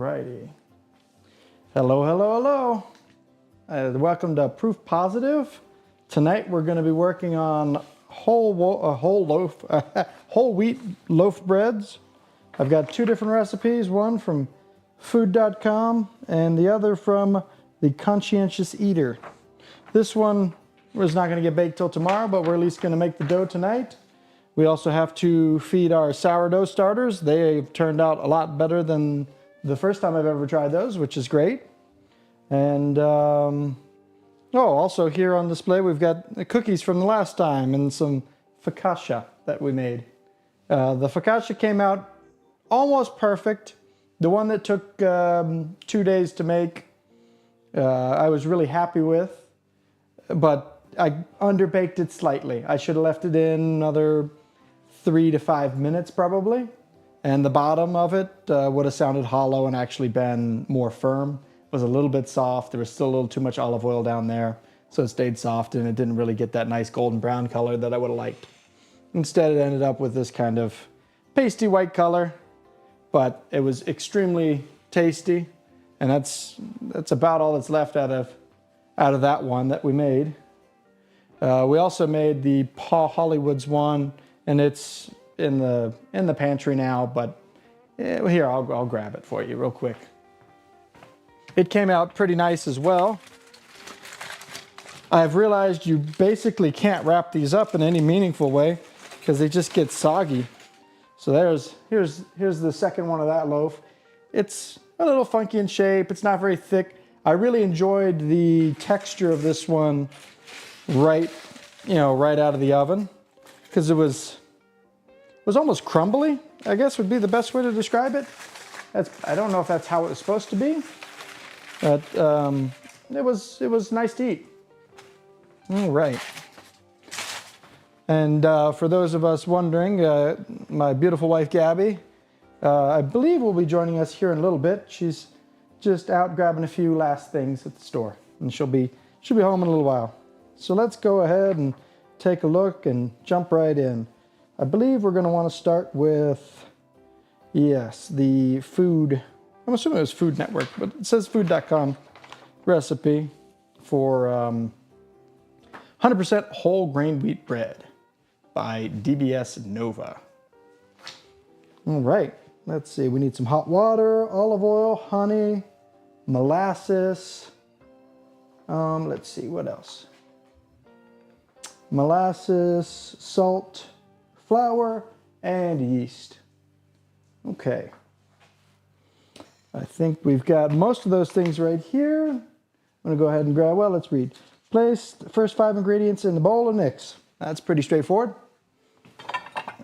Righty. Hello, hello, hello. Welcome to Proof Positive. Tonight we're going to be working on whole wheat loaf breads. I've got two different recipes, one from food.com and the other from the Conscientious Eater. This one is not going to get baked till tomorrow, but we're at least going to make the dough tonight. We also have to feed our sourdough starters. They've turned out a lot better than the first time I've ever tried those, which is great. And also here on display we've got the cookies from the last time and some focaccia that we made. The focaccia came out almost perfect. The one that took 2 days to make, I was really happy with, but I underbaked it slightly. I should have left it in another 3 to 5 minutes probably, and the bottom of it would have sounded hollow and actually been more firm. It was a little bit soft. There was still a little too much olive oil down there, so it stayed soft and it didn't really get that nice golden brown color that I would have liked. Instead, it ended up with this kind of pasty white color, but it was extremely tasty, and that's about all that's left out of that one that we made. We also made the Paw Hollywood's one, and it's in the pantry now, but here, I'll grab it for you real quick. It came out pretty nice as well. I've realized you basically can't wrap these up in any meaningful way because they just get soggy. So here's the second one of that loaf. It's a little funky in shape. It's not very thick. I really enjoyed the texture of this one right out of the oven, because it was almost crumbly, I guess would be the best way to describe it. I don't know if that's how it was supposed to be, but it was nice to eat. All right. And for those of us wondering, my beautiful wife Gabby, I believe will be joining us here in a little bit. She's just out grabbing a few last things at the store, and she'll be home in a little while. So let's go ahead and take a look and jump right in. I believe we're going to want to start with, yes, the food. I'm assuming it was Food Network, but it says food.com recipe for 100% whole grain wheat bread by DBS Nova. All right, let's see. We need some hot water, olive oil, honey, molasses. Let's see, what else? Molasses, salt, flour, and yeast. Okay. I think we've got most of those things right here. I'm going to go ahead and grab, well, let's read. Place the first 5 ingredients in the bowl and mix. That's pretty straightforward.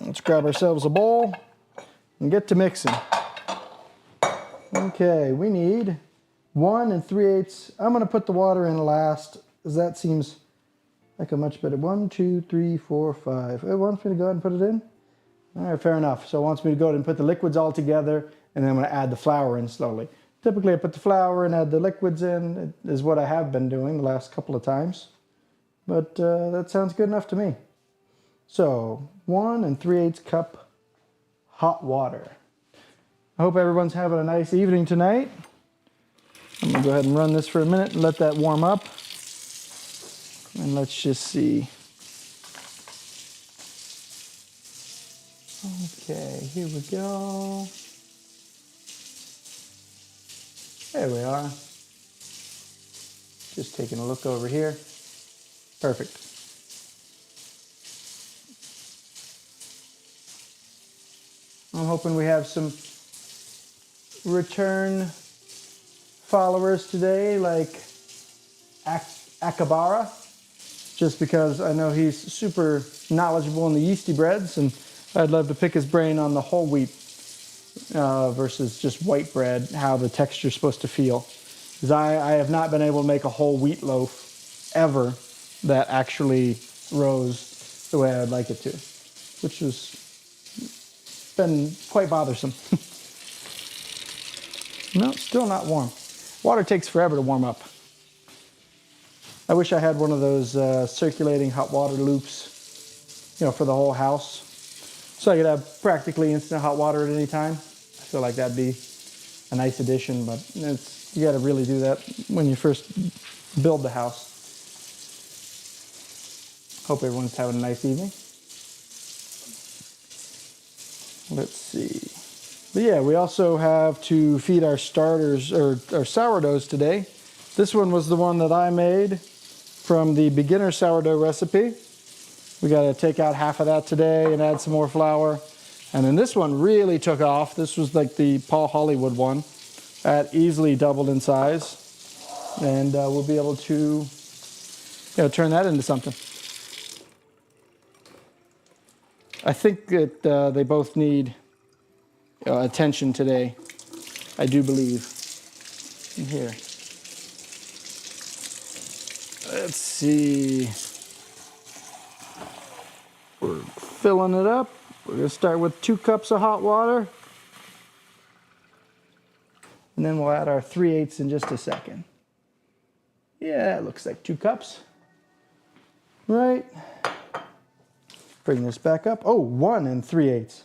Let's grab ourselves a bowl and get to mixing. Okay, we need 1 3/8. I'm going to put the water in last, because that seems like a much better. 1, 2, 3, 4, 5. It wants me to go ahead and put it in? All right, fair enough. So it wants me to go ahead and put the liquids all together, and then I'm going to add the flour in slowly. Typically, I put the flour and add the liquids in. It is what I have been doing the last couple of times. But that sounds good enough to me. So 1 3/8 cup hot water. I hope everyone's having a nice evening tonight. I'm going to go ahead and run this for a minute and let that warm up. And let's just see. Okay, here we go. There we are. Just taking a look over here. Perfect. I'm hoping we have some return followers today, like Akabara, just because I know he's super knowledgeable in the yeasty breads, and I'd love to pick his brain on the whole wheat versus just white bread, how the texture is supposed to feel. Because I have not been able to make a whole wheat loaf ever that actually rose the way I'd like it to, which has been quite bothersome. No, still not warm. Water takes forever to warm up. I wish I had one of those circulating hot water loops, for the whole house, so I could have practically instant hot water at any time. I feel like that'd be a nice addition, but you got to really do that when you first build the house. Hope everyone's having a nice evening. Let's see. But yeah, we also have to feed our starters, or our sourdoughs today. This one was the one that I made from the beginner sourdough recipe. We got to take out half of that today and add some more flour. And then this one really took off. This was like the Paul Hollywood one. That easily doubled in size. And we'll be able to turn that into something. I think that they both need attention today. I do believe. Here. Let's see. We're filling it up. We're going to start with 2 cups of hot water. And then we'll add our 3/8 in just a second. Yeah, it looks like 2 cups. Right. Bring this back up. Oh, 1 3/8.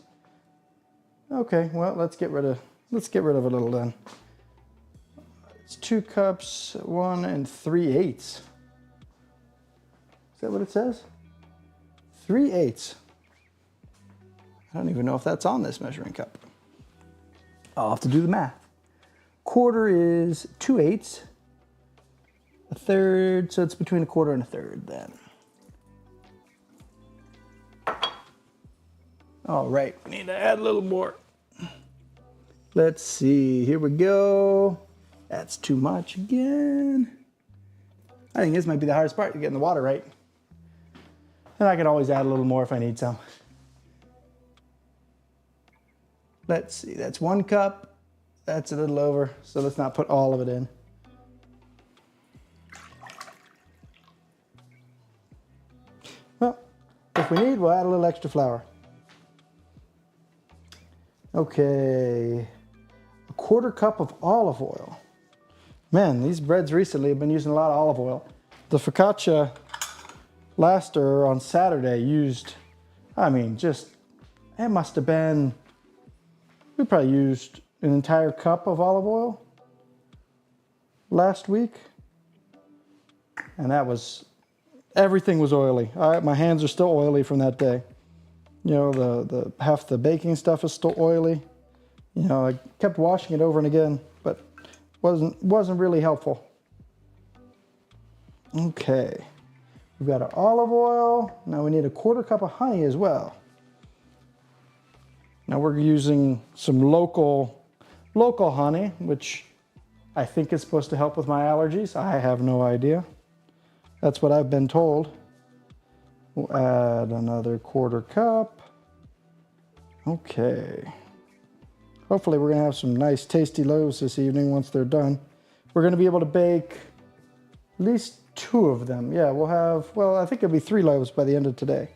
Okay, well, let's get rid of a little then. It's 2 cups, 1 3/8. Is that what it says? 3/8. I don't even know if that's on this measuring cup. I'll have to do the math. Quarter is 2/8. A third, so it's between a quarter and a third then. All right, we need to add a little more. Let's see, here we go. That's too much again. I think this might be the hardest part, getting the water right. And I can always add a little more if I need some. Let's see, that's 1 cup. That's a little over, so let's not put all of it in. Well, if we need, we'll add a little extra flour. Okay, 1/4 cup of olive oil. Man, these breads recently have been using a lot of olive oil. The focaccia laster on Saturday used, it must have been, we probably used an entire cup of olive oil last week. And everything was oily. My hands are still oily from that day. You know, the half the baking stuff is still oily. You know, I kept washing it over and again, but wasn't really helpful. Okay, we've got our olive oil. Now we need a 1/4 cup of honey as well. Now we're using some local honey, which I think is supposed to help with my allergies. I have no idea. That's what I've been told. We'll add another 1/4 cup. Okay. Hopefully we're gonna have some nice tasty loaves this evening once they're done. We're gonna be able to bake at least 2 of them. Yeah, we'll have, well, I think it'll be 3 loaves by the end of today.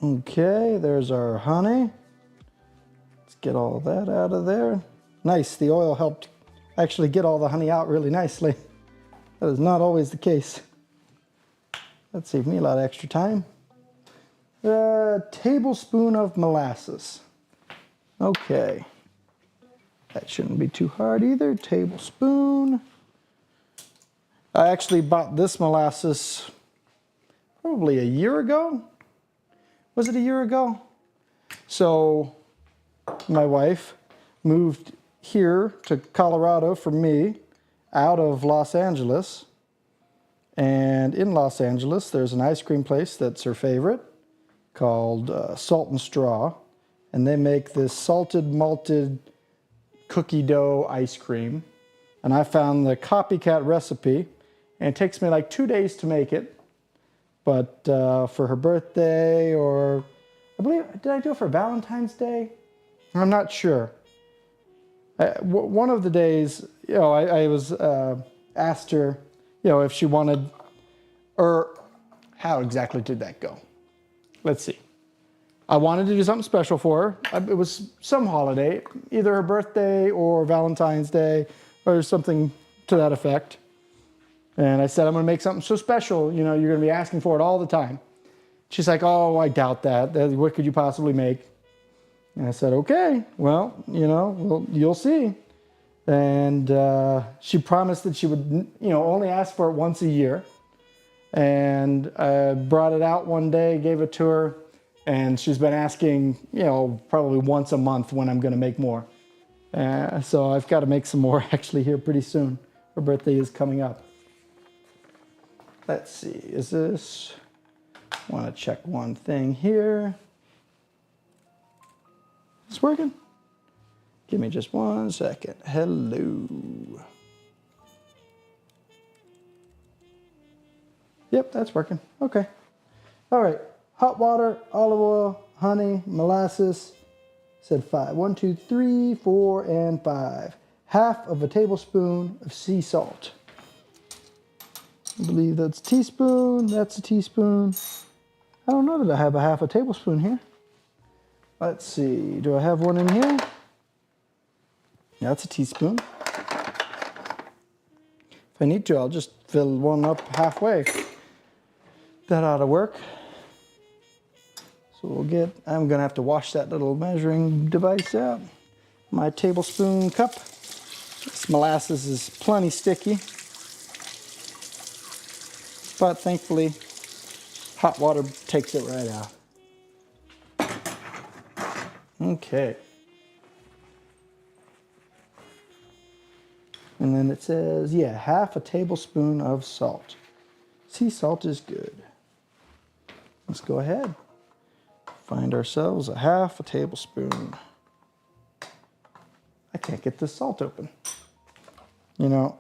Okay, there's our honey. Let's get all that out of there. Nice, the oil helped actually get all the honey out really nicely. That is not always the case. That saved me a lot of extra time. A tablespoon of molasses. Okay. That shouldn't be too hard either. Tablespoon. I actually bought this molasses probably a year ago. Was it a year ago? So my wife moved here to Colorado from me out of Los Angeles. And in Los Angeles, there's an ice cream place that's her favorite called Salt and Straw. And they make this salted malted cookie dough ice cream. And I found the copycat recipe, and it takes me like 2 days to make it. But for her birthday, or I believe, did I do it for Valentine's Day? I'm not sure. One of the days, you know, I was asked her, you know, if she wanted, or how exactly did that go? Let's see. I wanted to do something special for her. It was some holiday, either her birthday or Valentine's Day or something to that effect. And I said, I'm going to make something so special, you know, you're going to be asking for it all the time. She's like, oh, I doubt that. What could you possibly make? And I said, okay, well, you'll see. And she promised that she would, only ask for it once a year. And I brought it out one day, gave it to her, and she's been asking, probably once a month when I'm going to make more. So I've got to make some more actually here pretty soon. Her birthday is coming up. Let's see, is this, I want to check one thing here. It's working? Give me just 1 second. Hello. Yep, that's working. Okay. All right. Hot water, olive oil, honey, molasses. Said 5. 1, 2, 3, 4, and 5. Half of a tablespoon of sea salt. I believe that's a teaspoon. That's a teaspoon. I don't know that I have a half a tablespoon here. Let's see. Do I have one in here? Yeah, that's a teaspoon. If I need to, I'll just fill one up halfway. That ought to work. So I'm gonna have to wash that little measuring device out. My tablespoon cup. This molasses is plenty sticky. But thankfully, hot water takes it right out. Okay. And then it says, yeah, half a tablespoon of salt. Sea salt is good. Let's go ahead. Find ourselves a half a tablespoon. I can't get this salt open. My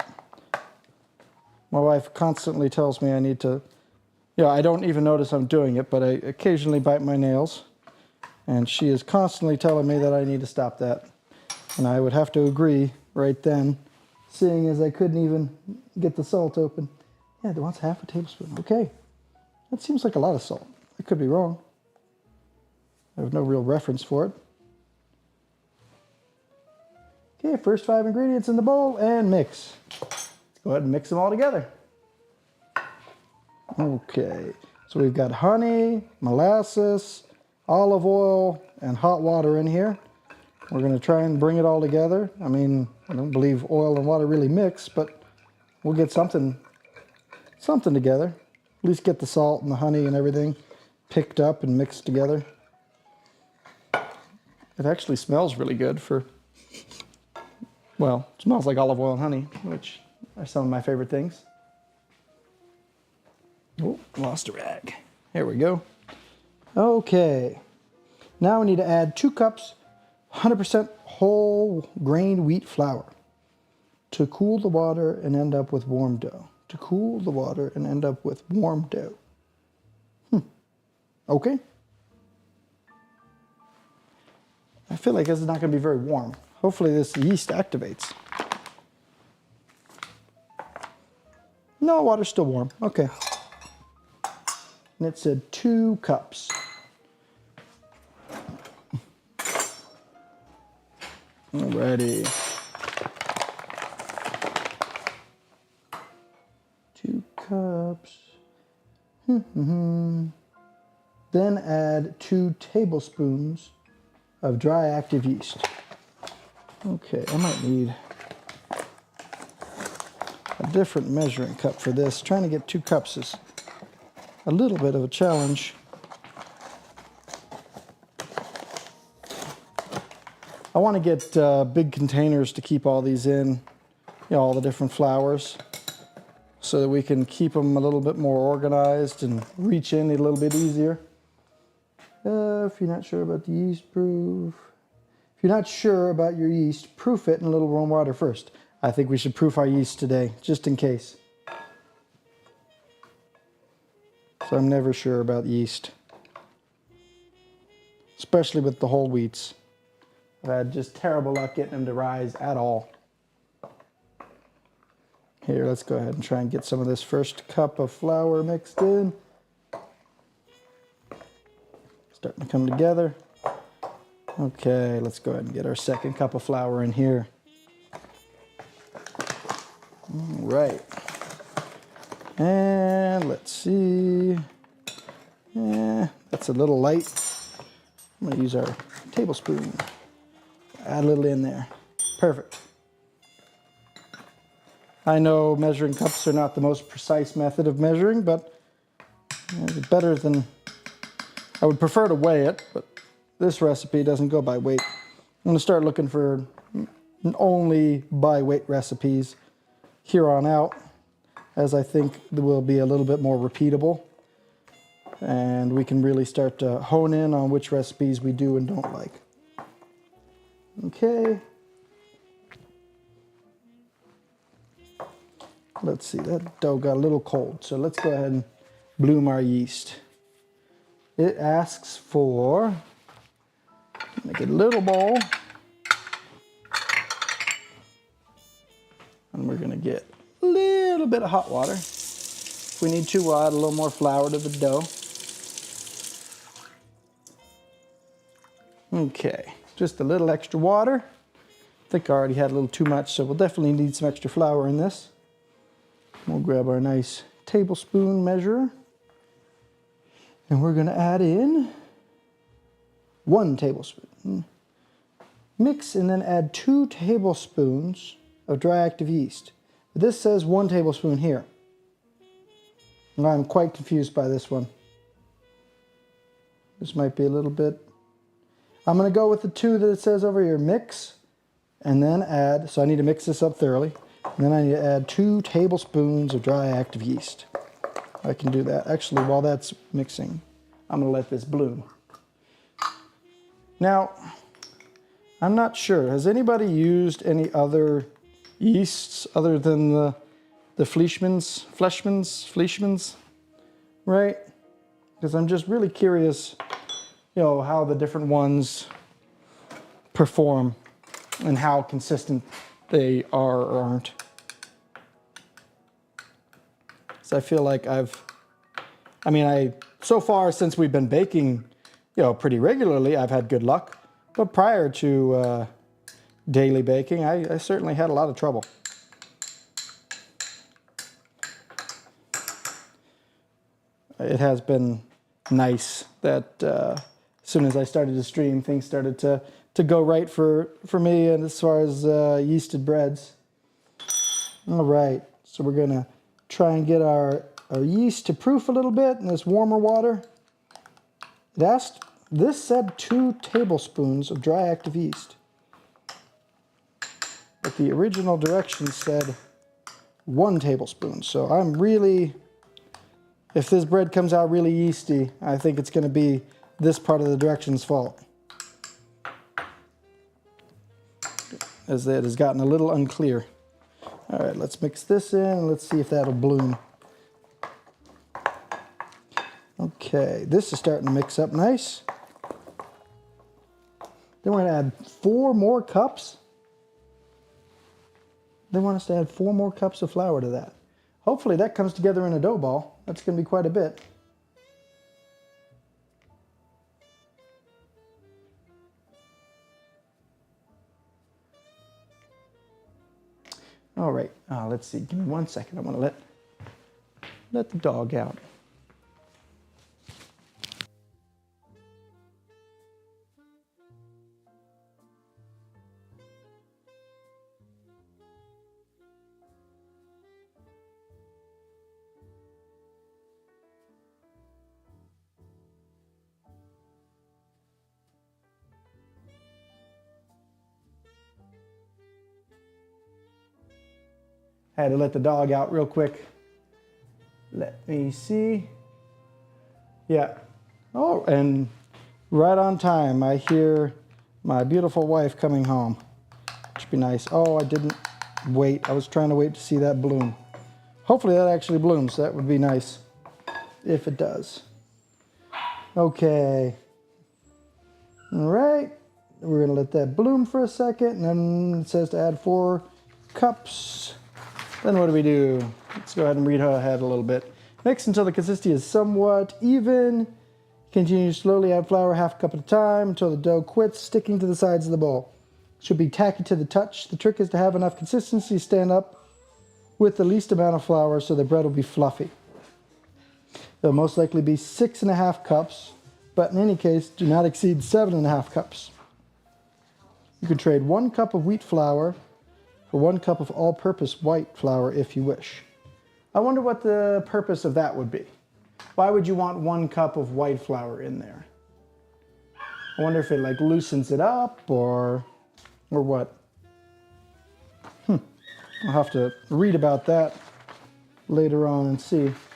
wife constantly tells me I need to, I don't even notice I'm doing it, but I occasionally bite my nails. And she is constantly telling me that I need to stop that. And I would have to agree right then, seeing as I couldn't even get the salt open. Yeah, it wants half a tablespoon. Okay. That seems like a lot of salt. I could be wrong. I have no real reference for it. Okay, first 5 ingredients in the bowl and mix. Let's go ahead and mix them all together. Okay, so we've got honey, molasses, olive oil, and hot water in here. We're going to try and bring it all together. I mean, I don't believe oil and water really mix, but we'll get something together. At least get the salt and the honey and everything picked up and mixed together. It actually smells really good well, it smells like olive oil and honey, which are some of my favorite things. Oh, lost a rag. Here we go. Okay. Now we need to add 2 cups 100% whole grain wheat flour to cool the water and end up with warm dough. To cool the water and end up with warm dough. Okay. I feel like this is not going to be very warm. Hopefully this yeast activates. No, water's still warm. Okay. And it said 2 cups. Alrighty. 2 cups. Then add 2 tablespoons of dry active yeast. Okay, I might need a different measuring cup for this. Trying to get 2 cups is a little bit of a challenge. I want to get big containers to keep all these in, all the different flours, so that we can keep them a little bit more organized and reach in a little bit easier. If you're not sure about the yeast proof, if you're not sure about your yeast, proof it in a little warm water first. I think we should proof our yeast today, just in case. So I'm never sure about yeast, especially with the whole wheats. I've had just terrible luck getting them to rise at all. Here, let's go ahead and try and get some of this first cup of flour mixed in. Starting to come together. Okay, let's go ahead and get our second cup of flour in here. All right. And let's see. Yeah, that's a little light. I'm going to use our tablespoon. Add a little in there. Perfect. I know measuring cups are not the most precise method of measuring, but it's better than... I would prefer to weigh it, but this recipe doesn't go by weight. I'm going to start looking for only by weight recipes here on out, as I think they will be a little bit more repeatable. And we can really start to hone in on which recipes we do and don't like. Okay. Let's see, that dough got a little cold, so let's go ahead and bloom our yeast. It asks for, make it a little bowl, and we're gonna get a little bit of hot water. If we need to, we'll add a little more flour to the dough. Okay, just a little extra water. I think I already had a little too much, so we'll definitely need some extra flour in this. We'll grab our nice tablespoon measure, and we're gonna add in 1 tablespoon. Mix and then add 2 tablespoons of dry active yeast. This says 1 tablespoon here. And I'm quite confused by this one. This might be a little bit... I'm gonna go with the 2 that it says over here, mix, and then add, so I need to mix this up thoroughly. And then I need to add 2 tablespoons of dry active yeast. I can do that. Actually, while that's mixing, I'm going to let this bloom. Now, I'm not sure. Has anybody used any other yeasts other than the Fleischmann's, right? Because I'm just really curious, you know, how the different ones perform and how consistent they are or aren't. So I feel like so far since we've been baking, you know, pretty regularly, I've had good luck. But prior to daily baking, I certainly had a lot of trouble. It has been nice that as soon as I started to stream, things started to go right for me, and as far as yeasted breads. All right, so we're gonna try and get our yeast to proof a little bit in this warmer water. This said 2 tablespoons of dry active yeast, but the original directions said 1 tablespoon. So I'm really, if this bread comes out really yeasty, I think it's gonna be this part of the directions fault, as it has gotten a little unclear. All right, let's mix this in and let's see if that'll bloom. Okay, this is starting to mix up nice. Then we're gonna add 4 more cups. They want us to add 4 more cups of flour to that. Hopefully that comes together in a dough ball. That's gonna be quite a bit. All right, let's see, give me 1 second. I want to let the dog out. I had to let the dog out real quick. Let me see. Yeah. Oh, and right on time, I hear my beautiful wife coming home. Should be nice. Oh, I didn't wait. I was trying to wait to see that bloom. Hopefully that actually blooms. That would be nice if it does. Okay. All right. We're going to let that bloom for a second, and then it says to add 4 cups. Then what do we do? Let's go ahead and read ahead a little bit. Mix until the consistency is somewhat even. Continue to slowly add flour 1/2 cup at a time until the dough quits sticking to the sides of the bowl. It should be tacky to the touch. The trick is to have enough consistency to stand up with the least amount of flour so the bread will be fluffy. There'll most likely be 6 1/2 cups but in any case, do not exceed 7.5 cups. You can trade 1 cup of wheat flour for 1 cup of all-purpose white flour if you wish. I wonder what the purpose of that would be. Why would you want 1 cup of white flour in there? I wonder if it like loosens it up or what. I'll have to read about that later on and see if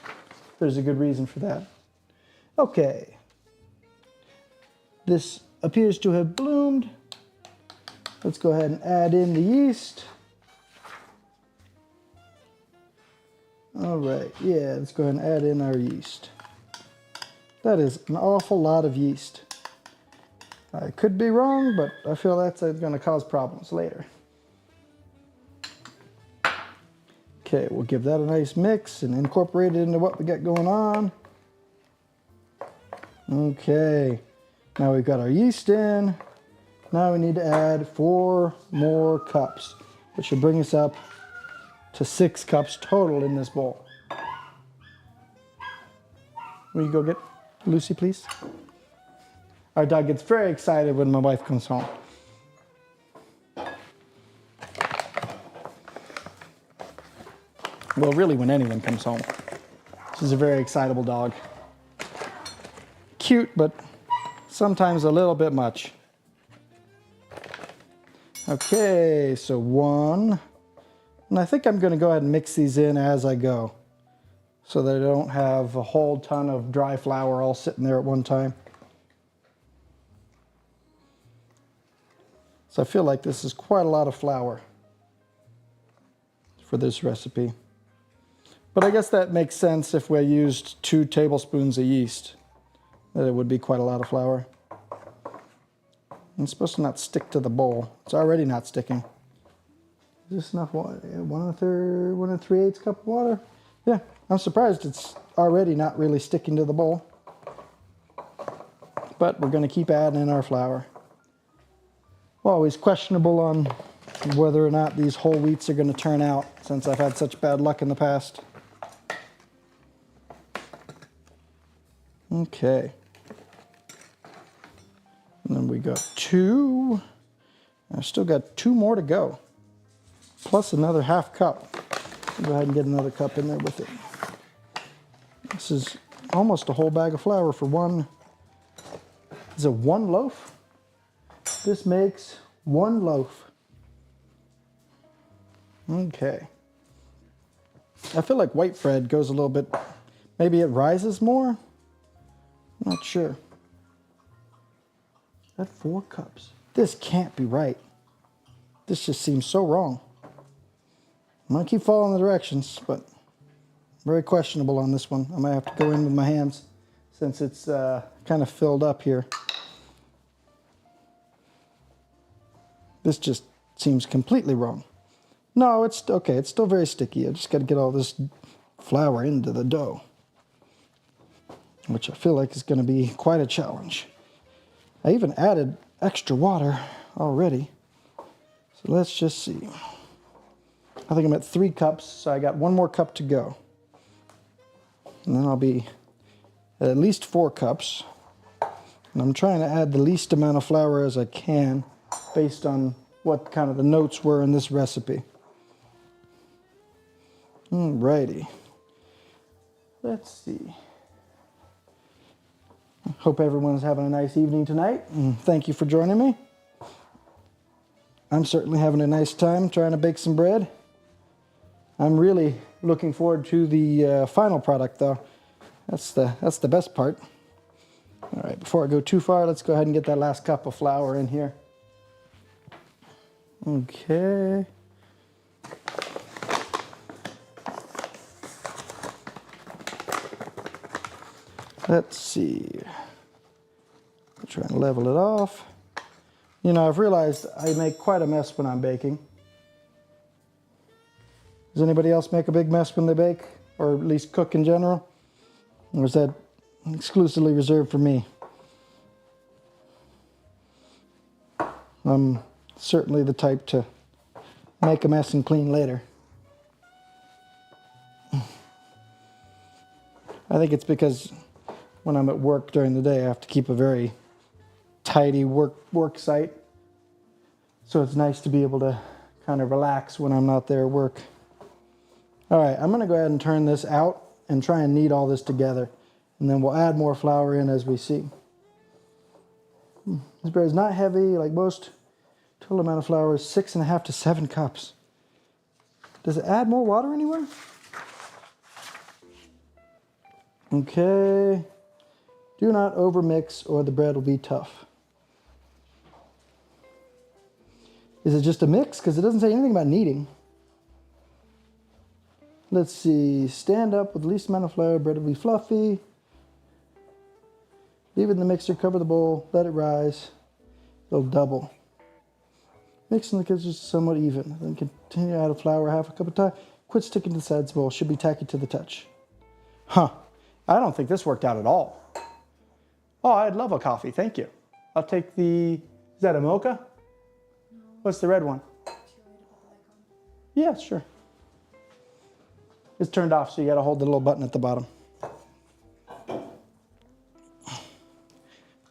there's a good reason for that. Okay. This appears to have bloomed. Let's go ahead and add in the yeast. All right, yeah, let's go ahead and add in our yeast. That is an awful lot of yeast. I could be wrong, but I feel that's going to cause problems later. Okay, we'll give that a nice mix and incorporate it into what we got going on. Okay, now we've got our yeast in. Now we need to add 4 more cups, which should bring us up to 6 cups total in this bowl. Will you go get Lucy, please? Our dog gets very excited when my wife comes home. Well, really, when anyone comes home. She's a very excitable dog. Cute, but sometimes a little bit much. Okay, so 1. And I think I'm going to go ahead and mix these in as I go so that I don't have a whole ton of dry flour all sitting there at one time. So I feel like this is quite a lot of flour for this recipe. But I guess that makes sense if we used 2 tablespoons of yeast, that it would be quite a lot of flour. And it's supposed to not stick to the bowl. It's already not sticking. Is this enough water? 1 3/8 cup of water? Yeah, I'm surprised it's already not really sticking to the bowl. But we're going to keep adding in our flour. Well, always questionable on whether or not these whole wheats are going to turn out, since I've had such bad luck in the past. Okay. And then we got 2. I've still got 2 more to go, plus another ½ cup. Go ahead and get another cup in there with it. This is almost a whole bag of flour for one. Is it 1 loaf? This makes 1 loaf. Okay. I feel like white bread goes a little bit, maybe it rises more? I'm not sure. That's 4 cups. This can't be right. This just seems so wrong. I'm gonna keep following the directions, but very questionable on this one. I might have to go in with my hands since it's kind of filled up here. This just seems completely wrong. No, it's okay. It's still very sticky. I just got to get all this flour into the dough, which I feel like is going to be quite a challenge. I even added extra water already. So let's just see. I think I'm at 3 cups, so I got 1 more cup to go. And then I'll be at least 4 cups. And I'm trying to add the least amount of flour as I can based on what kind of the notes were in this recipe. Alrighty. Let's see. Hope everyone's having a nice evening tonight, and thank you for joining me. I'm certainly having a nice time trying to bake some bread. I'm really looking forward to the final product, though. That's the best part. All right, before I go too far, let's go ahead and get that last cup of flour in here. Okay. Let's see. I'll try and level it off. You know, I've realized I make quite a mess when I'm baking. Does anybody else make a big mess when they bake, or at least cook in general? Or is that exclusively reserved for me? I'm certainly the type to make a mess and clean later. I think it's because when I'm at work during the day. I have to keep a very tidy work site. So it's nice to be able to kind of relax when I'm not there at work. All right, I'm gonna go ahead and turn this out and try and knead all this together. And then we'll add more flour in as we see. This bread is not heavy like most. Total amount of flour is 6.5 to 7 cups. Does it add more water anywhere? Okay. Do not overmix or the bread will be tough. Is it just a mix? Because it doesn't say anything about kneading. Let's see. Stand up with the least amount of flour. Bread will be fluffy. Leave it in the mixer. Cover the bowl. Let it rise. It'll double. Mix in the kitchen somewhat even. Then continue to add a flour half a cup of time. Quit sticking to the sides of the bowl. Should be tacky to the touch. Huh. I don't think this worked out at all. Oh, I'd love a coffee. Thank you. I'll take the... Is that a mocha? No. What's the red one? Yeah, sure. It's turned off, so you got to hold the little button at the bottom. I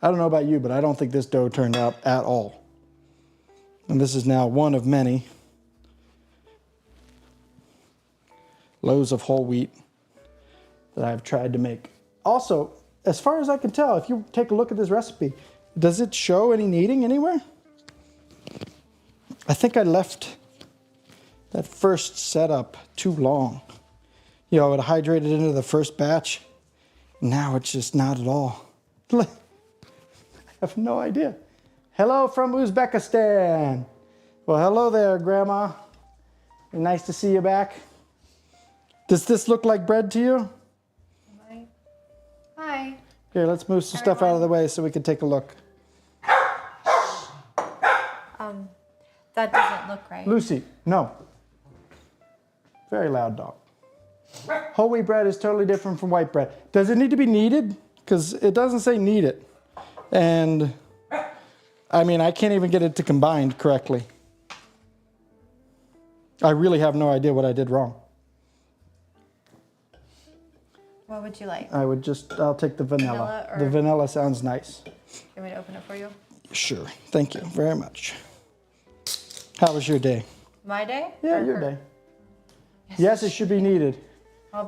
don't know about you, but I don't think this dough turned out at all. And this is now one of many loaves of whole wheat that I've tried to make. Also, as far as I can tell, if you take a look at this recipe, does it show any kneading anywhere? I think I left that first setup too long. You know, it hydrated into the first batch. Now it's just not at all. I have no idea. Hello from Uzbekistan. Well, hello there, Grandma. Nice to see you back. Does this look like bread to you? Hi. Here, let's move some stuff out of the way so we can take a look. That doesn't look right. Lucy, no. Very loud dog. Whole wheat bread is totally different from white bread. Does it need to be kneaded? Because it doesn't say knead it. And I mean, I can't even get it to combine correctly. I really have no idea what I did wrong. What would you like? I'll take the vanilla. The vanilla sounds nice. You want me to open it for you? Sure. Thank you very much. How was your day? My day? Yeah, your day. Yes, it should be kneaded.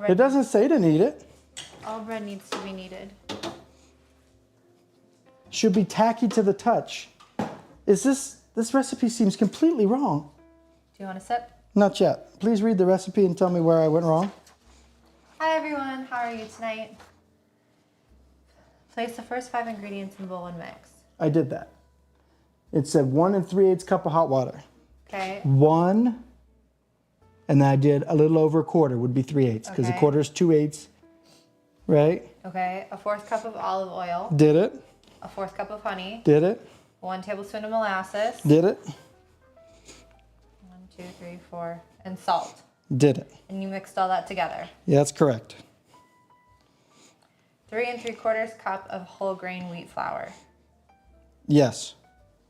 It doesn't say to knead it. All bread needs to be kneaded. Should be tacky to the touch. This recipe seems completely wrong. Do you want a sip? Not yet. Please read the recipe and tell me where I went wrong. Hi everyone, how are you tonight? Place the first 5 ingredients in the bowl and mix. I did that. It said 1 3/8 cup of hot water. Okay. 1, and then I did a little over a quarter would be 3/8 because a quarter is 2/8, right? Okay, a 1/4 cup of olive oil. Did it. A 1/4 cup of honey. Did it. 1 tablespoon of molasses. Did it. 1, 2, 3, 4, and salt. Did it. And you mixed all that together. Yeah, that's correct. 3 3/4 cup of whole grain wheat flour. Yes.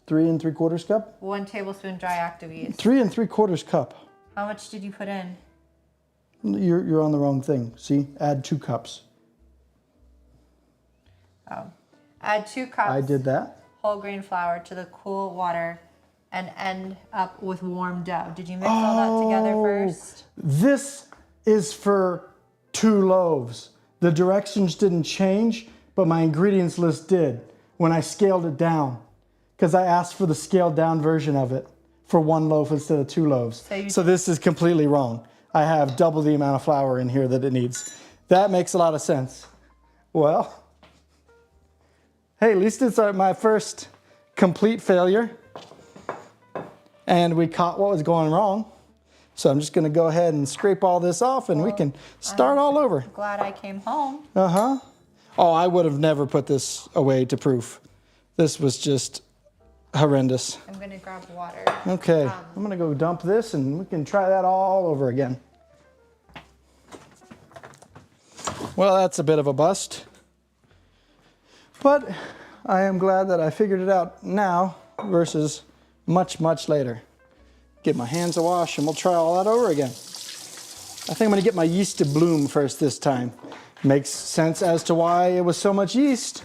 3 3/4 cup? 1 tablespoon dry active yeast. 3 3/4 cup. How much did you put in? You're on the wrong thing. See, add 2 cups. Oh. Add 2 cups. I did that. Whole grain flour to the cool water and end up with warm dough. Did you mix all that together first? This is for 2 loaves. The directions didn't change, but my ingredients list did when I scaled it down. Because I asked for the scaled down version of it for 1 loaf instead of 2 loaves. So this is completely wrong. I have double the amount of flour in here that it needs. That makes a lot of sense. Well, hey, at least it's my first complete failure. And we caught what was going wrong. So I'm just going to go ahead and scrape all this off and we can start all over. I'm glad I came home. Uh-huh. Oh, I would have never put this away to proof. This was just horrendous. I'm going to grab water. Okay, I'm going to go dump this and we can try that all over again. Well, that's a bit of a bust. But I am glad that I figured it out now versus much, much later. Get my hands a wash and we'll try all that over again. I think I'm going to get my yeast to bloom first this time. Makes sense as to why it was so much yeast.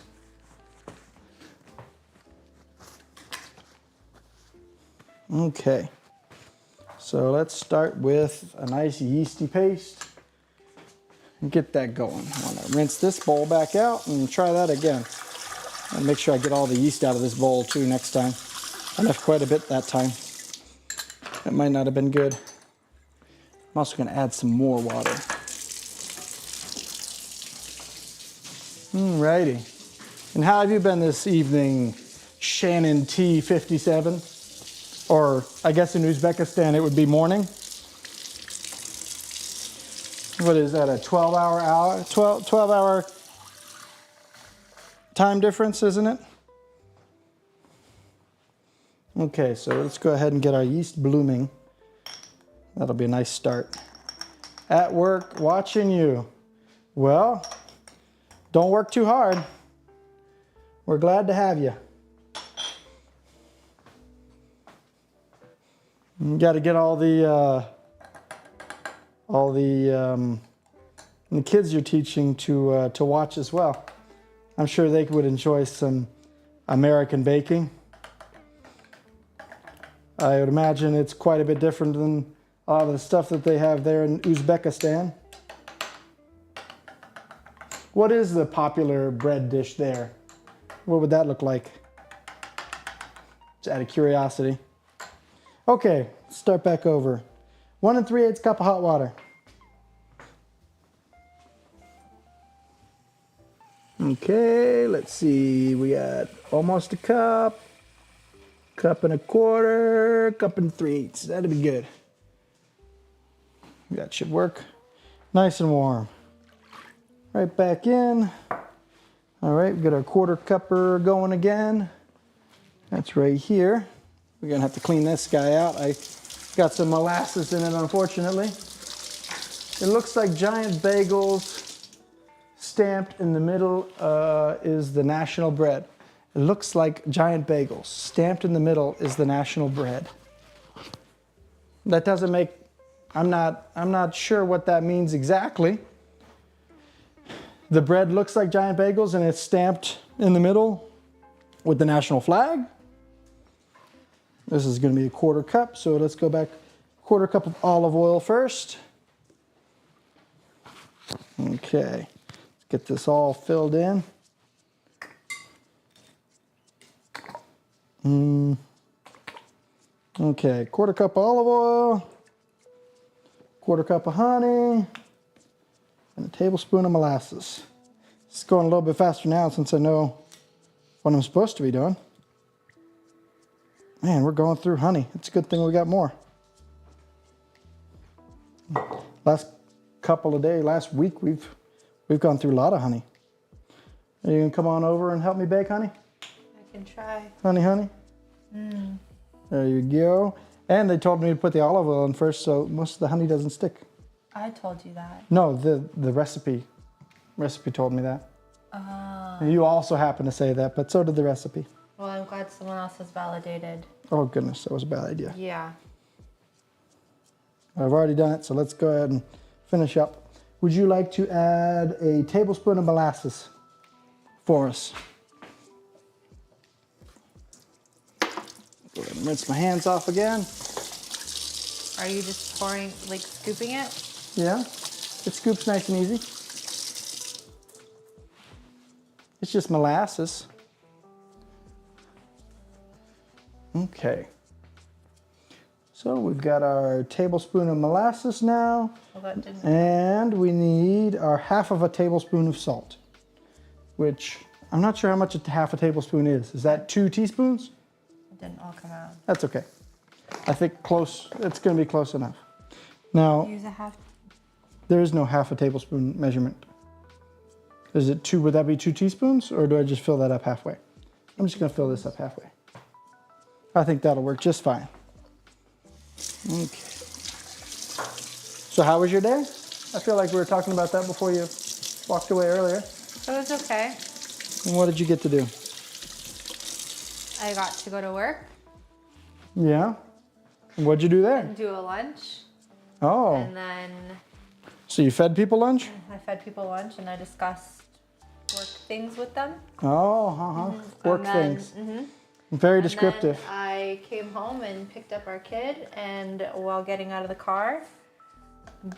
Okay, so let's start with a nice yeasty paste and get that going. I want to rinse this bowl back out and try that again. And make sure I get all the yeast out of this bowl too next time. I left quite a bit that time. That might not have been good. I'm also going to add some more water. Alrighty. And how have you been this evening, Shannon T57? Or I guess in Uzbekistan it would be morning. What is that, a 12 hour time difference, isn't it? Okay, so let's go ahead and get our yeast blooming. That'll be a nice start. At work, watching you. Well, don't work too hard. We're glad to have you. You got to get all the kids you're teaching to watch as well. I'm sure they would enjoy some American baking. I would imagine it's quite a bit different than a lot of the stuff that they have there in Uzbekistan. What is the popular bread dish there? What would that look like? Just out of curiosity. Okay, start back over. 1 3/8 cup of hot water. Okay, let's see. We got almost a cup, cup and a quarter, cup and 3/8. That'd be good. That should work. Nice and warm. Right back in. All right, we got our quarter cupper going again. That's right here. We're gonna have to clean this guy out. I got some molasses in it, unfortunately. It looks like Giant Bagels. Stamped in the middle is the national bread. It looks like Giant Bagels. Stamped in the middle is the national bread. That doesn't make, I'm not sure what that means exactly. The bread looks like Giant Bagels and it's stamped in the middle with the national flag. This is going to be a quarter cup, so let's go back. Quarter cup of olive oil first. Okay, let's get this all filled in. Okay, quarter cup of olive oil, quarter cup of honey, and a tablespoon of molasses. It's going a little bit faster now since I know what I'm supposed to be doing. Man, we're going through honey. It's a good thing we got more. Last couple of days, last week, we've gone through a lot of honey. Are you gonna come on over and help me bake, honey? I can try. Honey? There you go. And they told me to put the olive oil in first so most of the honey doesn't stick. I told you that. No, the recipe told me that. And you also happen to say that, but so did the recipe. Well, I'm glad someone else has validated. Oh goodness, that was a bad idea. Yeah. I've already done it, so let's go ahead and finish up. Would you like to add a tablespoon of molasses for us? Go ahead and rinse my hands off again. Are you just pouring, like scooping it? Yeah, it scoops nice and easy. It's just molasses. Okay. So we've got our tablespoon of molasses now. Well, that didn't. And we need our half of a tablespoon of salt, which I'm not sure how much half a tablespoon is. Is that 2 teaspoons? It didn't all come out. That's okay. I think close, it's gonna be close enough. Now, Use a half. there is no half a tablespoon measurement. Is it 2, would that be 2 teaspoons? Or do I just fill that up halfway? I'm just gonna fill this up halfway. I think that'll work just fine. Okay. So how was your day? I feel like we were talking about that before you walked away earlier. It was okay. And what did you get to do? I got to go to work, Yeah? And what'd you do there? do a lunch, Oh, and then So you fed people lunch? I fed people lunch and I discussed work things with them. Oh, work And then- things. Very descriptive. And then I came home and picked up our kid, and while getting out of the car,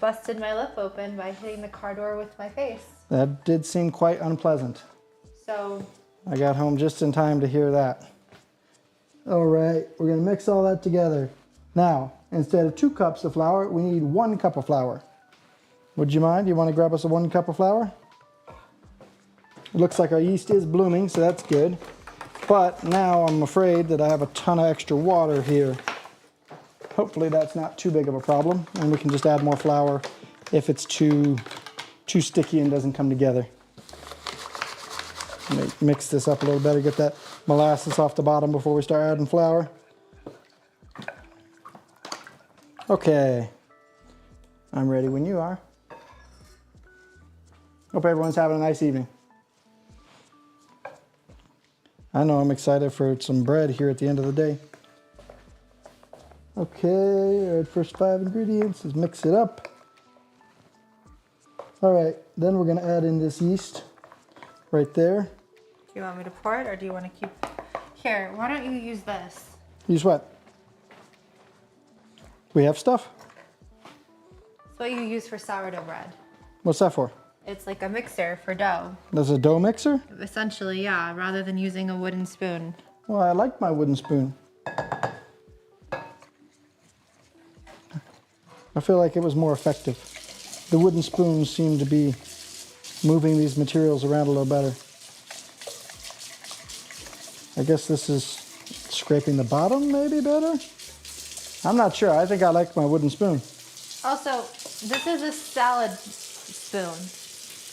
busted my lip open by hitting the car door with my face. That did seem quite unpleasant. So I got home just in time to hear that. All right, we're gonna mix all that together. Now, instead of 2 cups of flour, we need 1 cup of flour. Would you mind? You wanna grab us a 1 cup of flour? It looks like our yeast is blooming, so that's good. But now I'm afraid that I have a ton of extra water here. Hopefully that's not too big of a problem, and we can just add more flour if it's too sticky and doesn't come together. Let me mix this up a little better, get that molasses off the bottom before we start adding flour. Okay, I'm ready when you are. Hope everyone's having a nice evening. I know I'm excited for some bread here at the end of the day. Okay, our first 5 ingredients is mix it up. All right, then we're gonna add in this yeast right there. do you want me to pour it, or do you want to keep... Here, why don't you use this? Use what? We have stuff? It's what you use for sourdough bread. What's that for? It's like a mixer for dough. There's a dough mixer? Essentially, yeah, rather than using a wooden spoon. Well, I like my wooden spoon. I feel like it was more effective. The wooden spoons seem to be moving these materials around a little better. I guess this is scraping the bottom maybe better? I'm not sure. I think I like my wooden spoon. Also, this is a salad spoon.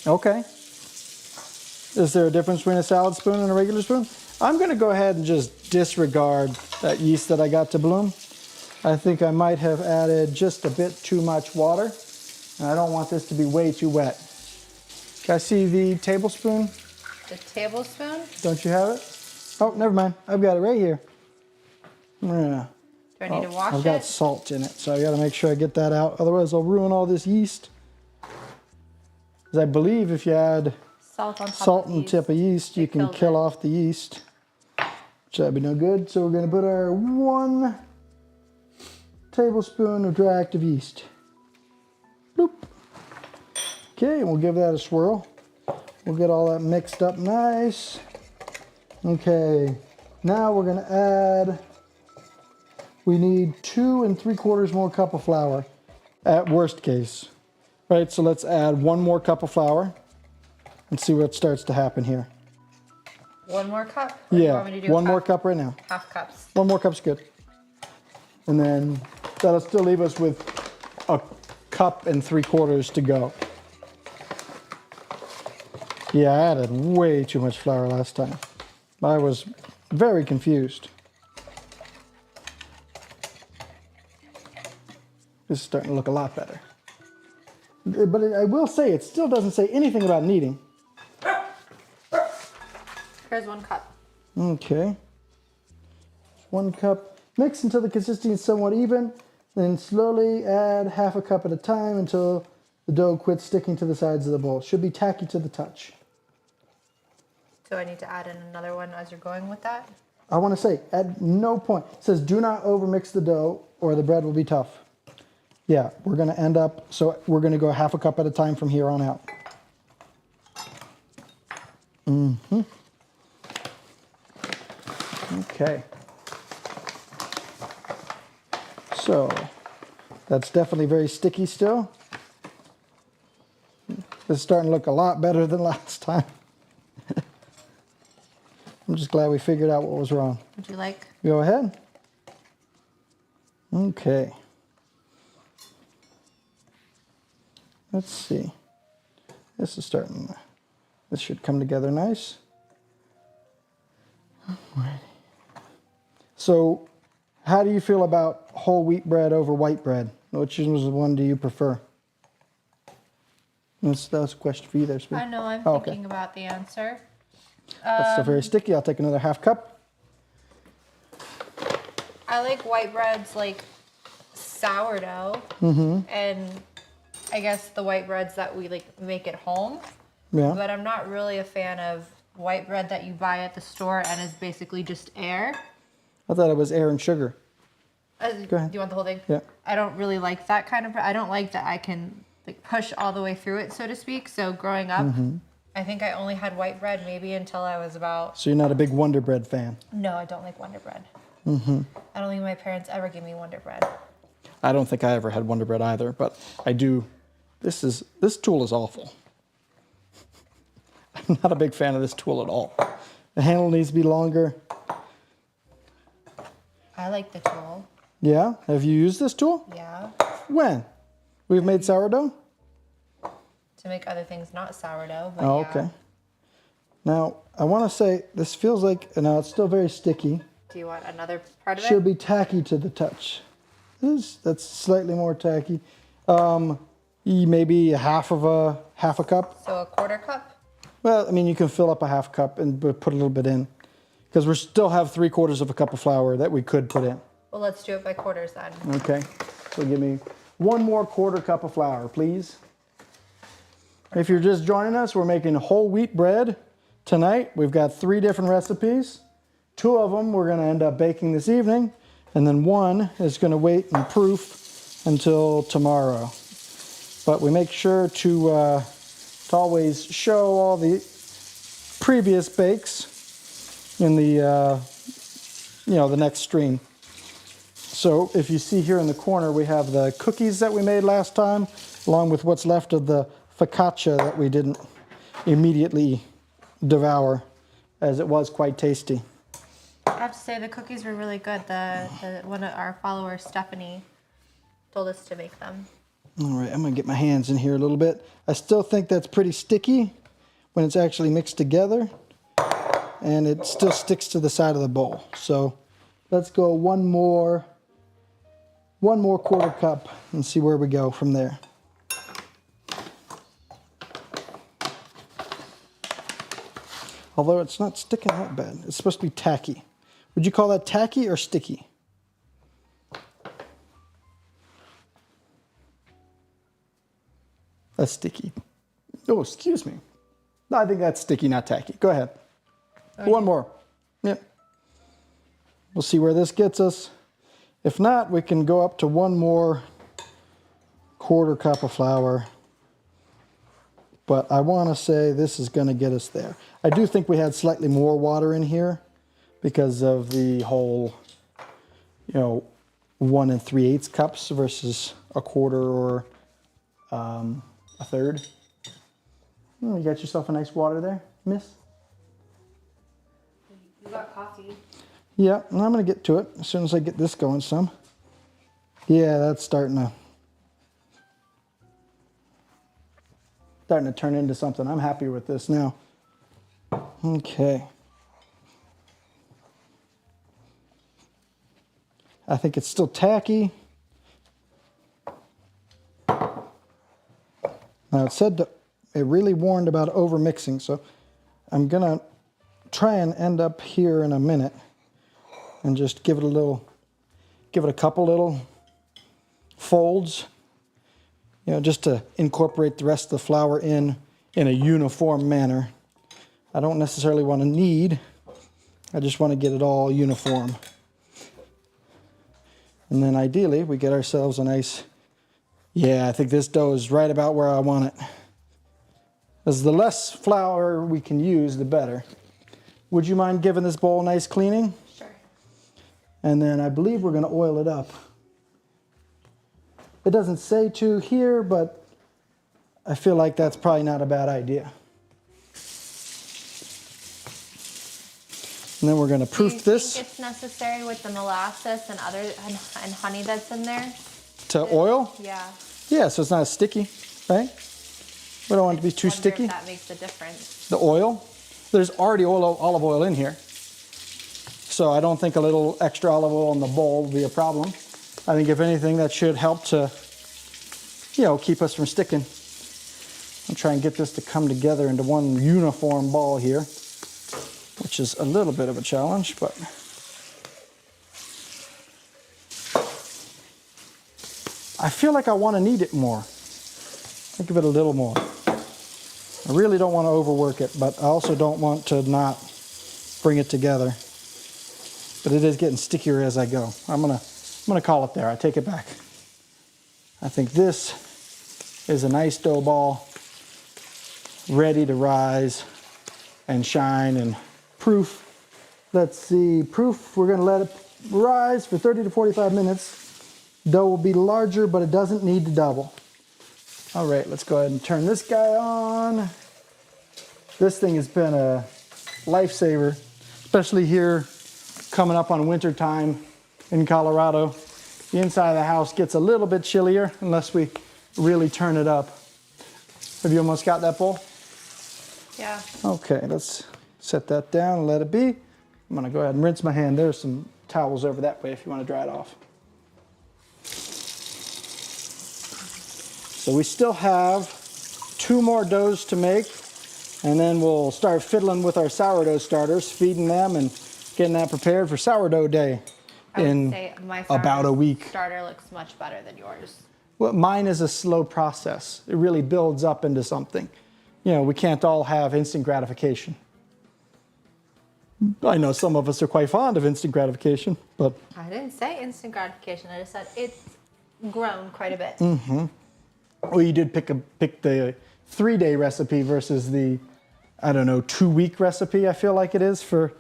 Okay. Is there a difference between a salad spoon and a regular spoon? I'm going to go ahead and just disregard that yeast that I got to bloom. I think I might have added just a bit too much water, and I don't want this to be way too wet. Can I see the tablespoon? The tablespoon? Don't you have it? Oh, never mind. I've got it right here. Yeah. Do I need to wash I've it? got salt in it, so I got to make sure I get that out. Otherwise, I'll ruin all this yeast. Because I believe if you add Salt on top salt of and these. tip of yeast, you can kills kill it. off the yeast. Which that'd be no good. So we're going to put our 1 tablespoon of dry active yeast. Bloop. Okay, and we'll give that a swirl. We'll get all that mixed up nice. Okay, now we're going to add, we need 2 3/4 more cup of flour at worst case. Right, so let's add 1 more cup of flour and see what starts to happen here. 1 more cup? Or do you Yeah, want me to do 1 more cup right now. Half cups. 1 more cup's good. And then that'll still leave us with a cup and 3/4 to go. Yeah, I added way too much flour last time. I was very confused. This is starting to look a lot better. But I will say, it still doesn't say anything about kneading. Here's 1 cup. Okay. 1 cup. Mix until the consistency is somewhat even. Then slowly add half a cup at a time until the dough quits sticking to the sides of the bowl. Should be tacky to the touch. So I need to add in another one as you're going with that? I want to say, at no point, it says do not overmix the dough or the bread will be tough. Yeah, we're going to end up, so we're going to go half a cup at a time from here on out. Okay. So, that's definitely very sticky still. This is starting to look a lot better than last time. I'm just glad we figured out what was wrong. Would you like? Go ahead. Okay. Let's see. This is starting, this should come together nice. Alrighty. So, how do you feel about whole wheat bread over white bread? Which one do you prefer? That's a question for you there, Speed. I know, I'm Oh, okay. thinking about the answer. That's still very sticky. I'll take another half cup. I like white breads like sourdough, and I guess, the white breads that we like make at home. Yeah. But I'm not really a fan of white bread that you buy at the store and is basically just air. I thought it was air and sugar. Go ahead. Do you want the whole thing? Yeah. I don't really like that kind of bread. I don't like that I can like push all the way through it, so to speak. So growing up, I think I only had white bread maybe until I was about... So you're not a big Wonder Bread fan? No, I don't like Wonder Bread. I don't think my parents ever gave me Wonder Bread. I don't think I ever had Wonder Bread either, but I do. This tool is awful. I'm not a big fan of this tool at all. The handle needs to be longer. I like the tool. Yeah? Have you used this tool? Yeah. When? We've made sourdough? To make other things not sourdough, but Oh, yeah. okay. Now, I want to say this feels like, now it's still very sticky. Do you want another part of it? Should be tacky to the touch. That's slightly more tacky. Maybe half a cup. So a quarter cup? Well, I mean, you can fill up a half cup and put a little bit in, because we still have 3/4 of a cup of flour that we could put in. Well, let's do it by quarters then. Okay, so give me 1 more quarter cup of flour, please. If you're just joining us, we're making whole wheat bread tonight. We've got 3 different recipes. 2 of them we're gonna end up baking this evening, and then 1 is gonna wait and proof until tomorrow. But we make sure to always show all the previous bakes in the the next stream. So if you see here in the corner, we have the cookies that we made last time, along with what's left of the focaccia that we didn't immediately devour, as it was quite tasty. I have to say the cookies were really good. The one of our followers, Stephanie, told us to make them. All right, I'm gonna get my hands in here a little bit. I still think that's pretty sticky when it's actually mixed together, and it still sticks to the side of the bowl. So let's go one more quarter cup and see where we go from there. Although it's not sticking that bad. It's supposed to be tacky. Would you call that tacky or sticky? That's sticky. Oh, excuse me. No, I think that's sticky, not tacky. Go ahead. Okay. 1 more. Yep. We'll see where this gets us. If not, we can go up to 1 more quarter cup of flour. But I want to say this is going to get us there. I do think we had slightly more water in here because of the whole, 1 3/8 cups versus a quarter or a third. Oh, you got yourself a nice water there, miss? You got coffee. Yeah, and I'm going to get to it as soon as I get this going some. Yeah, that's starting to turn into something. I'm happy with this now. Okay. I think it's still tacky. Now it really warned about over mixing, so I'm gonna try and end up here in a minute and just give it a couple little folds, just to incorporate the rest of the flour in a uniform manner. I don't necessarily want to knead, I just want to get it all uniform. And then ideally we get ourselves a nice, I think this dough is right about where I want it. As the less flour we can use, the better. Would you mind giving this bowl a nice cleaning? Sure. And then I believe we're going to oil it up. It doesn't say to here, but I feel like that's probably not a bad idea. And then we're going to proof this. Do you think it's necessary with the molasses and honey that's in there? To oil? Yeah. Yeah, so it's not as sticky, right? We don't want it to be too sticky. If that makes a difference. The oil? There's already olive oil in here. So I don't think a little extra olive oil in the bowl will be a problem. I think if anything, that should help to, keep us from sticking. I'll try and get this to come together into one uniform ball here, which is a little bit of a challenge, but I feel like I want to knead it more. Think of it a little more. I really don't want to overwork it, but I also don't want to not bring it together. But it is getting stickier as I go. I'm gonna call it there. I take it back. I think this is a nice dough ball, ready to rise and shine and proof. Let's see, proof, we're gonna let it rise for 30 to 45 minutes. Dough will be larger, but it doesn't need to double. All right, let's go ahead and turn this guy on. This thing has been a lifesaver, especially here coming up on winter time in Colorado. The inside of the house gets a little bit chillier unless we really turn it up. Have you almost got that bowl? Yeah. Okay, let's set that down and let it be. I'm gonna go ahead and rinse my hand. There's some towels over that way if you want to dry it off. So we still have 2 more doughs to make, and then we'll start fiddling with our sourdough starters, feeding them and getting that prepared for sourdough day in about a week. Starter looks much better than yours. Well, mine is a slow process. It really builds up into something. You know, we can't all have instant gratification. I know some of us are quite fond of instant gratification, but... I didn't say instant gratification. I just said it's grown quite a bit. Mm-hmm. Well, you did pick the 3-day recipe versus the, I don't know, 2-week recipe, I feel like it is for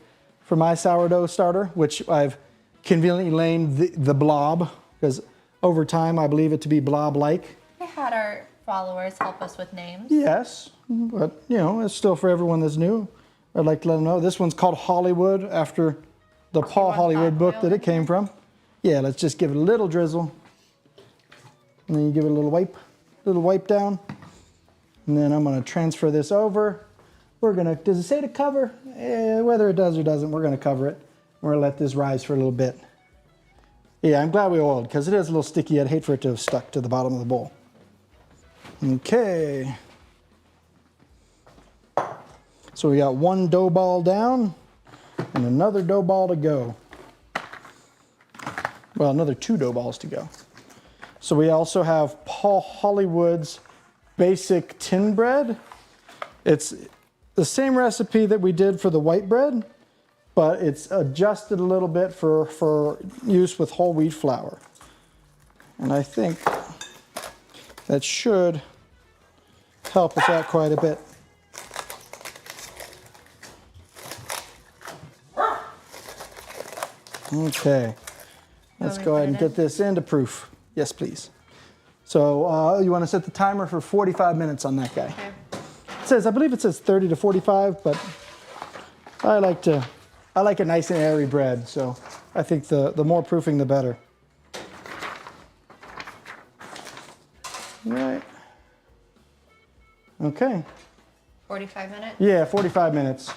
my sourdough starter, which I've conveniently named the blob, because over time I believe it to be blob-like. We had our followers help us with names. Yes, but you know, it's still for everyone that's new. I'd like to let them know. This one's called Hollywood after the Paul Hollywood book that it came from. Yeah, let's just give it a little drizzle. And then you give it a little wipe down. And then I'm gonna transfer this over. Does it say to cover? Whether it does or doesn't, we're gonna cover it. We're gonna let this rise for a little bit. Yeah, I'm glad we oiled because it is a little sticky. I'd hate for it to have stuck to the bottom of the bowl. Okay. So we got 1 dough ball down and another dough ball to go. Well, another 2 dough balls to go. So we also have Paul Hollywood's basic tin bread. It's the same recipe that we did for the white bread, but it's adjusted a little bit for use with whole wheat flour. And I think that should help us out quite a bit. Okay, let's go ahead and get this into proof. Yes, please. So you want to set the timer for 45 minutes on that guy. Okay. I believe it says 30 to 45, but I like it nice and airy bread, so I think the more proofing, the better. All right. Okay. 45 minutes? Yeah, 45 minutes.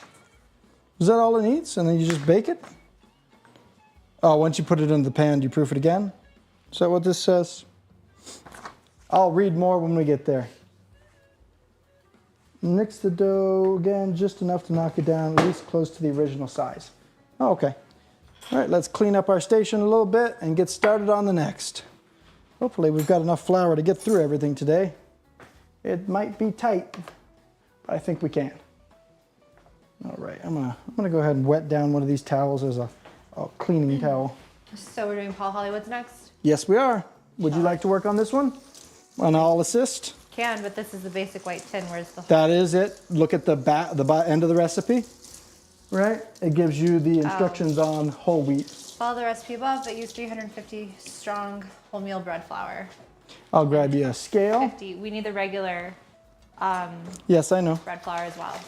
Is that all it needs? And then you just bake it? Oh, once you put it in the pan, do you proof it again? Is that what this says? I'll read more when we get there. Mix the dough again, just enough to knock it down, at least close to the original size. Oh, okay. All right, let's clean up our station a little bit and get started on the next. Hopefully we've got enough flour to get through everything today. It might be tight, but I think we can. All right, I'm gonna go ahead and wet down one of these towels as a cleaning towel. So we're doing Paul Hollywood's next? Yes, we are. Would you like to work on this one? And I'll assist. Can, but this is the basic white tin. Where's the... That is it. Look at the end of the recipe, right? It gives you the instructions on whole wheat. Follow the recipe above, but use 350 strong wholemeal bread flour. I'll grab you a scale. 50. We need the regular yes, I know. bread flour as well.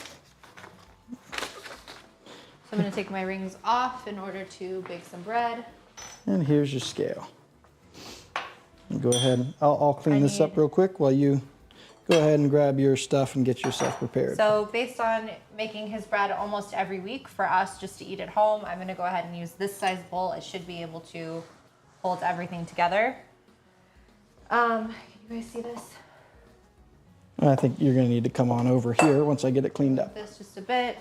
So I'm going to take my rings off in order to bake some bread. And here's your scale. Go ahead. I'll clean this up real quick while you go ahead and grab your stuff and get yourself prepared. So based on making his bread almost every week for us just to eat at home, I'm going to go ahead and use this size bowl. It should be able to hold everything together. Can you guys see this? I think you're going to need to come on over here once I get it cleaned up. This just a bit.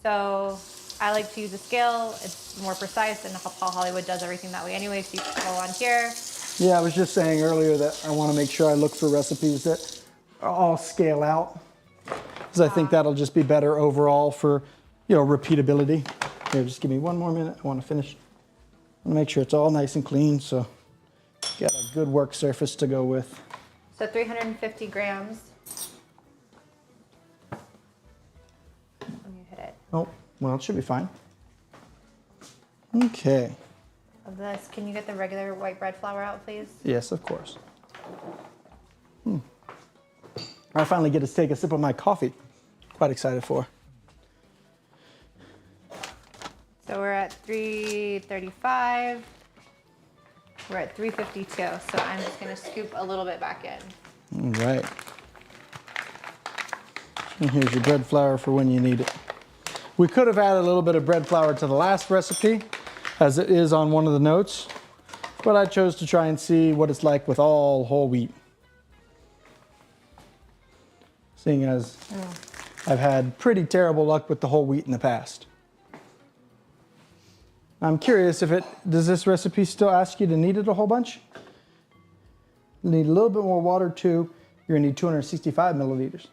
So I like to use a scale. It's more precise, and Paul Hollywood does everything that way anyway. So you can go on here, Yeah, I was just saying earlier that I want to make sure I look for recipes that all scale out, because I think that'll just be better overall for, repeatability. Here, just give me one more minute. I want to finish. I want to make sure it's all nice and clean, so got a good work surface to go with. So 350 grams. When you hit it. Oh, well, it should be fine. Okay. Of this, can you get the regular white bread flour out, please? Yes, of course. I finally get to take a sip of my coffee. Quite excited for. So we're at 335. We're at 352. So I'm just gonna scoop a little bit back in. All right. And here's your bread flour for when you need it. We could have added a little bit of bread flour to the last recipe, as it is on one of the notes, but I chose to try and see what it's like with all whole wheat. Seeing as I've had pretty terrible luck with the whole wheat in the past. I'm curious if does this recipe still ask you to knead it a whole bunch? You need a little bit more water too. You're gonna need 265 milliliters.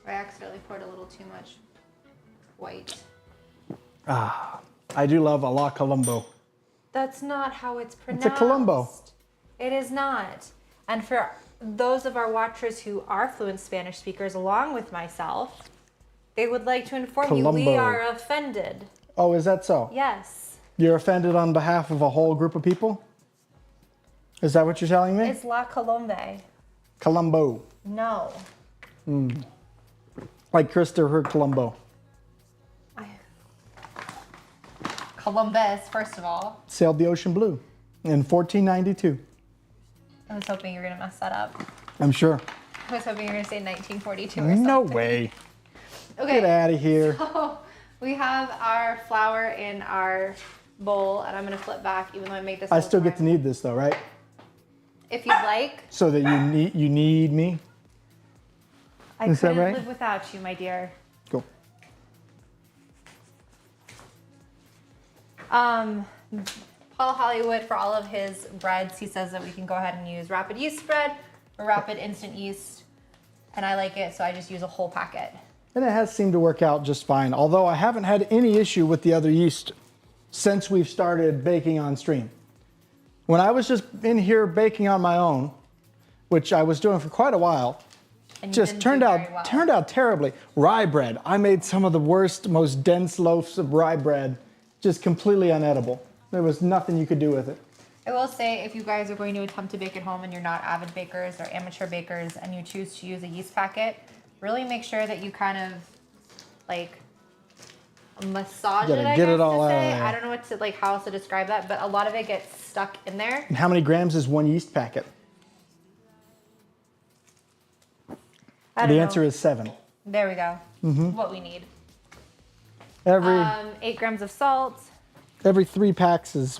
I accidentally poured a little too much white. I do love a la Colombo. That's not how it's pronounced. It's a Colombo. It is not. And for those of our watchers who are fluent Spanish speakers, along with myself, they would like to inform you we Colombo. are offended. Oh, is that so? Yes. You're offended on behalf of a whole group of people? Is that what you're telling me? It's La Colombe. Colombo. No. Like Christopher Colombo. Columbus, first of all. Sailed the ocean blue in 1492. I was hoping you were going to mess that up. I'm sure. I was hoping you were going to say 1942 or something. No way. Okay. Get out of here. So we have our flour in our bowl, and I'm going to flip back, even though I made this. I still get to knead this though, right? If you'd like. So that you need me? I Is that couldn't right? live without you, my dear. Cool. Paul Hollywood, for all of his breads, he says that we can go ahead and use rapid yeast bread or rapid instant yeast. And I like it, so I just use a whole packet. And it has seemed to work out just fine. Although I haven't had any issue with the other yeast since we've started baking on stream. When I was just in here baking on my own, which I was doing for quite a while, And just turned out terribly. Rye bread. I made some of the worst, most dense loaves of rye bread, just completely unedible. There was nothing you could do with it. I will say, if you guys are going to attempt to bake at home and you're not avid bakers or amateur bakers and you choose to use a yeast packet, really make sure that you kind of like massage it, I get guess it all to out say. of there. I don't know what to how else to describe that, but a lot of it gets stuck in there. And how many grams is one yeast packet? I don't The know. answer is 7. There we go. What we need. Every 8 grams of salt. every 3 packs is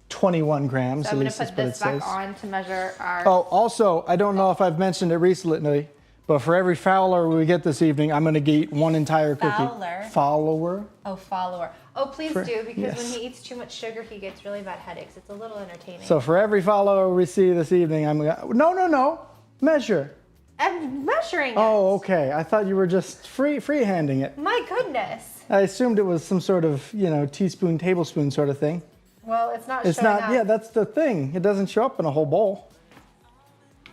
21 grams. So At I'm going least to that's put what it this back says. on to measure our. Oh, also, I don't know if I've mentioned it recently, but for every Fowler we get this evening, I'm going to eat one entire cookie. Fowler? Follower? Oh, follower. Oh, please do, because yes. when he eats too much sugar, he gets really bad headaches. It's a little entertaining. So for every follower we see this evening, I'm going to... No. Measure. I'm measuring it. Oh, okay. I thought you were just freehanding it. My goodness. I assumed it was some sort of, teaspoon, tablespoon sort of thing. Well, it's not It's showing not, up. yeah, that's the thing. It doesn't show up in a whole bowl.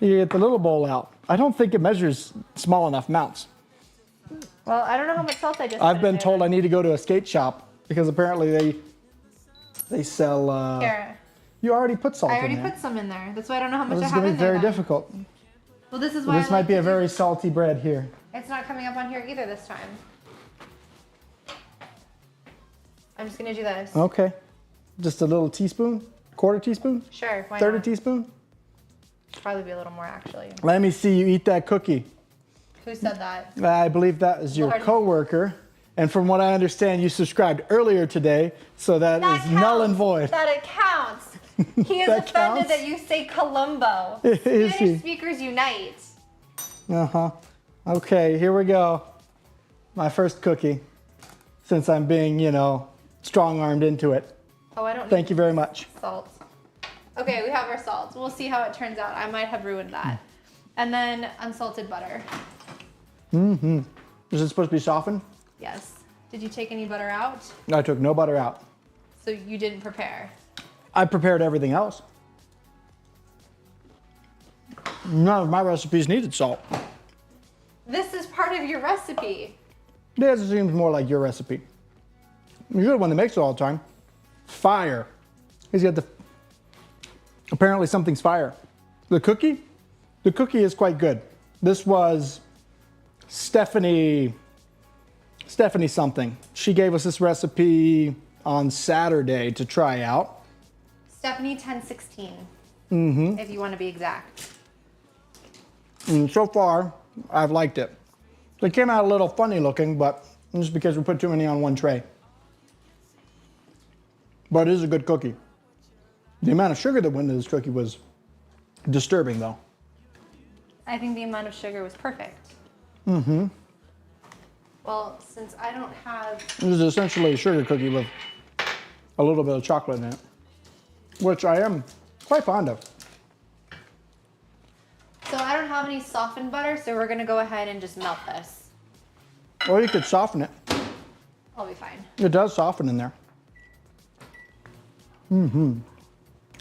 You get the little bowl out. I don't think it measures small enough amounts. Well, I don't know how much salt I just I've put been in told there. I need to go to a skate shop because apparently they sell, Here. you already put salt I in already there. put some in there. That's why I don't know how much This I is have going to in be there. very then. difficult. Well, this is why This I might like be to a do- very salty bread here. It's not coming up on here either this time. I'm just going to do this. Okay. Just a little teaspoon? Quarter teaspoon? Sure, why Third not? a teaspoon? Probably be a little more, actually. Let me see you eat that cookie. Who said that? I believe that is your Lord. coworker. And from what I understand, you subscribed earlier today, so that is null and void. That it counts. He is That offended counts? that you say Colombo. Is Spanish he? speakers unite. Uh-huh. Okay, here we go. My first cookie, since I'm being, strong-armed into it. Oh, I don't Thank need you very much. salt. Okay, we have our salt. We'll see how it turns out. I might have ruined that. And then unsalted butter. Mm-hmm. Is it supposed to be softened? Yes. Did you take any butter out? I took no butter out. So you didn't prepare? I prepared everything else. None of my recipes needed salt. This is part of your recipe. This seems more like your recipe. You're the one that makes it all the time. Fire. He's got the... Apparently something's fire. The cookie is quite good. This was Stephanie something. She gave us this recipe on Saturday to try out. Stephanie 1016. Mm-hmm. If you want to be exact. And so far, I've liked it. It came out a little funny looking, but just because we put too many on one tray. But it is a good cookie. The amount of sugar that went into this cookie was disturbing, though. I think the amount of sugar was perfect. Mm-hmm. Well, since I don't have... This is essentially a sugar cookie with a little bit of chocolate in it, which I am quite fond of. So I don't have any softened butter, so we're gonna go ahead and just melt this. Or you could soften it. I'll be fine. It does soften in there. Mm-hmm.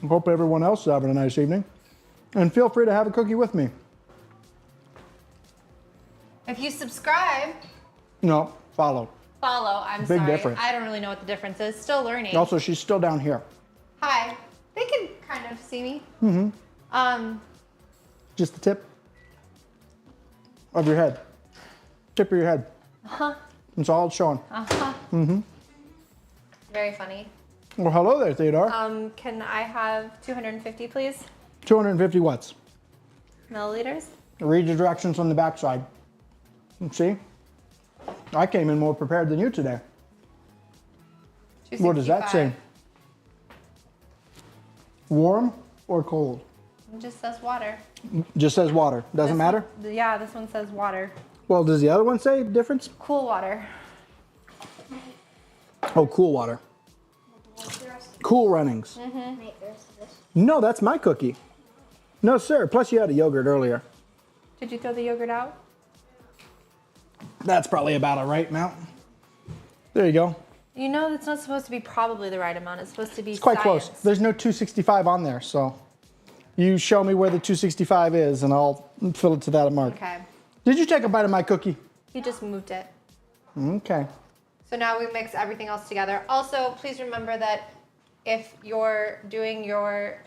I hope everyone else is having a nice evening. And feel free to have a cookie with me. If you subscribe... No, follow. Follow, I'm Big sorry. difference. I don't really know what the difference is. Still learning. Also, she's still down here. Hi. They can kind of see me. Mm-hmm. Just the tip of your head. Tip of your head. Uh-huh. That's all it's showing. Uh-huh. Mm-hmm. Very funny. Well, hello there, Theodore. Can I have 250, please? 250 watts. Milliliters? Read the directions on the backside. See? I came in more prepared than you today. What does that say? Warm or cold? It just says water. Just says water. Doesn't matter? Yeah, this one says water. Well, does the other one say difference? Cool water. Oh, cool water. Cool Runnings. Mm-hmm. No, that's my cookie. No, sir. Plus you had a yogurt earlier. Did you throw the yogurt out? That's probably about a right amount. There you go. You know that's not supposed to be probably the right amount. It's supposed to be It's quite science. close. There's no 265 on there, so you show me where the 265 is and I'll fill it to that mark. Okay. Did you take a bite of my cookie? You just moved it. Okay. So now we mix everything else together. Also, please remember that if you're doing your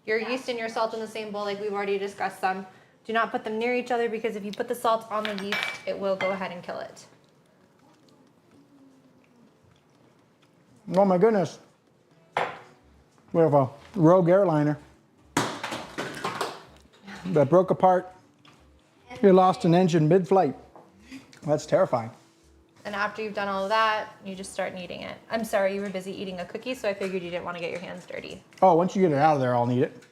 your yeast and your salt in the same bowl, like we've already discussed some, do not put them near each other because if you put the salt on the yeast, it will go ahead and kill it. Oh my goodness. We have a Rogue airliner that broke apart. You lost an engine mid-flight. That's terrifying. And after you've done all of that, you just start kneading it. I'm sorry, you were busy eating a cookie, so I figured you didn't want to get your hands dirty. Oh, once you get it out of there, I'll knead it.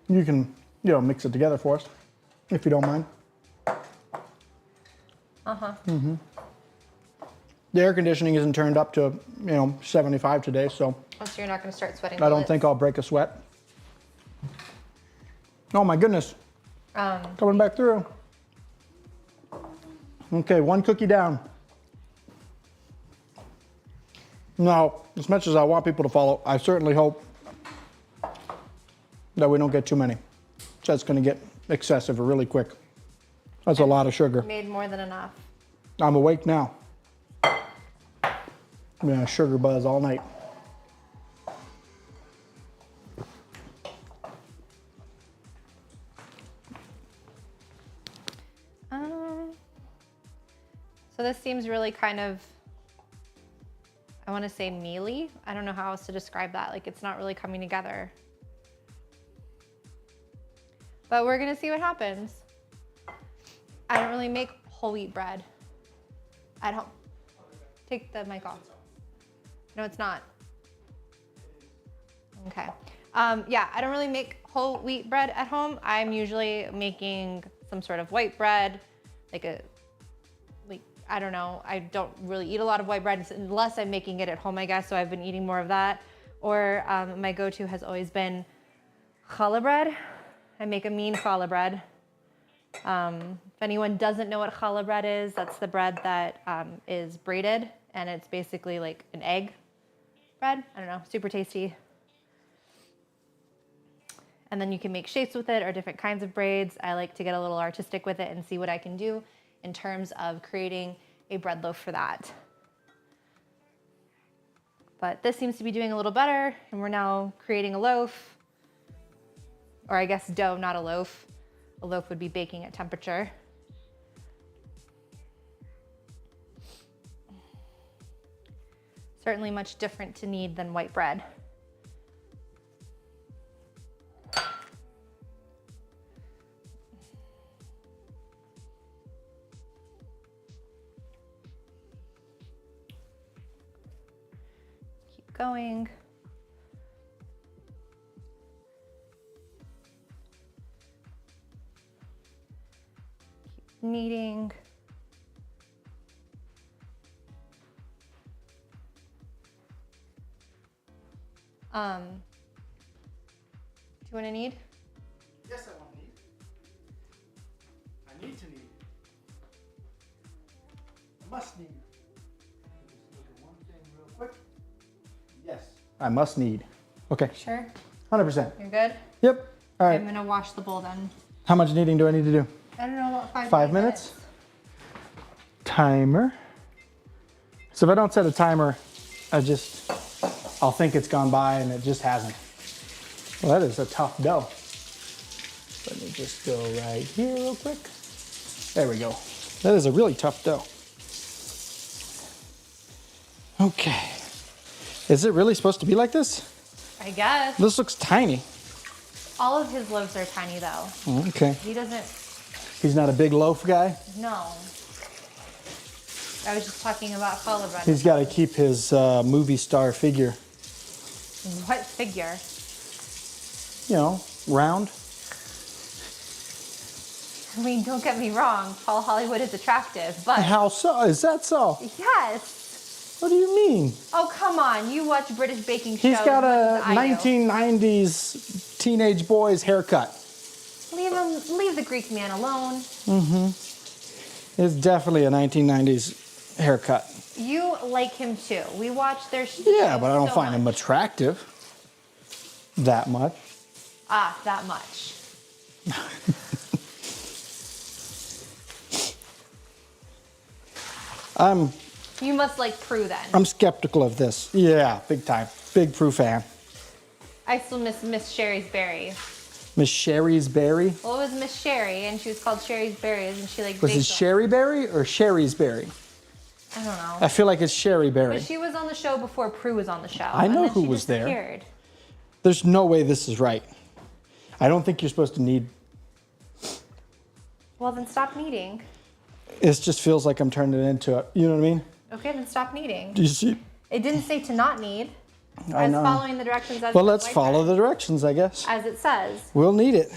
You can, mix it together for us, if you don't mind. Uh-huh. Mm-hmm. The air conditioning isn't turned up to, 75 today, so Oh, so you're not going to start sweating I don't bullets. think I'll break a sweat. Oh my goodness. Coming back through. Okay, one cookie down. Now, as much as I want people to follow, I certainly hope that we don't get too many. That's going to get excessive really quick. That's a lot of sugar. Made more than enough. I'm awake now. I'm going to have sugar buzz all night. So this seems really kind of, I want to say mealy. I don't know how else to describe that. Like it's not really coming together. But we're gonna see what happens. I don't really make whole wheat bread at home. Take the mic off. No, it's not. Okay. Yeah, I don't really make whole wheat bread at home. I'm usually making some sort of white bread, I don't know. I don't really eat a lot of white bread unless I'm making it at home, I guess. So I've been eating more of that. or my go-to has always been challah bread. I make a mean challah bread. If anyone doesn't know what challah bread is, that's the bread that is braided, and it's basically like an egg bread. I don't know, super tasty. And then you can make shapes with it or different kinds of braids. I like to get a little artistic with it and see what I can do in terms of creating a bread loaf for that. But this seems to be doing a little better, and we're now creating a loaf, or I guess dough, not a loaf. A loaf would be baking at temperature. Certainly much different to knead than white bread. Keep going. Keep kneading. Do you want to knead? Yes, I want to knead. I need to knead. I must knead. Just look at one thing real quick. Yes, I must knead. Okay. Sure. 100%. You're good? Yep. All right. I'm gonna wash the bowl then. How much kneading do I need to do? I don't know, about 5 minutes? Timer. So if I don't set a timer, I'll think it's gone by and it just hasn't. Well, that is a tough dough. Let me just go right here real quick. There we go. That is a really tough dough. Okay. Is it really supposed to be like this? I guess. This looks tiny. All of his loaves are tiny though. Okay. He doesn't, He's not a big loaf guy? no. I was just talking about challah bread. He's got to keep his movie star figure. What figure? You know, round. I mean, don't get me wrong, Paul Hollywood is attractive, but How so? Is that so? yes. What do you mean? Oh, come on. You watch British baking shows. He's got a as I do. 1990s teenage boy's haircut. Leave the Greek man alone. It's definitely a 1990s haircut. You like him too. We watch their shows. Yeah, but I don't so find him much. attractive that much. Ah, that much. You must like Prue then. I'm skeptical of this. Yeah, big time. Big Prue fan. I still miss Miss Sherry's Berry. Miss Sherry's Berry? Well, it was Miss Sherry, and she was called Sherry's Berries, and she like Was it baked them. Sherry Berry or Sherry's Berry? I don't know. I feel like it's Sherry Berry. But she was on the show before Prue was on the show. I know and then who she was there. disappeared. There's no way this is right. I don't think you're supposed to knead. Well, then stop kneading. It just feels like I'm turning it into it. You know what I mean? Okay, then stop kneading. Do you see? It didn't say to not knead. I know. Following the directions as Well, it let's like follow that. the directions, I guess. As it says. We'll knead it.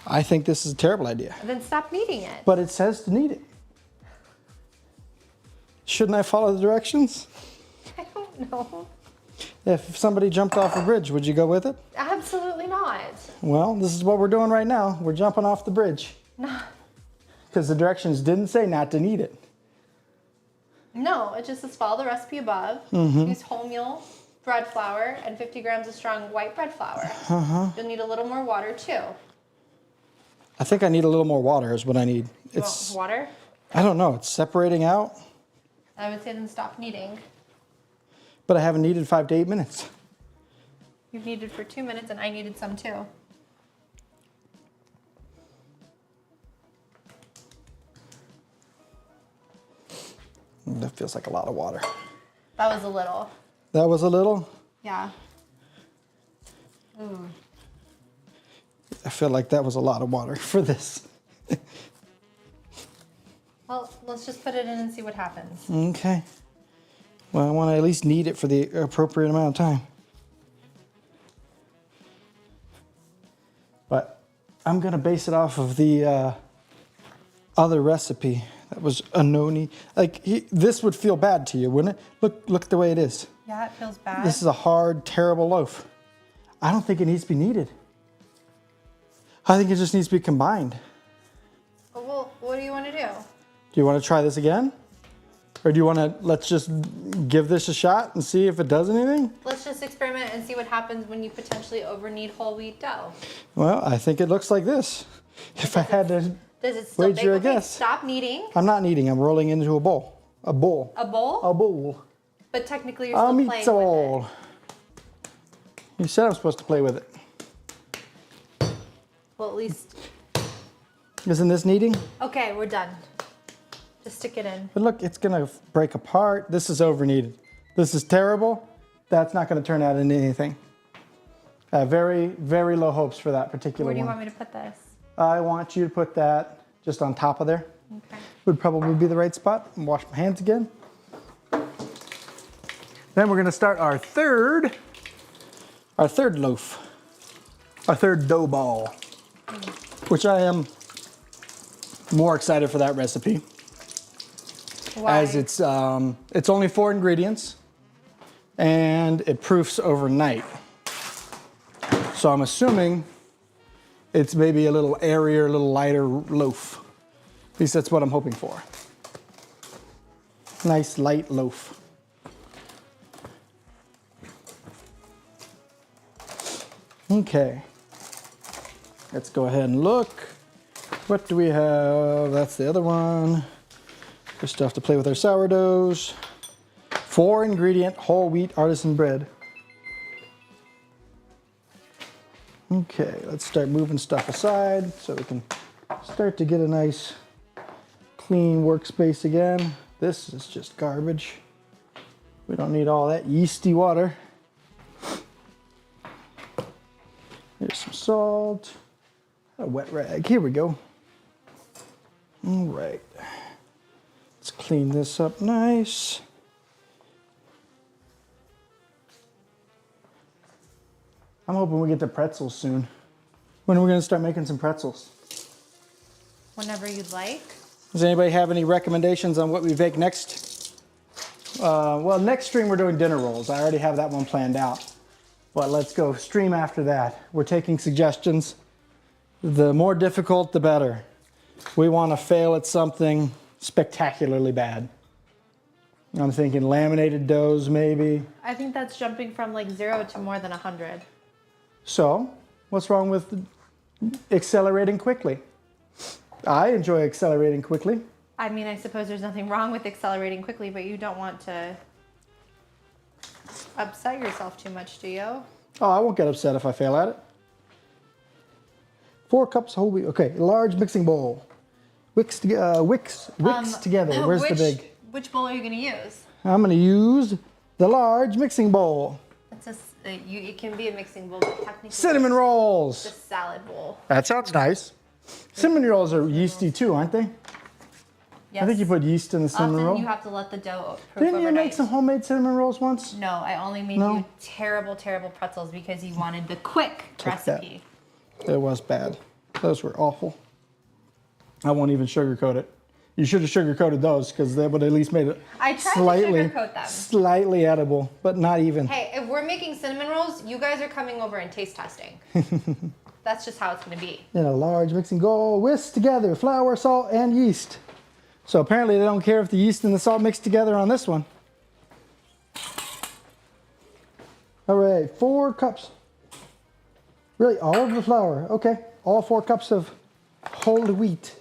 I think this is a terrible idea. Then stop kneading it. But it says to knead it. Shouldn't I follow the directions? I don't know. If somebody jumped off a bridge, would you go with it? Absolutely not. Well, this is what we're doing right now. We're jumping off the bridge. No. Because the directions didn't say not to knead it. No, it just says follow the recipe above. Mm-hmm. Use wholemeal bread flour and 50 grams of strong white bread flour. You'll need a little more water too. I think I need a little more water is what I need. You want water? I don't know, it's separating out, I would say then stop kneading. but I haven't kneaded 5 to 8 minutes. You've kneaded for 2 minutes and I needed some too. That feels like a lot of water. That was a little. That was a little? Yeah. Ooh. I feel like that was a lot of water for this. Well, let's just put it in and see what happens. Okay. Well, I want to at least knead it for the appropriate amount of time. But I'm going to base it off of the other recipe that was a no knead. Like, this would feel bad to you, wouldn't it? Look the way it is. Yeah, it feels bad. This is a hard, terrible loaf. I don't think it needs to be kneaded. I think it just needs to be combined. Well, what do you want to do? Do you want to try this again? Or do you want to, let's just give this a shot and see if it does anything? Let's just experiment and see what happens when you potentially over knead whole wheat dough. Well, I think it looks like this. If I had to Does it still bake? wager a Okay, guess. stop kneading. I'm not kneading, I'm rolling into a bowl. A bowl. A bowl? A bowl. But technically you're still playing with meatball. You said I'm supposed to play with it. it. Well, at least... Isn't this kneading? Okay, we're done. Just stick it in. But look, it's gonna break apart. This is over kneaded. This is terrible. That's not gonna turn out into anything. Very, very low hopes for that particular Where do you one. want me to put this? I want you to put that just on top of there. Okay. Would probably be the right spot. And wash my hands again. Then we're gonna start our third loaf, our third dough ball, which I am more excited for that recipe. Why? As it's only 4 ingredients and it proofs overnight. So I'm assuming it's maybe a little airier, a little lighter loaf. At least that's what I'm hoping for. Nice light loaf. Okay, let's go ahead and look. What do we have? That's the other one. We still have to play with our sourdoughs. 4 ingredient whole wheat artisan bread. Okay, let's start moving stuff aside so we can start to get a nice clean workspace again. This is just garbage. We don't need all that yeasty water. Here's some salt, a wet rag. Here we go. All right. Let's clean this up nice. I'm hoping we get the pretzels soon. When are we gonna start making some pretzels? Whenever you'd like. Does anybody have any recommendations on what we bake next? Well, next stream we're doing dinner rolls. I already have that one planned out. But let's go stream after that. We're taking suggestions. The more difficult, the better. We want to fail at something spectacularly bad. I'm thinking laminated doughs, maybe. I think that's jumping from like 0 to more than 100. So, what's wrong with accelerating quickly? I enjoy accelerating quickly. I mean, I suppose there's nothing wrong with accelerating quickly, but you don't want to upset yourself too much, do you? Oh, I won't get upset if I fail at it. 4 cups whole wheat. Okay, large mixing bowl. Wicks together. Where's the big? Which bowl are you going to use? I'm going to use the large mixing bowl. It's it can be a mixing bowl, but technically Cinnamon it's rolls. a salad bowl. That sounds nice. Cinnamon rolls are yeasty too, aren't they? Yes. I think you put yeast in the cinnamon Often roll. you have to let the dough proof Didn't you overnight. make some homemade cinnamon rolls once? No, I only made No? you terrible, terrible pretzels because you wanted the quick recipe. It was bad. Those were awful. I won't even sugarcoat it. You should have sugarcoated those because that would at least made it I tried to sugarcoat them. slightly edible, but not even. Hey, if we're making cinnamon rolls, you guys are coming over and taste testing. That's just how it's going to be. In a large mixing bowl, whisk together flour, salt, and yeast. So apparently they don't care if the yeast and the salt mix together on this one. All right, 4 cups. Really, all of the flour. Okay, all 4 cups of whole wheat.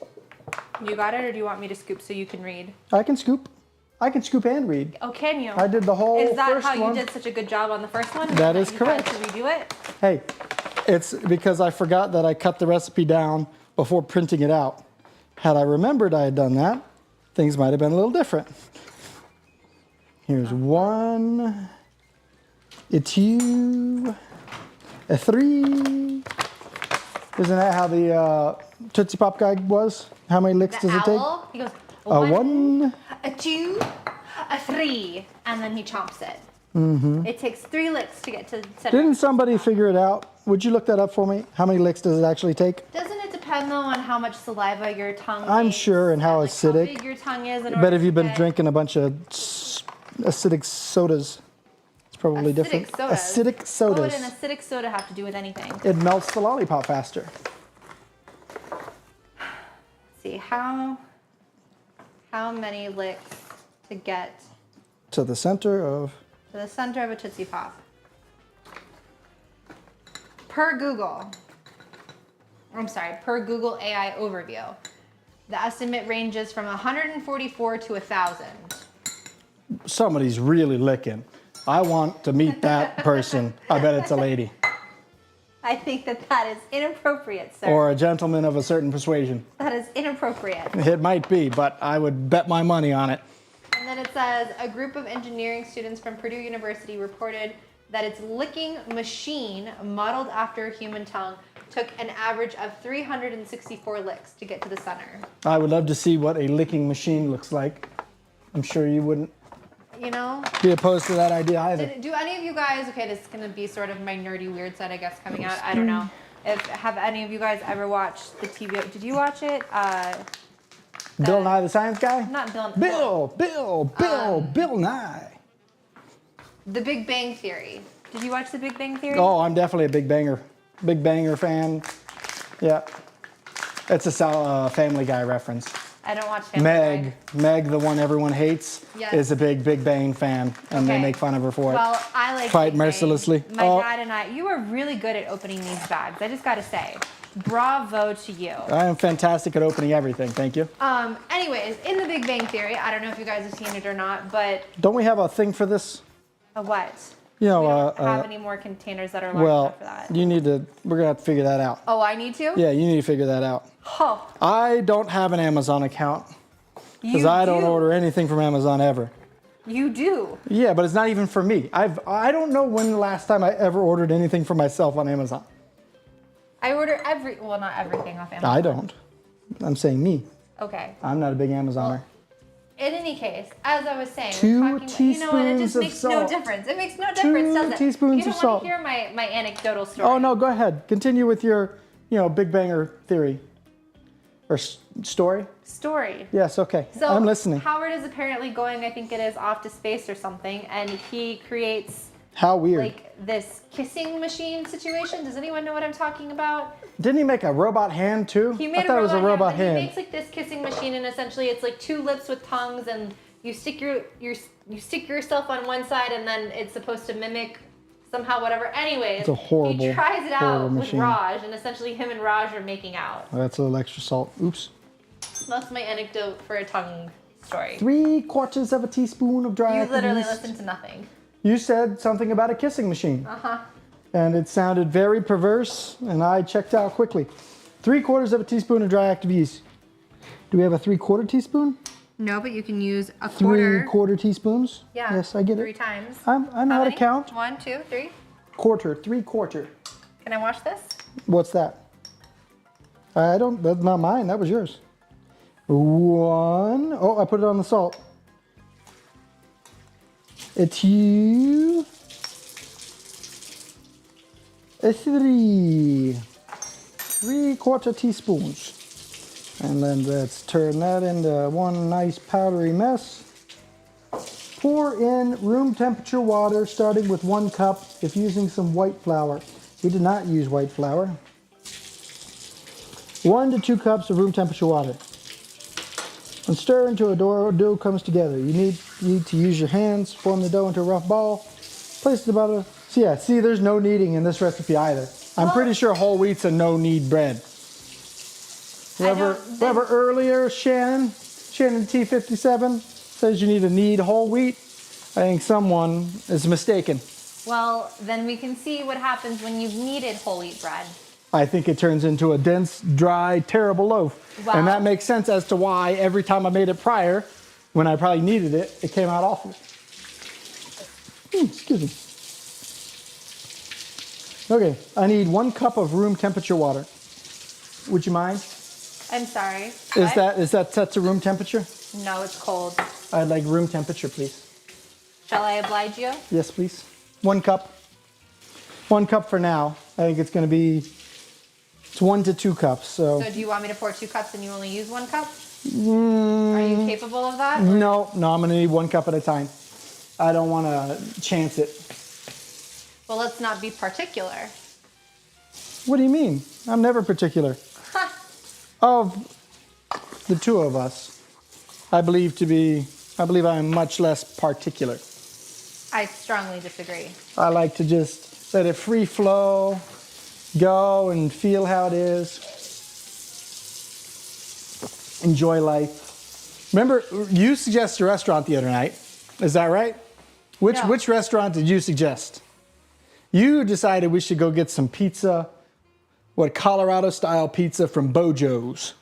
You got it, or do you want me to scoop so you can read? I can scoop. I can scoop and read. Oh, can you? I did the whole Is that first how one. you did such a good job on the first one? That is you correct. Had to redo it? Hey, it's because I forgot that I cut the recipe down before printing it out. Had I remembered I had done that, things might have been a little different. Here's 1, a 2, a 3. Isn't that how the Tootsie Pop guy was? How many licks The does it take? owl, he goes, A 1, 1. a 2, a 3, and then he chomps it. It takes 3 licks to get to center. Didn't somebody figure it out? Would you look that up for me? How many licks does it actually take? Doesn't it depend though on how much saliva your tongue I'm makes sure, and how like acidic. How big your tongue is. I bet if you've been drinking a bunch of acidic sodas. probably Acidic different. sodas. Acidic What sodas. would an acidic soda have to do with anything? It melts the lollipop faster. Let's see, how many licks to get To the center of... to the center of a Tootsie Pop? Per Google AI overview, the estimate ranges from 144 to 1,000. Somebody's really licking. I want to meet that person. I bet it's a lady. I think that is inappropriate, sir. Or a gentleman of a certain persuasion. That is inappropriate. It might be, but I would bet my money on it. And then it says, a group of engineering students from Purdue University reported that its licking machine, modeled after a human tongue, took an average of 364 licks to get to the center. I would love to see what a licking machine looks like. I'm sure you wouldn't You know? be opposed to that idea either. Do any of you guys, okay, this is going to be sort of my nerdy weird side, I guess, coming out. I don't know. Have any of you guys ever watched the TV? Did you watch it? Bill Nye the Science Guy? Not Bill. Bill Nye. The Big Bang Theory. Did you watch The Big Bang Theory? Oh, I'm definitely a Big Banger fan. Yeah. It's a Family Guy reference. I don't watch Family Guy. Meg, the one everyone hates, Yes. is a Big Bang fan, and they Okay. make fun of her for it. Well, I like Fight Big Bang. mercilessly. My Oh. dad and I, you are really good at opening these bags. I just got to say, bravo to you. I am fantastic at opening everything, thank you. Anyways, in The Big Bang Theory, I don't know if you guys have seen it or not, but Don't we have a thing for this? a what? You know, We don't have any more containers that are large well, enough for that. we're gonna have to figure that out. Oh, I need to? Yeah, you need to figure that out. Oh, I don't have an Amazon account, because you I don't do. order anything from Amazon ever. You do. Yeah, but it's not even for me. I don't know when the last time I ever ordered anything for myself on Amazon. I order not everything off Amazon. I don't. I'm saying me. Okay. I'm not a big Amazoner. In any case, as I was saying, Two we're talking, you know what, it just teaspoons of makes no salt. difference. It makes no difference, does it? Teaspoons you of don't salt. want to hear my anecdotal story. Oh no, go ahead. Continue with your, Big Banger theory. Or story? Story. Yes, okay. So I'm listening. Howard is apparently going, I think it is, off to space or something, and he creates How weird. like this kissing machine situation. Does anyone know what I'm talking about? Didn't he make a robot hand too? He made I thought it was a robot hand. hand. He makes like this kissing machine, and essentially it's like two lips with tongues, and you stick yourself on one side, and then it's supposed to mimic somehow whatever. Anyways, It's a horrible, he tries it out horrible with machine. Raj, and essentially him and Raj are making out. That's a little extra salt. Oops. That's my anecdote for a tongue story. 3/4 of a teaspoon of dry You active literally yeast. listened to nothing. You said something about a kissing machine. Uh-huh. And it sounded very perverse, and I checked out quickly. 3/4 of a teaspoon of dry active yeast. Do we have a 3/4 teaspoon? No, but you can use a quarter. 3/4 teaspoons? Yeah. Yes, I get it. 3 times. I know how to many? count. 1, 2, 3. Quarter, 3/4. Can I wash this? What's that? That's not mine, that was yours. 1. Oh, I put it on the salt. A 2. A 3. 3/4 teaspoons. And then let's turn that into one nice powdery mess. Pour in room temperature water starting with 1 cup if using some white flour. We did not use white flour. 1 to 2 cups of room temperature water. And stir until a dough comes together. You need to use your hands, form the dough into a rough ball. Place it about see, there's no kneading in this recipe either. I'm pretty sure whole wheat's a no-knead bread. Whoever earlier, Shannon T57, says you need to knead whole wheat, I think someone is mistaken. Well, then we can see what happens when you've kneaded whole wheat bread. I think it turns into a dense, dry, terrible loaf. Wow. And that makes sense as to why every time I made it prior, when I probably kneaded it, it came out awful. Excuse me. Okay, I need 1 cup of room temperature water. Would you mind? I'm sorry. Is that set to room temperature? No, it's cold. I'd like room temperature, please. Shall I oblige you? Yes, please. 1 cup. 1 cup for now. I think it's going to be, it's 1 to 2 cups. So So do you want me to pour 2 cups and you only use 1 cup? Are you capable of that? no, I'm going to need 1 cup at a time. I don't want to chance it. Well, let's not be particular. What do you mean? I'm never particular. Of the two of us, I believe I am much less particular. I strongly disagree. I like to just let it free flow, go and feel how it is. Enjoy life. Remember, you suggested a restaurant the other night. Is that right? No. Which restaurant did you suggest? You decided we should go get some pizza, Colorado style pizza from Bojo's.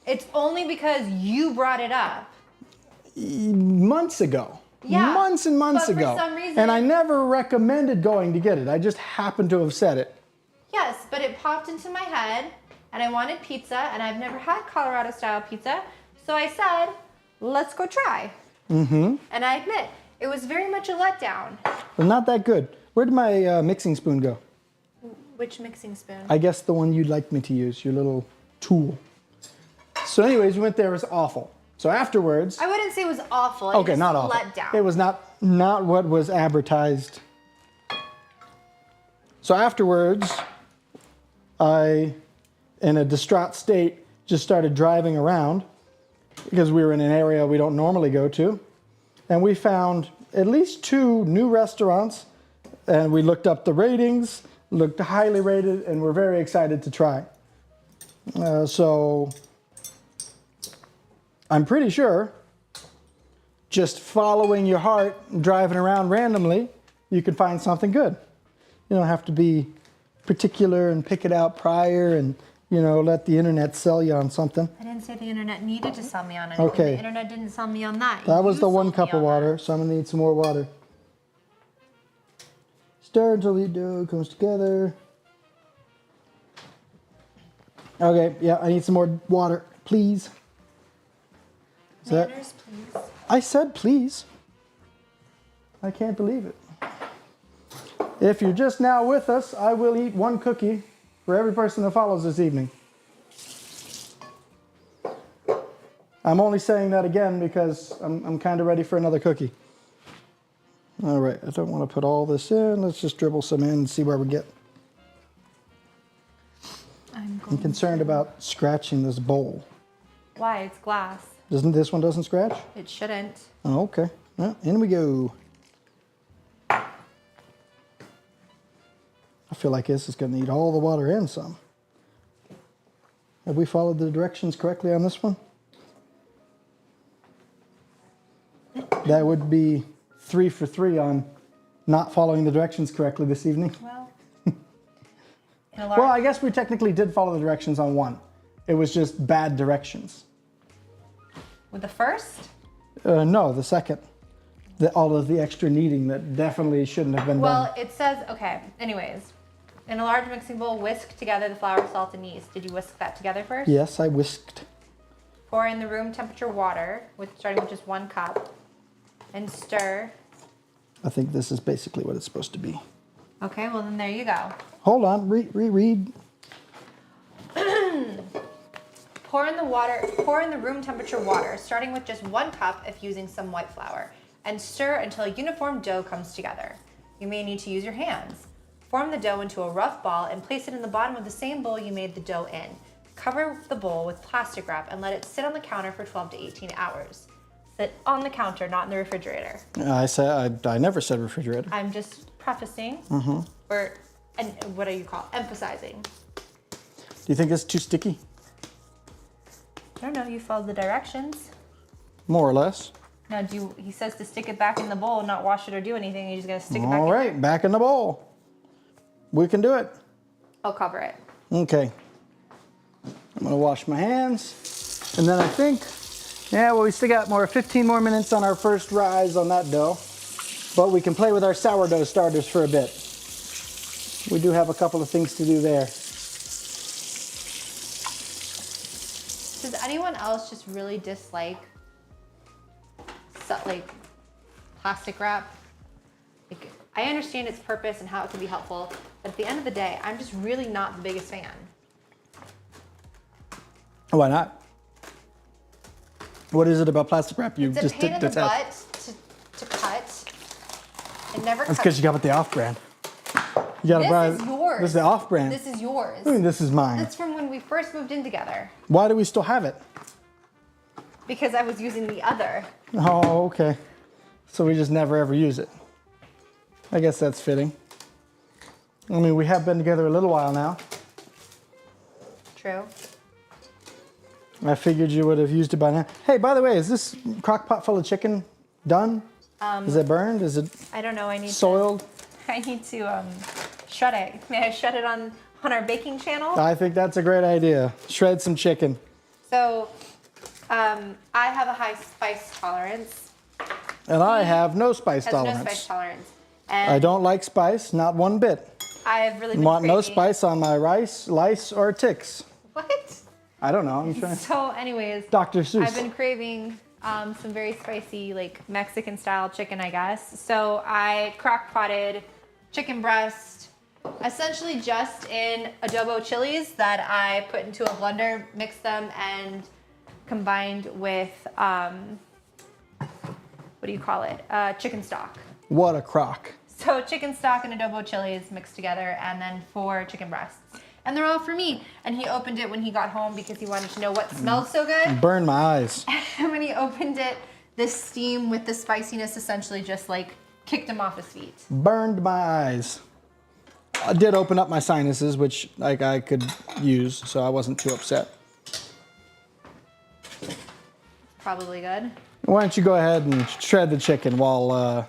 It's only because you brought it up. Months ago. Yeah, Months and months but for ago. some reason- And I never recommended going to get it. I just happened to have said it. Yes, but it popped into my head and I wanted pizza and I've never had Colorado style pizza. So I said, let's go try. Mm-hmm. And I admit, it was very much a letdown. Well, not that good. Where did my mixing spoon go? Which mixing spoon? I guess the one you'd like me to use, your little tool. So anyways, we went there, it was awful. So afterwards... I wouldn't say it was awful. Okay, not awful. Letdown. It was not what was advertised. So afterwards, I, in a distraught state, just started driving around because we were in an area we don't normally go to. And we found at least 2 new restaurants, and we looked up the ratings, looked highly rated, and we're very excited to try. So I'm pretty sure just following your heart and driving around randomly, you can find something good. You don't have to be particular and pick it out prior and, let the internet sell you on something. I didn't say the internet needed to sell me on anything. Okay. The internet didn't sell me on that. That was You the sold 1 me cup on of water, that. so I'm gonna need some more water. Stir until the dough comes together. Okay, yeah, I need some more water, please. Is that- Manners, please. I said please. I can't believe it. If you're just now with us, I will eat 1 cookie for every person that follows this evening. I'm only saying that again because I'm kind of ready for another cookie. All right, I don't want to put all this in. Let's just dribble some in and see where we get. I'm concerned about scratching this bowl. Why? It's glass. This one doesn't scratch? It shouldn't. Oh, okay. Well, in we go. I feel like this is going to need all the water and some. Have we followed the directions correctly on this one? That would be 3 for 3 on not following the directions correctly this evening. Well, in a large... Well, I guess we technically did follow the directions on 1. It was just bad directions. With the first? No, the second. All of the extra kneading that definitely shouldn't have been done. Well, it says, okay, anyways. In a large mixing bowl, whisk together the flour, salt, and yeast. Did you whisk that together first? Yes, I whisked. Pour in the room temperature water, starting with just 1 cup, and stir. I think this is basically what it's supposed to be. Okay, well then there you go. Hold on, read. Pour in the room temperature water, starting with just 1 cup if using some white flour, and stir until a uniform dough comes together. You may need to use your hands. Form the dough into a rough ball and place it in the bottom of the same bowl you made the dough in. Cover the bowl with plastic wrap and let it sit on the counter for 12 to 18 hours. Sit on the counter, not in the refrigerator. I never said refrigerator. I'm just prefacing, what do you call it? Emphasizing. Do you think it's too sticky? I don't know, you followed the directions. More or less. Now, he says to stick it back in the bowl, not wash it or do anything. You're just gonna stick it back in. All right, back in the bowl. We can do it. I'll cover it. Okay. I'm gonna wash my hands. And then I think, we still got 15 more minutes on our first rise on that dough. But we can play with our sourdough starters for a bit. We do have a couple of things to do there. Does anyone else just really dislike plastic wrap? I understand its purpose and how it can be helpful, but at the end of the day, I'm just really not the biggest fan. Why not? What is it about plastic wrap you It's just a pain in the detest? butt to cut. It never That's cuts. because you got with the off-brand. You gotta buy. This is yours. This is the off-brand. This is yours. What do you mean this is mine? That's from when we first moved in together. Why do we still have it? Because I was using the other. Oh, okay. So we just never ever use it. I guess that's fitting. I mean, we have been together a little while now. True. I figured you would have used it by now. Hey, by the way, is this crock pot full of chicken done? Is it burned? Is it I don't know. I need soiled? I need to shred it. May I shred it on our baking channel? I think that's a great idea. Shred some chicken. So, I have a high spice tolerance. And I have no spice Has tolerance. no spice tolerance. And I don't like spice, not one bit. I have really been Want no craving- spice on my rice, lice, or ticks. What? I don't know. I'm trying. So, anyways, Dr. Seuss. I've been craving some very spicy, like Mexican style chicken, I guess. So I crock potted chicken breast, essentially just in adobo chilies that I put into a blender, mixed them, and combined with what do you call it? Chicken stock. What a crock. So chicken stock and adobo chilies mixed together, and then 4 chicken breasts. And they're all for me. And he opened it when he got home because he wanted to know what smelled so good. Burn my eyes. And when he opened it, this steam with the spiciness essentially just like kicked him off his feet. Burned my eyes. I did open up my sinuses, which like I could use, so I wasn't too upset. Probably good. Why don't you go ahead and shred the chicken while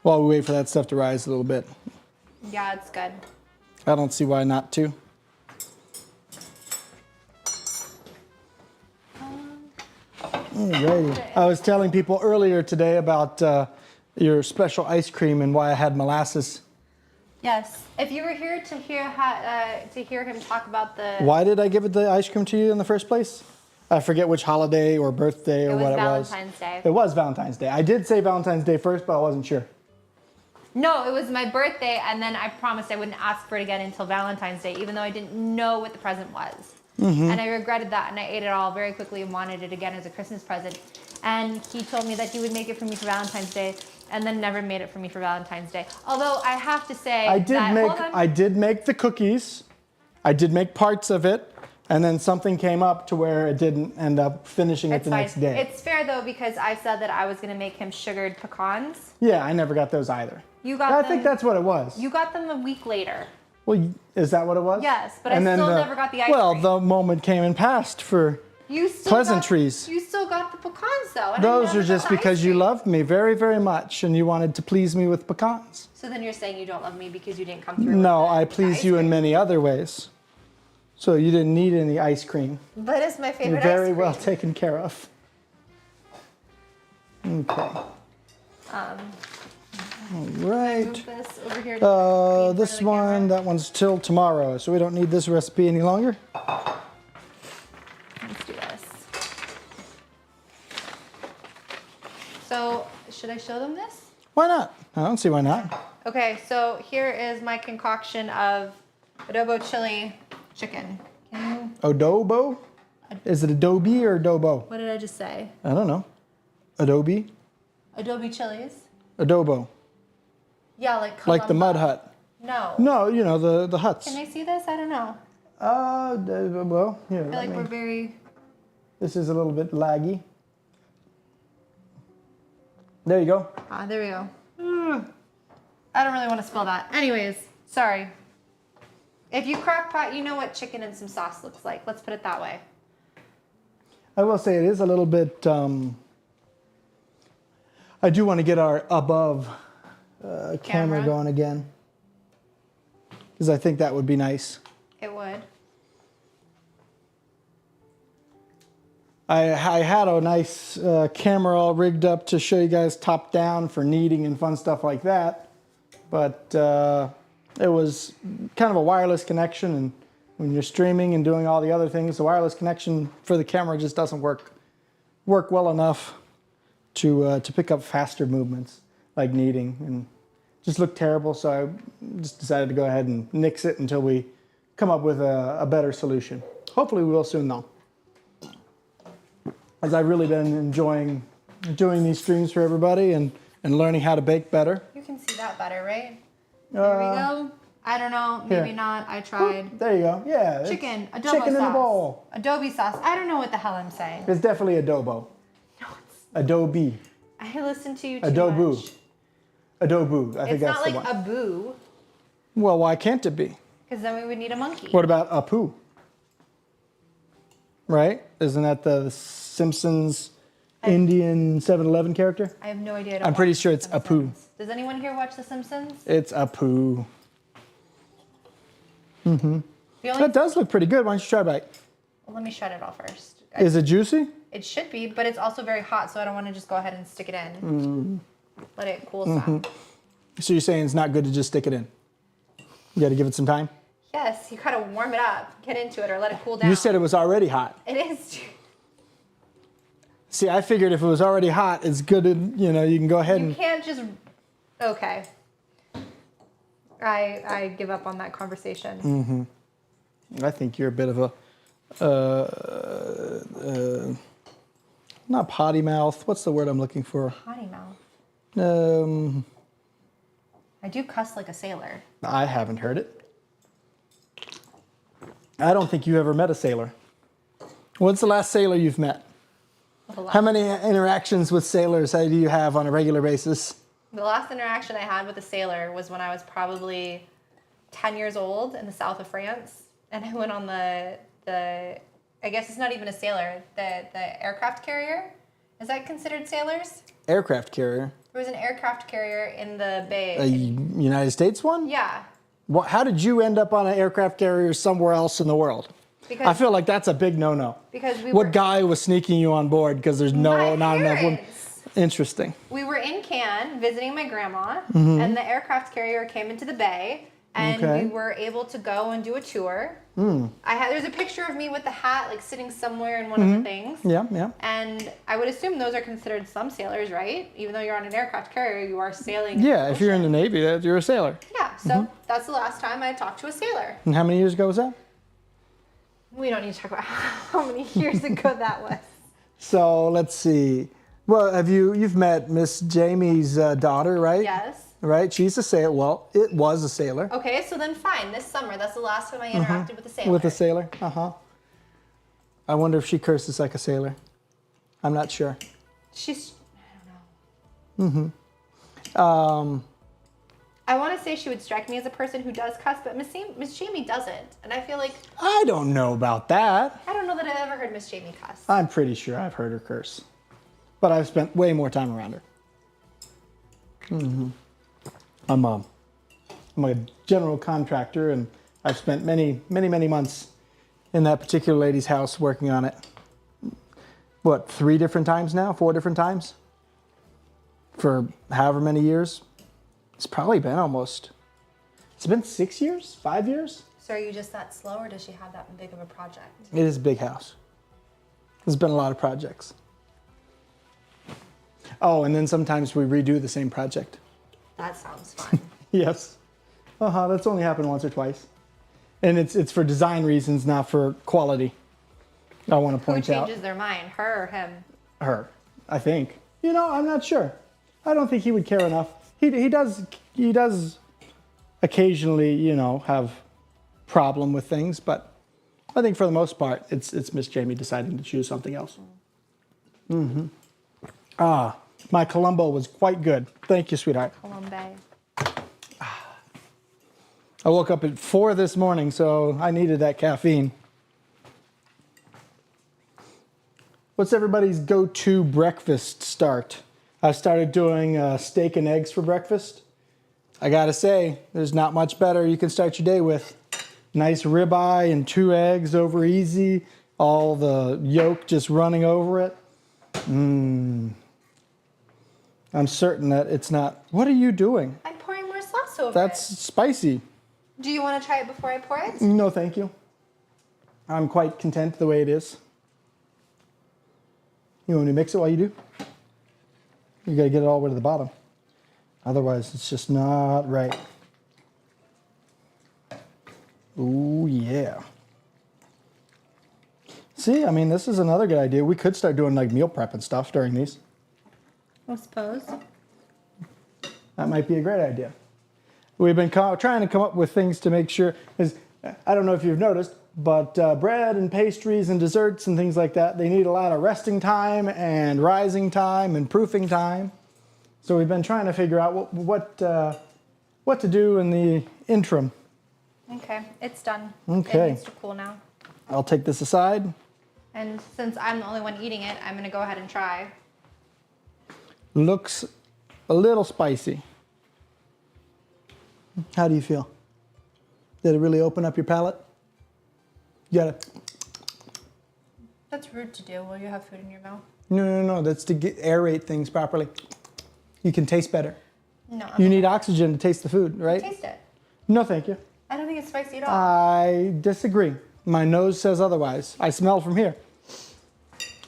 we wait for that stuff to rise a little bit. Yeah, it's good. I don't see why not to. Alrighty. I was telling people earlier today about your special ice cream and why I had molasses. Yes. If you were here to hear him talk about the Why did I give it the ice cream to you in the first place? I forget which holiday or birthday or what it was. Valentine's Day. It was Valentine's Day. I did say Valentine's Day first, but I wasn't sure. No, it was my birthday, and then I promised I wouldn't ask for it again until Valentine's Day, even though I didn't know what the present was. And I regretted that, and I ate it all very quickly and wanted it again as a Christmas present. And he told me that he would make it for me for Valentine's Day, and then never made it for me for Valentine's Day. Although I have to say I did make the cookies. I did make parts of it, and then something came up to where it didn't end up finishing it the next day. It's fair though, because I said that I was going to make him sugared pecans. Yeah, I never got those either. You got I them. think that's what it was. You got them a week later. Well, is that what it was? Yes, but I still never got the ice Well, cream. the moment came and passed for You still pleasantries. You still got the pecans though. And I those never are got just the ice because you cream. loved me very, very much and you wanted to please me with pecans. So then you're saying you don't love me because you didn't come through. No, with the I please ice you in cream. many other ways. So you didn't need any ice cream. But it's my favorite You're very ice cream. well taken care of. Okay. All right. Move this over here. to be in front This of the one, camera. that one's till tomorrow, so we don't need this recipe any longer. Let's do this. So should I show them this? Why not? I don't see why not. Okay, so here is my concoction of adobo chili chicken. Can you, Adobo? Is it adobe or adobo? what did I just say? I don't know. Adobe? Adobe chilies? Adobo. Yeah, like Like the mud Columba. hut. No. No, you know, the huts. Can I see this? I don't know. Well, here, I feel like let we're me- very... this is a little bit laggy. There you go. Ah, there we go. I don't really want to spill that. Anyways, sorry. If you crock pot, you know what chicken and some sauce looks like. Let's put it that way. I will say it is a little bit, I do want to get our above camera Camera. going again. Because I think that would be nice. It would. I had a nice camera all rigged up to show you guys top down for kneading and fun stuff like that. But it was kind of a wireless connection, and when you're streaming and doing all the other things, the wireless connection for the camera just doesn't work well enough to pick up faster movements like kneading, and just looked terrible. So I just decided to go ahead and nix it until we come up with a better solution. Hopefully we will soon though. As I've really been enjoying doing these streams for everybody and learning how to bake better. You can see that better, right? There we go. I don't know. Maybe Here. not. I tried. Oop, there you go. Yeah. it's Chicken. Adobo chicken sauce. in the bowl. Adobe sauce. I don't know what the hell I'm saying. It's definitely adobo. No, it's... Adobe. I listen to you too Adobo. much. Adobo. I think It's that's not the like one. a boo, Well, why can't it be? because then we would need a monkey. What about Apu? Right? Isn't that the Simpsons Indian 7-Eleven character? I have no idea. I don't I'm pretty watch sure The it's Apu. Simpsons. Does anyone here watch The Simpsons? It's Apu. The only... That does look pretty good. Why don't you try a bite? Well, let me shut it off first. Is it juicy? It should be, but it's also very hot, so I don't want to just go ahead and stick it in. Let it cool some. So you're saying it's not good to just stick it in? You got to give it some time? Yes, you gotta warm it up, get into it, or let it cool down. You said it was already hot. It is. See, I figured if it was already hot, it's good to, you can go ahead You and... can't just. Okay. I give up on that conversation. I think you're a bit of a... not potty mouth. What's the word I'm looking for? Potty mouth. Um, I do cuss like a sailor. I haven't heard it. I don't think you ever met a sailor. What's the last sailor you've met? How many interactions with sailors do you have on a regular basis? The last interaction I had with a sailor was when I was probably 10 years old in the south of France, and I went on the I guess it's not even a sailor, the aircraft carrier. Is that considered sailors? Aircraft carrier. There was an aircraft carrier in the bay. A United States one? Yeah. How did you end up on an aircraft carrier somewhere else in the world? Because I feel like that's a big no-no. Because we What were, guy was sneaking you on board because there's My not enough women? parents. Interesting. We were in Cannes visiting my grandma, and the aircraft carrier came into the bay, and Okay. we were able to go and do a tour. There's a picture of me with the hat, like sitting somewhere in one of the things. Yeah, yeah. And I would assume those are considered some sailors, right? Even though you're on an aircraft carrier, you are sailing. Yeah, if you're in the Navy, you're a sailor. Yeah, so that's the last time I talked to a sailor. And how many years ago was that? We don't need to talk about how many years ago that was. So let's see. Well, you've met Miss Jamie's daughter, right? Yes. Right? She's a sailor. Well, it was a sailor. Okay, so then fine. This summer, that's the last time I interacted with a sailor. With a sailor? Uh-huh. I wonder if she curses like a sailor. I'm not sure. She's, I don't know. I want to say she would strike me as a person who does cuss, but Miss Jamie doesn't. And I feel like, I don't know about that. I don't know that I've ever heard Miss Jamie cuss. I'm pretty sure I've heard her curse. But I've spent way more time around her. I'm a general contractor, and I've spent many months in that particular lady's house working on it. What, 3 different times now? 4 different times? For however many years? It's probably been it's been 6 years? 5 years? So are you just that slow, or does she have that big of a project? It is a big house. There's been a lot of projects. Oh, and then sometimes we redo the same project. That sounds fun. Yes. That's only happened once or twice. And it's for design reasons, not for quality. I want to Who point out. changes their mind, her or him? Her, I think. I'm not sure. I don't think he would care enough. He does occasionally, have problem with things, but I think for the most part, it's Miss Jamie deciding to choose something else. My Columbo was quite good. Thank you, sweetheart. Colombe. I woke up at 4 this morning, so I needed that caffeine. What's everybody's go-to breakfast start? I started doing steak and eggs for breakfast. I gotta say, there's not much better you can start your day with. Nice ribeye and 2 eggs over easy, all the yolk just running over it. I'm certain that it's not. What are you doing? I'm pouring more sauce over That's it. spicy. Do you want to try it before I pour it? No, thank you. I'm quite content the way it is. You want me to mix it while you do? You gotta get it all the way to the bottom. Otherwise, it's just not right. Ooh, yeah. See, I mean, this is another good idea. We could start doing like meal prep and stuff during these. I suppose. That might be a great idea. we've been trying to come up with things to make sure, I don't know if you've noticed, but bread and pastries and desserts and things like that, they need a lot of resting time and rising time and proofing time. So we've been trying to figure out what to do in the interim. Okay, it's done. Okay. It needs to cool now. I'll take this aside. And since I'm the only one eating it, I'm gonna go ahead and try. Looks a little spicy. How do you feel? Did it really open up your palate? You gotta. That's rude to do while you have food in your mouth. No. That's to aerate things properly. You can taste better. No. You need oxygen to taste the food, right? Taste it. No, thank you. I don't think it's spicy at all. I disagree. My nose says otherwise. I smell from here.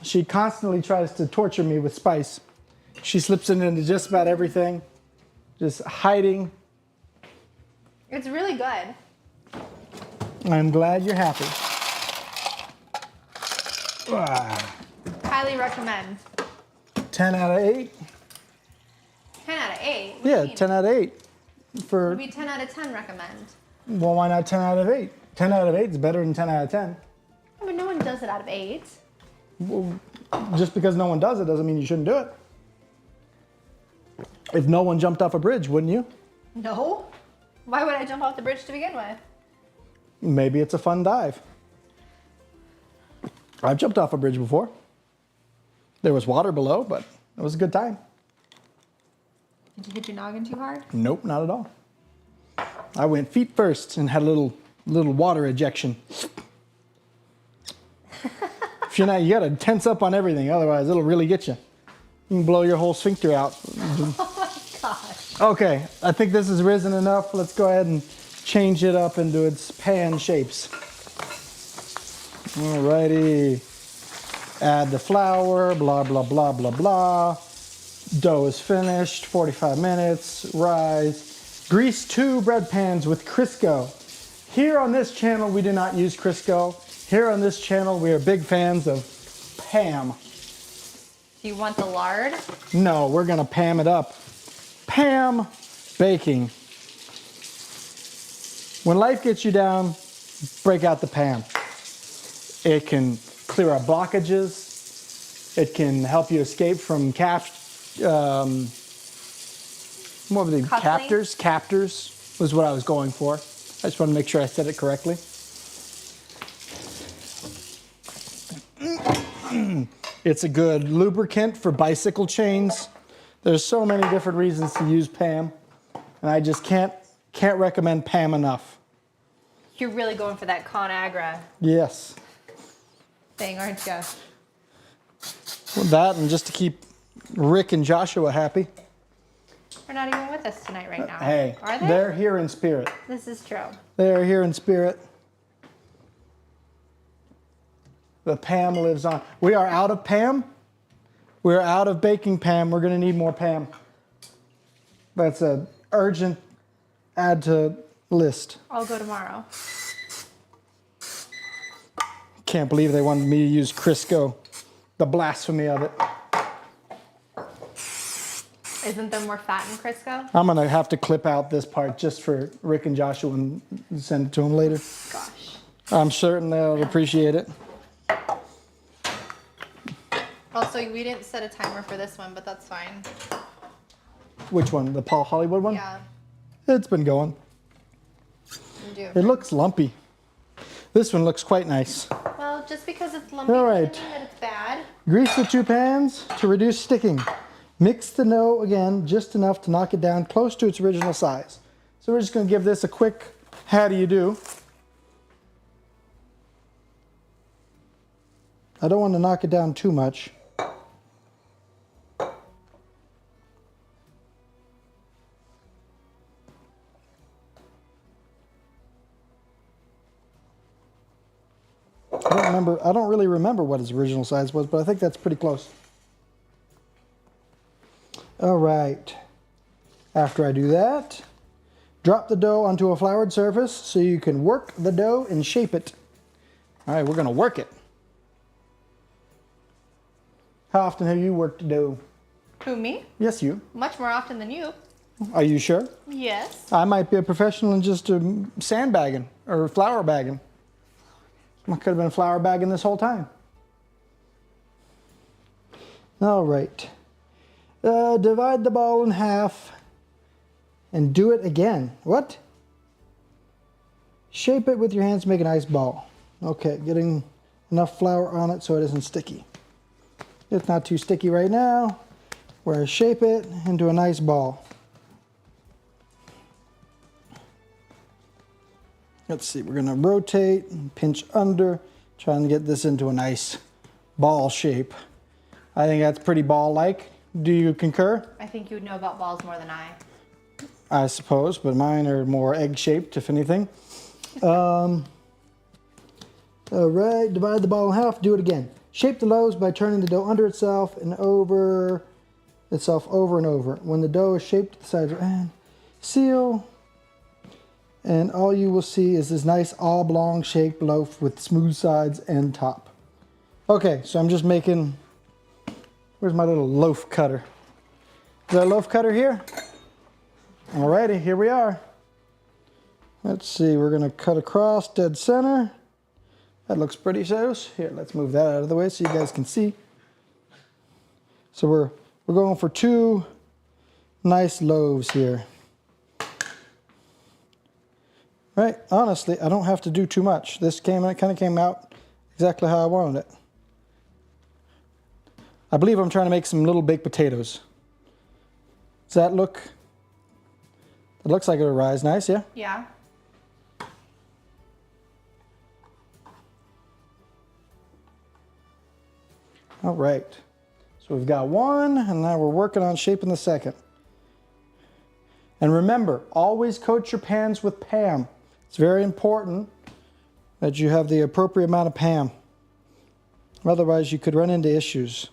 She constantly tries to torture me with spice. She slips it into just about everything, just hiding. It's really good. I'm glad you're happy. Highly recommend. 10 out of 8. 10 out of 8? What do you Yeah, mean? 10 out of 8. Would be 10 out of 10 recommend. Well, why not 10 out of 8? 10 out of 8 is better than 10 out of 10. Yeah, but no one does it out of 8. Well, just because no one does it doesn't mean you shouldn't do it. If no one jumped off a bridge, wouldn't you? No. Why would I jump off the bridge to begin with? Maybe it's a fun dive. I've jumped off a bridge before. There was water below, but it was a good time. Did you hit your noggin too hard? Nope, not at all. I went feet first and had a little water ejection. If you're not, you gotta tense up on everything, otherwise it'll really get you. You can blow your whole sphincter out. Oh my gosh. Okay, I think this is risen enough. Let's go ahead and change it up into its pan shapes. Alrighty. Add the flour, blah, blah, blah, blah, blah. Dough is finished, 45 minutes, rise. Grease 2 bread pans with Crisco. Here on this channel, we do not use Crisco. Here on this channel, we are big fans of Pam. Do you want the lard? No, we're gonna Pam it up. Pam baking. When life gets you down, break out the Pam. It can clear up blockages. It can help you escape from what were they? Cufflinks? Captors was what I was going for. I just want to make sure I said it correctly. It's a good lubricant for bicycle chains. There's so many different reasons to use Pam, and I just can't recommend Pam enough. You're really going for that ConAgra Yes. thing, aren't you? Well, that and just to keep Rick and Joshua happy. They're not even with us tonight right now. Hey, Are they? they're here in spirit. This is true. They're here in spirit. The Pam lives on. We are out of Pam. We're out of baking Pam. We're going to need more Pam. That's an urgent add to list. I'll go tomorrow. Can't believe they wanted me to use Crisco. The blasphemy of it. Isn't there more fat in Crisco? I'm going to have to clip out this part just for Rick and Joshua and send it to them later. Gosh. I'm certain they'll appreciate it. Also, we didn't set a timer for this one, but that's fine. Which one? The Paul Hollywood one? Yeah. It's been going. You do. It looks lumpy. This one looks quite nice. Well, just because it's lumpy All doesn't right. mean that it's bad. Grease the 2 pans to reduce sticking. Mix the dough again just enough to knock it down close to its original size. So we're just going to give this a quick how do you do. I don't want to knock it down too much. I don't really remember what its original size was, but I think that's pretty close. All right. After I do that, drop the dough onto a floured surface so you can work the dough and shape it. All right, we're going to work it. How often have you worked dough? Who, me? Yes, you. Much more often than you. Are you sure? Yes. I might be a professional in just sandbagging or flour bagging. I could have been flour bagging this whole time. All right. Divide the ball in half and do it again. What? Shape it with your hands to make a nice ball. Okay, getting enough flour on it so it isn't sticky. It's not too sticky right now. We're shape it into a nice ball. Let's see, we're gonna rotate and pinch under, trying to get this into a nice ball shape. I think that's pretty ball-like. Do you concur? I think you would know about balls more than I suppose, but mine are more egg-shaped, if anything. All right, divide the ball in half, do it again. Shape the loaves by turning the dough under itself and over and over. When the dough is shaped to the sides, and seal. And all you will see is this nice oblong shaped loaf with smooth sides and top. Okay, so I'm just making, where's my little loaf cutter? Is that a loaf cutter here? Alrighty, here we are. Let's see, we're gonna cut across dead center. That looks pretty close. Here, let's move that out of the way so you guys can see. So we're going for 2 nice loaves here. Right, honestly, I don't have to do too much. This kind of came out exactly how I wanted it. I believe I'm trying to make some little baked potatoes. Does that look? It looks like it'll rise nice, yeah? Yeah. All right. So we've got one, and now we're working on shaping the second. And remember, always coat your pans with Pam. It's very important that you have the appropriate amount of Pam. Otherwise, you could run into issues.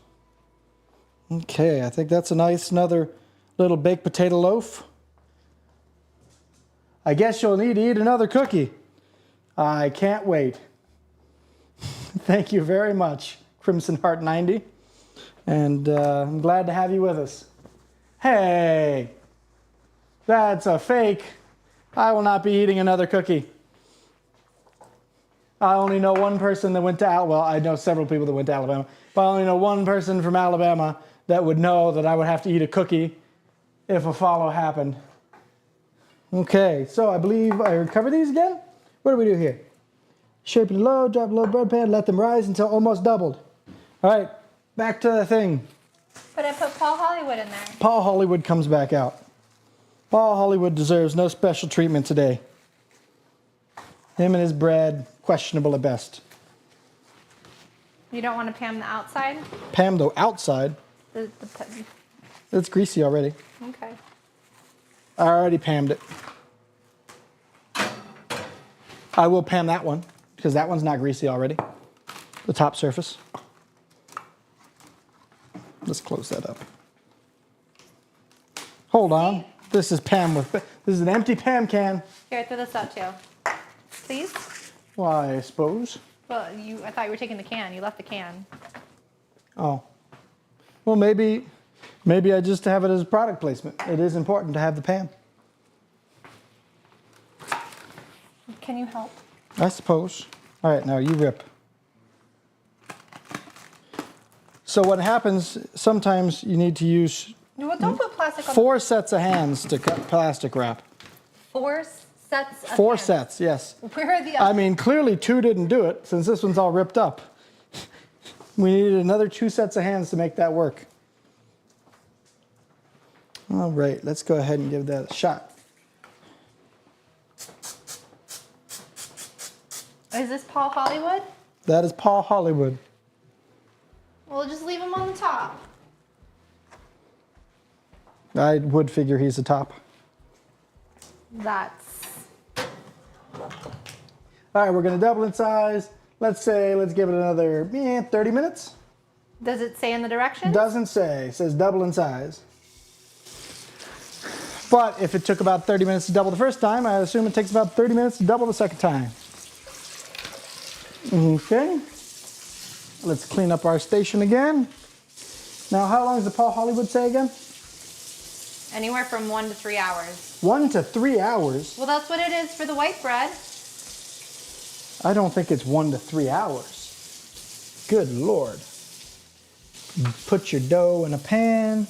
Okay, I think that's a nice, another little baked potato loaf. I guess you'll need to eat another cookie. I can't wait. Thank you very much, Crimson Heart 90. And I'm glad to have you with us. Hey, that's a fake. I will not be eating another cookie. I only know one person that went to Alabama. Well, I know several people that went to Alabama, but I only know one person from Alabama that would know that I would have to eat a cookie if a follow happened. Okay, so I believe I recover these again. What do we do here? Shape it low, drop a low bread pan, let them rise until almost doubled. All right, back to the thing. But I put Paul Hollywood in there. Paul Hollywood comes back out. Paul Hollywood deserves no special treatment today. Him and his bread, questionable at best. You don't want to Pam the outside? Pam, though, outside. It's greasy already. Okay. I already Pammed it. I will Pam that one, because that one's not greasy already. The top surface. Let's close that up. Hold on. This is Pam with, this is an empty Pam can. Here, throw this out too. Please? Why, I suppose. Well, I thought you were taking the can. You left the can. Oh. Well, maybe I just have it as product placement. It is important to have the Pam. Can you help? I suppose. All right, now you rip. So what happens, sometimes you need to use No, don't put plastic on 4 sets of hands to cut plastic wrap. 4 sets of 4 hands. sets, yes. Where are the I others? mean, clearly 2 didn't do it, since this one's all ripped up. We needed another 2 sets of hands to make that work. All right, let's go ahead and give that a shot. Is this Paul Hollywood? That is Paul Hollywood. Well, just leave him on the top. I would figure he's a top. That's... All right, we're gonna double in size. Let's give it another 30 minutes. Does it say in the directions? Doesn't say, it says double in size. But if it took about 30 minutes to double the first time, I assume it takes about 30 minutes to double the second time. Okay, let's clean up our station again. Now, how long does the Paul Hollywood say again? Anywhere from 1 to 3 hours. 1 to 3 hours? Well, that's what it is for the white bread. I don't think it's 1 to 3 hours. Good Lord. Put your dough in a pan.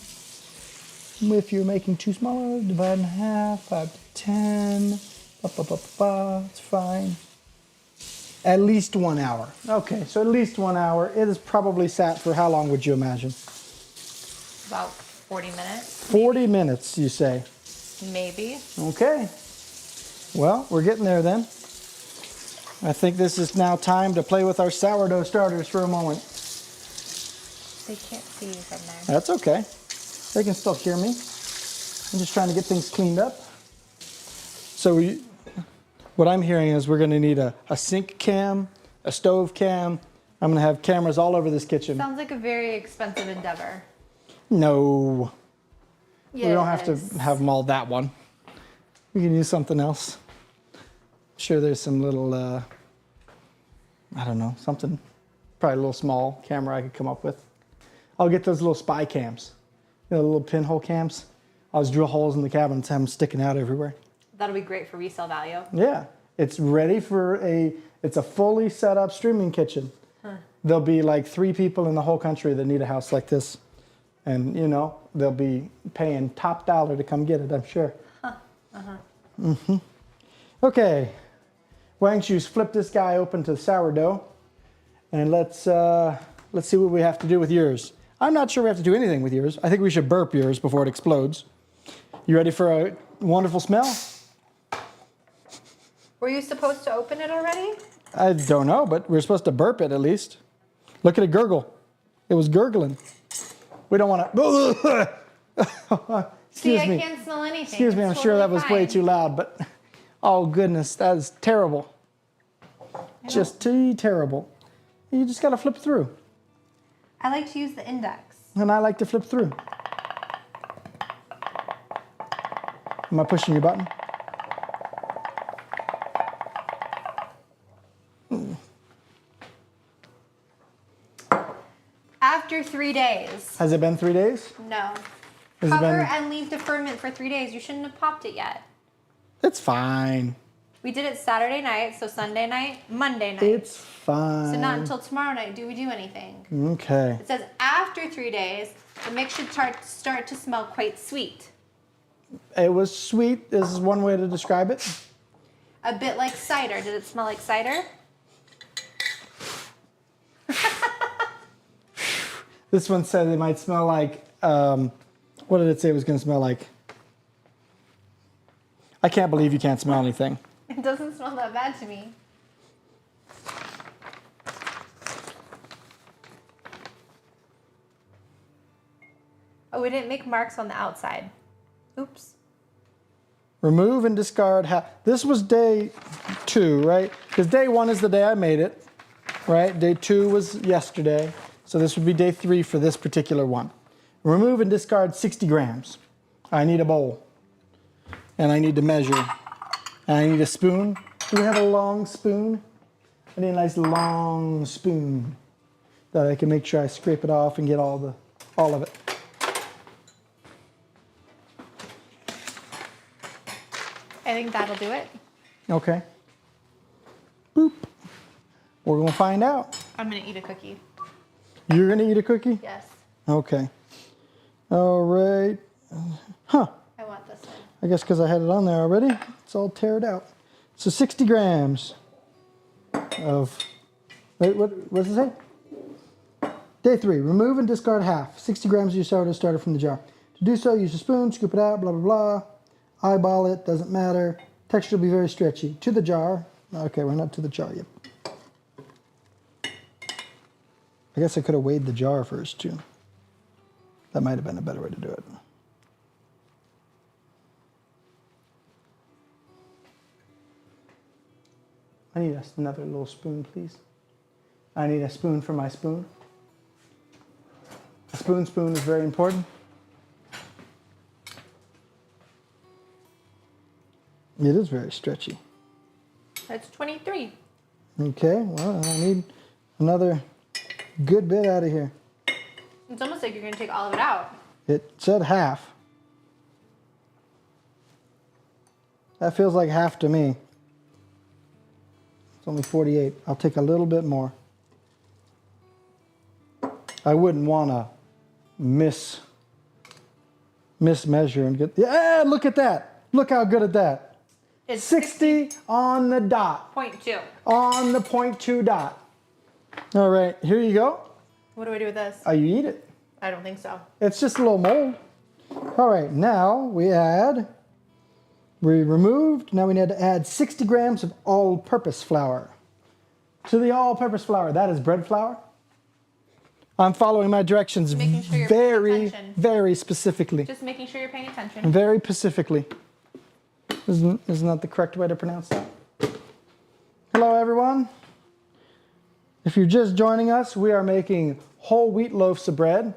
If you're making too small, divide in half, 5 to 10. It's fine. At least 1 hour. Okay, so at least 1 hour. It is probably sat for how long would you imagine? About 40 minutes. 40 minutes, you say? Maybe. Okay. Well, we're getting there then. I think this is now time to play with our sourdough starters for a moment. They can't see you from there. That's okay. They can still hear me. I'm just trying to get things cleaned up. So what I'm hearing is we're going to need a sink cam, a stove cam. I'm going to have cameras all over this kitchen. Sounds like a very expensive endeavor. No. Yes. We don't have to have them all that one. We can use something else. I'm sure there's some little, I don't know, something, probably a little small camera I could come up with. I'll get those little spy cams, you know, the little pinhole cams. I'll just drill holes in the cabinets, have them sticking out everywhere. That'll be great for resale value. Yeah, it's ready for it's a fully set up streaming kitchen. There'll be like 3 people in the whole country that need a house like this. And, you know, they'll be paying top dollar to come get it, I'm sure. Okay, why don't you flip this guy open to sourdough, and let's see what we have to do with yours. I'm not sure we have to do anything with yours. I think we should burp yours before it explodes. You ready for a wonderful smell? Were you supposed to open it already? I don't know, but we're supposed to burp it at least. Look at it gurgle. It was gurgling. We don't want to. Excuse me. I can't smell anything. Excuse me, I'm sure that was way too loud, but oh goodness, that is terrible. Just too terrible. You just got to flip through. I like to use the index. And I like to flip through. Am I pushing your button? After 3 days. Has it been 3 days? No. Has it Cover been... and leave to ferment for 3 days. You shouldn't have popped it yet. It's fine. We did it Saturday night, so Sunday night, Monday night. It's fine. So not until tomorrow night do we do anything. Okay. It says after 3 days, the mix should start to smell quite sweet. It was sweet. This is one way to describe it. A bit like cider. Did it smell like cider? This one said it might smell like, what did it say it was going to smell like? I can't believe you can't smell anything. It doesn't smell that bad to me. Oh, we didn't make marks on the outside. Oops. Remove and discard half. This was day 2, right? Because day 1 is the day I made it, right? Day 2 was yesterday. So this would be day 3 for this particular one. Remove and discard 60 grams. I need a bowl. And I need to measure. And I need a spoon. Do we have a long spoon? I need a nice long spoon that I can make sure I scrape it off and get all of it. I think that'll do it. Okay. Boop. We're going to find out. I'm going to eat a cookie. You're going to eat a cookie? Yes. Okay. All right. Huh. I want this one. I guess because I had it on there already, it's all teared out. So 60 grams of, wait, what does it say? Day 3, remove and discard half. 60 grams of your sourdough starter from the jar. To do so, use a spoon, scoop it out, blah, blah, blah. Eyeball it, doesn't matter. Texture will be very stretchy. To the jar. Okay, we're not to the jar yet. I guess I could have weighed the jar first, too. That might have been a better way to do it. I need another little spoon, please. I need a spoon for my spoon. A spoon is very important. It is very stretchy. That's 23. Okay, well, I need another good bit out of here. It's almost like you're going to take all of it out. It said half. That feels like half to me. It's only 48. I'll take a little bit more. I wouldn't want to mismeasure and get, yeah, look at that. Look how good at that. It's 60 on the dot. 0.2. On the 0.2 dot. All right, here you go. What do I do with this? Oh, you eat it. I don't think so. It's just a little mold. All right, now we removed, now we need to add 60 grams of all-purpose flour. To the all-purpose flour, that is bread flour. I'm following my directions Making sure you're very, paying attention. very specifically. Just making sure you're paying attention. Very specifically. Isn't that the correct way to pronounce that? Hello, everyone. If you're just joining us, we are making whole wheat loaves of bread,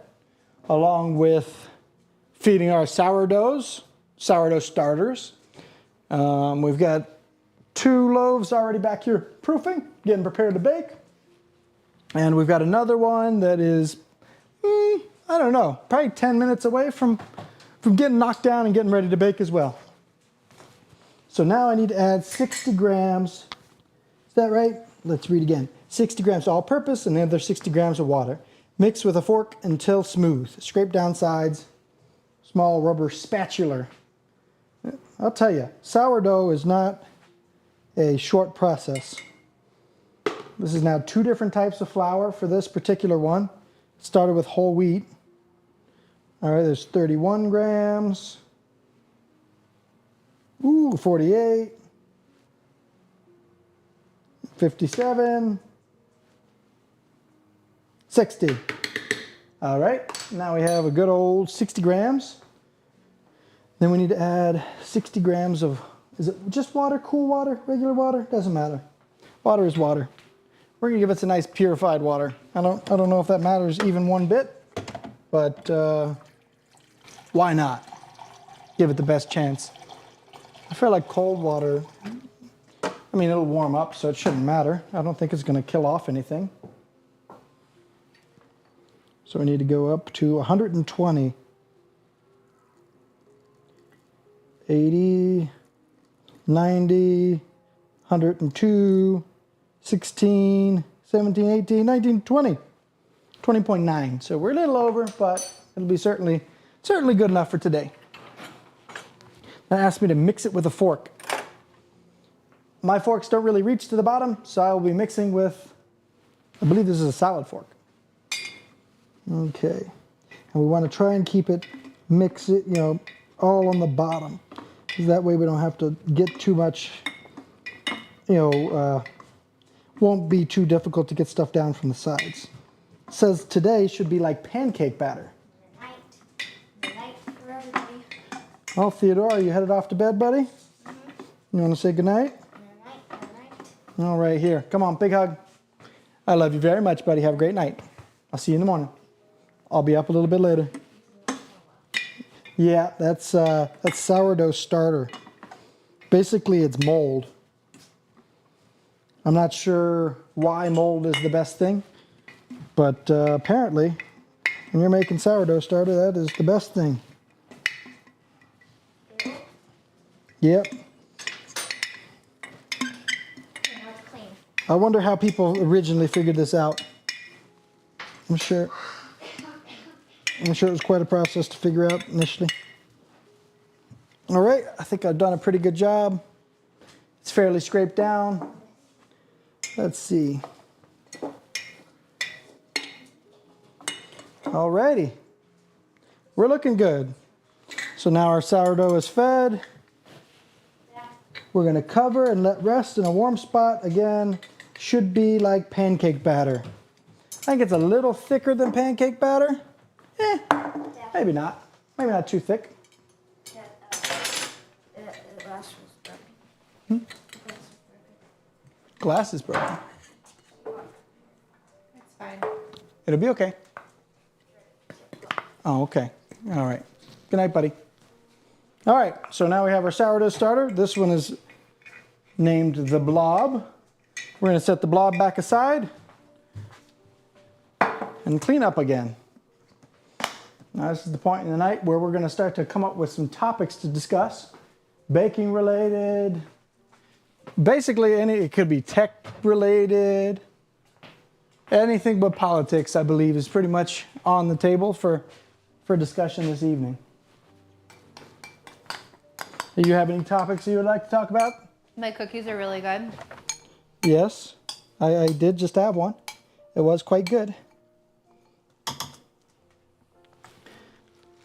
along with feeding our sourdough starters. We've got 2 loaves already back here proofing, getting prepared to bake. And we've got another one that is, I don't know, probably 10 minutes away from getting knocked down and getting ready to bake as well. So now I need to add 60 grams. Is that right? Let's read again. 60 grams all-purpose and the other 60 grams of water. Mix with a fork until smooth. Scrape down sides. Small rubber spatula. I'll tell you, sourdough is not a short process. This is now 2 different types of flour for this particular one. Started with whole wheat. All right, there's 31 grams. Ooh, 48. 57. 60. All right, now we have a good old 60 grams. Then we need to add 60 grams of, is it just water, cool water, regular water? Doesn't matter. Water is water. We're gonna give it some nice purified water. I don't know if that matters even one bit, but why not? Give it the best chance. I feel like cold water, I mean, it'll warm up, so it shouldn't matter. I don't think it's gonna kill off anything. So we need to go up to 120. 80, 90, 102, 16, 17, 18, 19, 20. 20.9. So we're a little over, but it'll be certainly good enough for today. Now asked me to mix it with a fork. My forks don't really reach to the bottom, so I will be mixing with, I believe this is a salad fork. Okay. And we want to try and keep it, mix it, all on the bottom. Because that way we don't have to get too much, won't be too difficult to get stuff down from the sides. It says today should be like pancake batter. Good night for everybody. Oh, Theodore, are you headed off to bed, buddy? You want to say goodnight? Good night. All right, here. Come on, big hug. I love you very much, buddy. Have a great night. I'll see you in the morning. I'll be up a little bit later. Yeah, that's sourdough starter. Basically, it's mold. I'm not sure why mold is the best thing, but apparently, when you're making sourdough starter, that is the best thing. Yep. Now it's clean. I wonder how people originally figured this out. I'm sure it was quite a process to figure out initially. All right, I think I've done a pretty good job. It's fairly scraped down. Let's see. All righty. We're looking good. So now our sourdough is fed. We're gonna cover and let rest in a warm spot. Again, should be like pancake batter. I think it's a little thicker than pancake batter. Maybe not. Maybe not too thick. The glass was broken. Glass is broken. It's fine. It'll be okay. Oh, okay. All right. Good night, buddy. All right, so now we have our sourdough starter. This one is named the blob. We're gonna set the blob back aside and clean up again. Now this is the point in the night where we're gonna start to come up with some topics to discuss baking related, basically it could be tech related. Anything but politics, I believe, is pretty much on the table for discussion this evening. Do you have any topics you would like to talk about? My cookies are really good. Yes, I did just have one. It was quite good.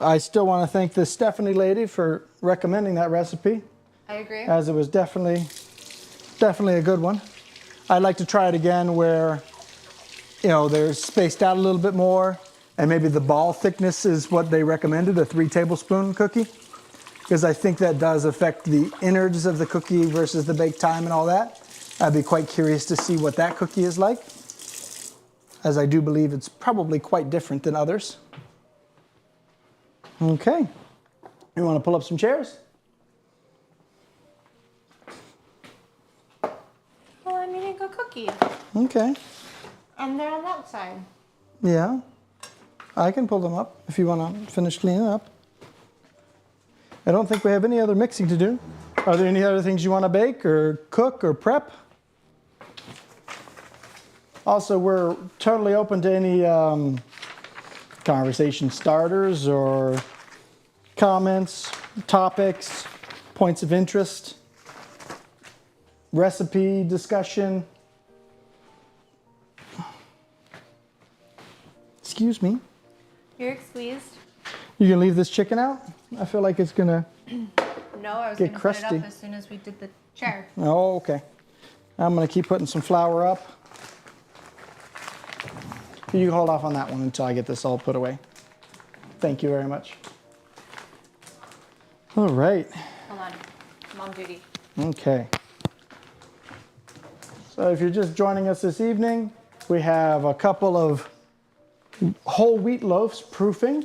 I still want to thank this Stephanie lady for recommending that recipe, I agree. as it was definitely a good one. I'd like to try it again where, you know, they're spaced out a little bit more, and maybe the ball thickness is what they recommended, a 3 tablespoon cookie, because I think that does affect the innards of the cookie versus the bake time and all that. I'd be quite curious to see what that cookie is like, as I do believe it's probably quite different than others. Okay, you want to pull up some chairs? Well, I'm eating a cookie. Okay, And they're on that side. yeah, I can pull them up if you want to finish cleaning up. I don't think we have any other mixing to do. Are there any other things you want to bake or cook or prep? Also, we're totally open to any conversation starters or comments, topics, points of interest, recipe discussion. Excuse me. You're squeezed. You gonna leave this chicken out? I feel like it's gonna. No, I was Get going to put it crusty. up as soon as we did the chair. Oh, okay. I'm gonna keep putting some flour up. You can hold off on that one until I get this all put away. Thank you very much. All right. Hold on. Mom duty. Okay. So if you're just joining us this evening, we have a couple of whole wheat loaves proofing.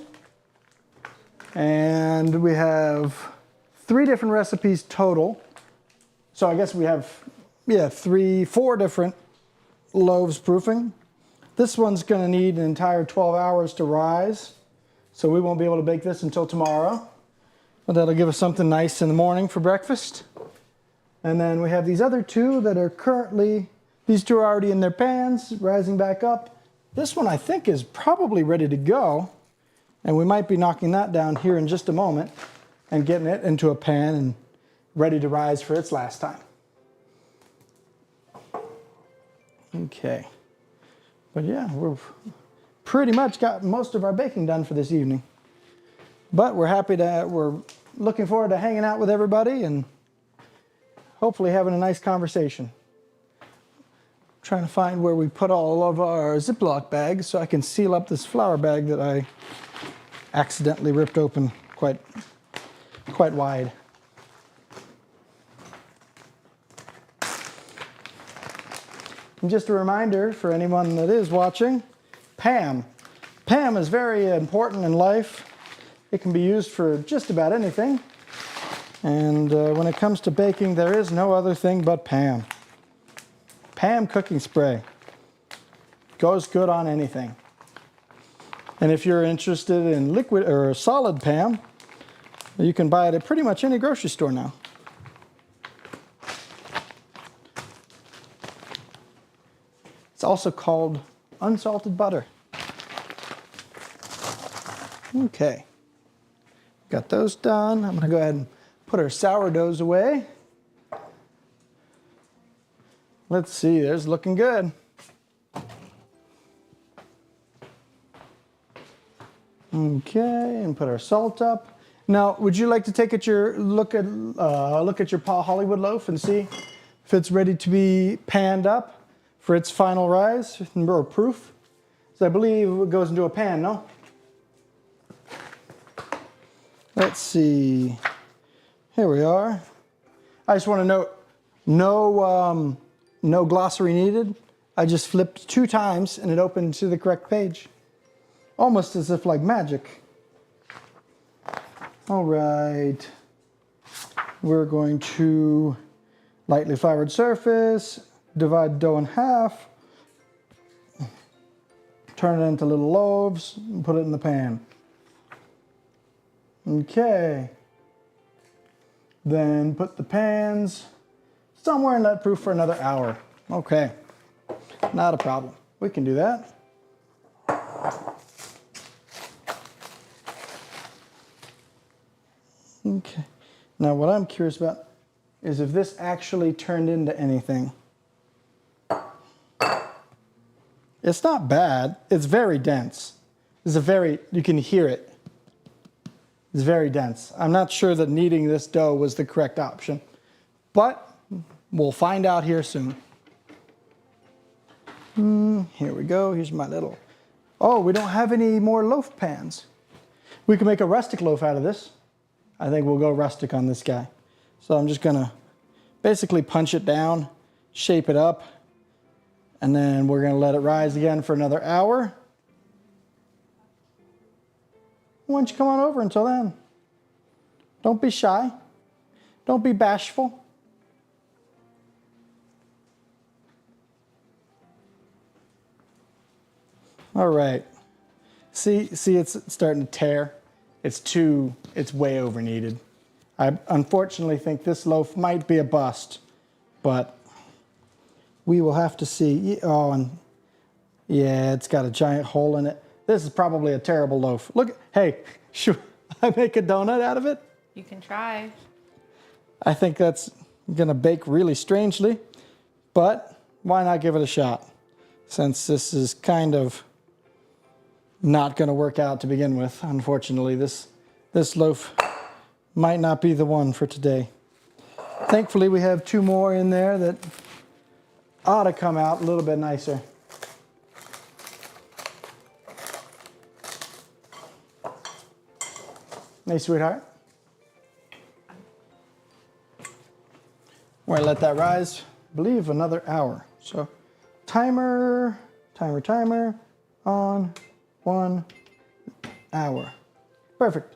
And we have 3 different recipes total. So I guess we have, 4 different loaves proofing. This one's gonna need an entire 12 hours to rise. So we won't be able to bake this until tomorrow. But that'll give us something nice in the morning for breakfast. And then we have these other 2 that are currently, these 2 are already in their pans, rising back up. This one I think is probably ready to go. And we might be knocking that down here in just a moment and getting it into a pan and ready to rise for its last time. Okay. But yeah, we've pretty much got most of our baking done for this evening. But we're looking forward to hanging out with everybody and hopefully having a nice conversation. Trying to find where we put all of our Ziploc bags so I can seal up this flour bag that I accidentally ripped open quite wide. And just a reminder for anyone that is watching, Pam. Pam is very important in life. It can be used for just about anything. And when it comes to baking, there is no other thing but Pam. Pam cooking spray. Goes good on anything. And if you're interested in liquid or solid Pam, you can buy it at pretty much any grocery store now. It's also called unsalted butter. Okay. Got those done. I'm going to go ahead and put our sourdoughs away. Let's see, there's looking good. Okay, and put our salt up. Now, would you like to take look at your Paul Hollywood loaf and see if it's ready to be panned up for its final rise or proof? So I believe it goes into a pan, no? Let's see. Here we are. I just want to note, no glossary needed. I just flipped 2 times and it opened to the correct page. Almost as if like magic. All right. We're going to lightly floured surface, divide dough in half, turn it into little loaves, and put it in the pan. Okay. Then put the pans somewhere in that proof for another hour. Okay, not a problem. We can do that. Okay, now what I'm curious about is if this actually turned into anything. It's not bad. It's very dense. You can hear it. It's very dense. I'm not sure that kneading this dough was the correct option, but we'll find out here soon. Here we go. Here's my little... Oh, we don't have any more loaf pans. We can make a rustic loaf out of this. I think we'll go rustic on this guy. So I'm just gonna basically punch it down, shape it up, and then we're gonna let it rise again for another hour. Why don't you come on over until then? Don't be shy. Don't be bashful. All right. See, it's starting to tear. It's way over kneaded. I unfortunately think this loaf might be a bust, but we will have to see. Oh, and yeah, it's got a giant hole in it. This is probably a terrible loaf. Look, hey, should I make a donut out of it? You can try. I think that's gonna bake really strangely, but why not give it a shot? Since this is kind of not gonna work out to begin with, unfortunately, this loaf might not be the one for today. Thankfully, we have two more in there that ought to come out a little bit nicer. Hey, sweetheart. We're gonna let that rise, I believe, another hour. So timer on 1 hour. Perfect.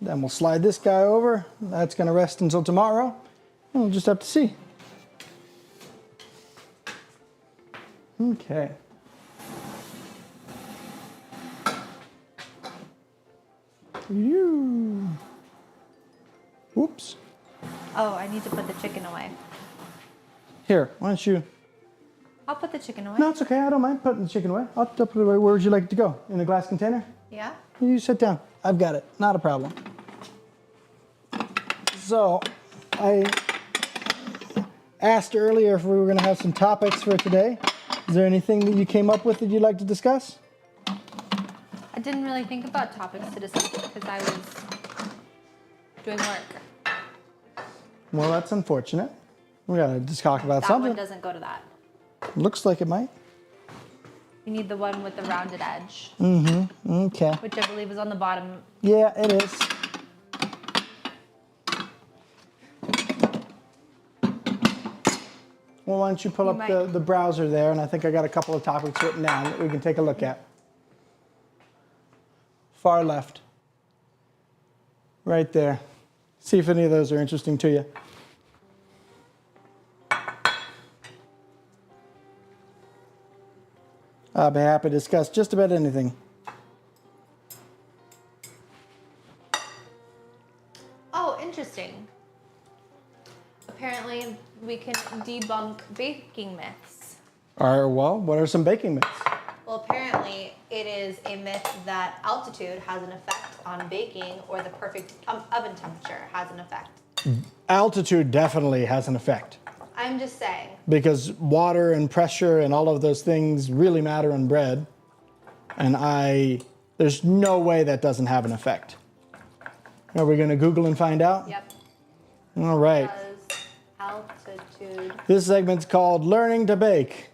Then we'll slide this guy over. That's gonna rest until tomorrow. And we'll just have to see. Okay. Oops. Oh, I need to put the chicken away. Here, why don't you... I'll put the chicken away. No, it's okay. I don't mind putting the chicken away. I'll put it away. Where would you like it to go? In a glass container? Yeah? You sit down. I've got it. Not a problem. So, I asked earlier if we were going to have some topics for today. Is there anything that you came up with that you'd like to discuss? I didn't really think about topics to discuss because I was doing work. Well, that's unfortunate. We got to just talk about That something. one doesn't go to that. Looks like it might. You need the one with the rounded edge, Okay. which I believe is on the bottom. Yeah, it is. Well, why don't you pull up the browser there, and I think I got a couple of topics written down that we can take a look at. Far left. Right there. See if any of those are interesting to you. I'll be happy to discuss just about anything. Oh, interesting. Apparently, we can debunk baking myths. All right, well, what are some baking myths? Well, apparently, it is a myth that altitude has an effect on baking, or the perfect oven temperature has an effect. Altitude definitely has an effect. I'm just saying. Because water and pressure and all of those things really matter in bread. And there's no way that doesn't have an effect. Are we going to Google and find out? Yep. All right. Because altitude. This segment's called Learning to Bake.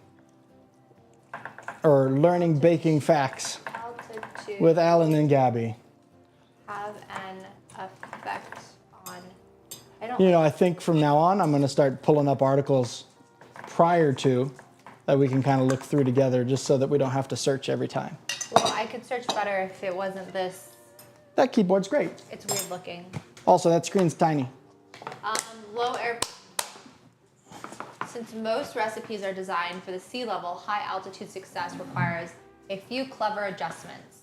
Or Learning Baking Facts Altitude with Alan and Gabby. have an effect on. I don't. You know, I think from now on, I'm going to start pulling up articles prior to that we can kind of look through together just so that we don't have to search every time. Well, I could search better if it wasn't this. That keyboard's great. It's weird looking. Also, that screen's tiny. Low air. Since most recipes are designed for the sea level, high altitude success requires a few clever adjustments.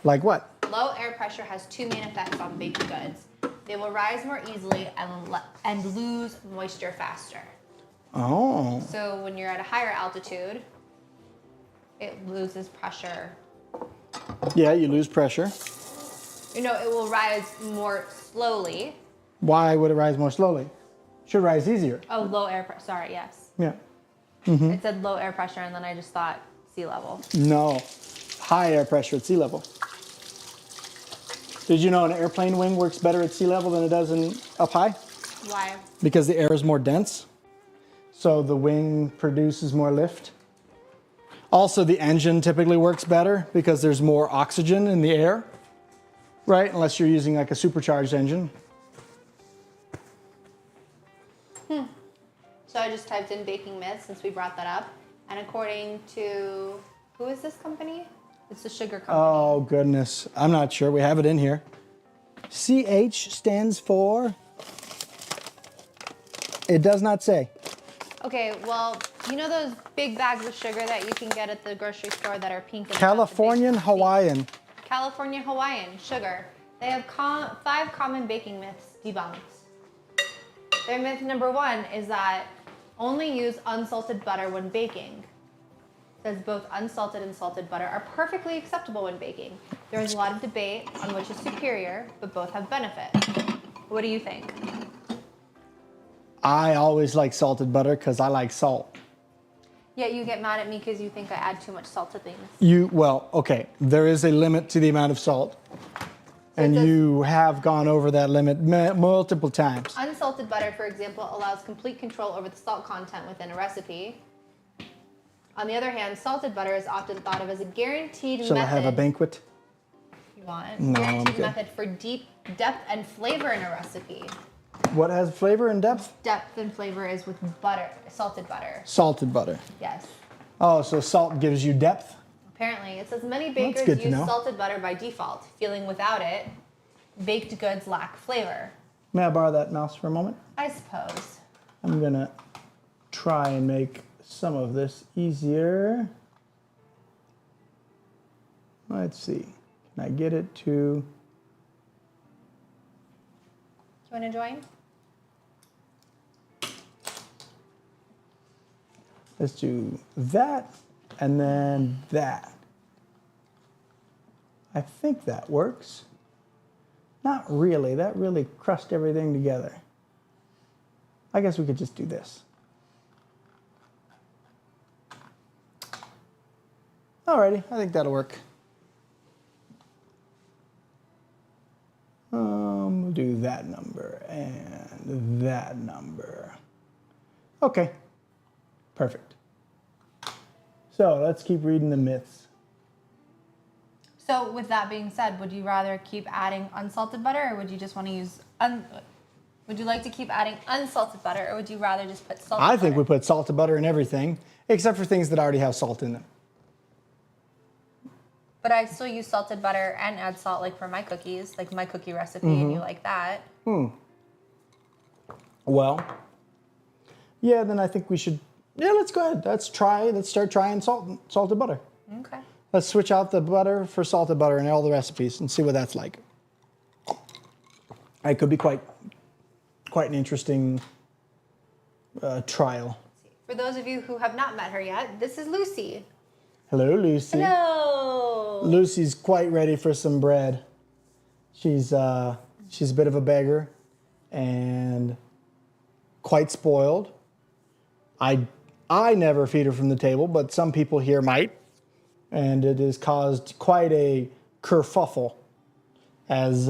Like what? Low air pressure has two main effects on baked goods. They will rise more easily and lose moisture faster. Oh. So when you're at a higher altitude, it loses pressure. Yeah, you lose pressure. You know, it will rise more slowly. Why would it rise more slowly? Should rise easier. Oh, low air pressure. Sorry, yes. Yeah. It said low air pressure, and then I just thought sea level. No. High air pressure at sea level. Did you know an airplane wing works better at sea level than it does up high? Why? Because the air is more dense. So the wing produces more lift. Also, the engine typically works better because there's more oxygen in the air, right? Unless you're using like a supercharged engine. So I just typed in baking myths since we brought that up. And according to, who is this company? It's the sugar company. Oh, goodness. I'm not sure. We have it in here. CH stands for... It does not say. Okay, well, you know those big bags of sugar that you can get at the grocery store that are pink? And Californian Hawaiian. California Hawaiian sugar. They have 5 common baking myths debunked. Their myth number 1 is that only use unsalted butter when baking. It says both unsalted and salted butter are perfectly acceptable when baking. There is a lot of debate on which is superior, but both have benefit. What do you think? I always like salted butter because I like salt. Yeah, you get mad at me because you think I add too much salt to things. Well, okay, there is a limit to the amount of salt. And it says- you have gone over that limit multiple times. Unsalted butter, for example, allows complete control over the salt content within a recipe. On the other hand, salted butter is often thought of as a guaranteed Shall method. I have a banquet? You want? No, I'm Guaranteed good. method for deep depth and flavor in a recipe. What has flavor and depth? Depth and flavor is with butter, salted butter. Salted butter. Yes. Oh, so salt gives you depth? Apparently, it says many Well, that's bakers good to use know. salted butter by default, feeling without it, baked goods lack flavor. May I borrow that mouse for a moment? I suppose. I'm gonna try and make some of this easier. Let's see. Can I get it to... Do you want to join? Let's do that and then that. I think that works. Not really. That really crushed everything together. I guess we could just do this. Alrighty, I think that'll work. We'll do that number and that number. Okay, perfect. So let's keep reading the myths. So with that being said, would you rather keep adding unsalted butter, or would you just want to use would you like to keep adding unsalted butter, or would you rather just put salted butter? I think we put salted butter in everything, except for things that already have salt in them. But I still use salted butter and add salt, like for my cookies, like my cookie recipe, and you like that. Well, yeah, then I think we should, yeah, let's go ahead. Let's start trying salted butter. Okay. Let's switch out the butter for salted butter in all the recipes and see what that's like. It could be quite an interesting trial. For those of you who have not met her yet, this is Lucy. Hello, Lucy. Hello. Lucy's quite ready for some bread. She's a bit of a beggar and quite spoiled. I never feed her from the table, but some people here might. And it has caused quite a kerfuffle as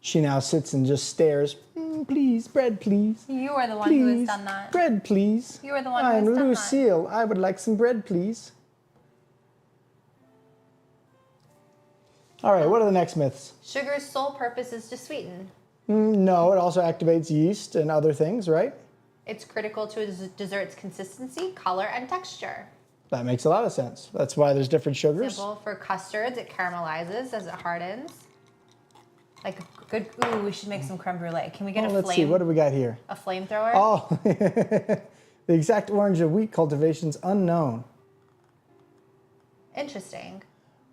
she now sits and just stares. Please, bread, please. You are the one Please, who has done that. bread, please. You are the one who has I'm done that. Lucille. I would like some bread, please. All right, what are the next myths? Sugar's sole purpose is to sweeten. No, it also activates yeast and other things, right? It's critical to a dessert's consistency, color, and texture. That makes a lot of sense. That's why there's different sugars. Example, for custards, it caramelizes as it hardens. Like a good, ooh, we should make some creme brulee. Can we get Let's see, what do we got here? a flamethrower? Oh, the exact origin of wheat cultivation's unknown. Interesting.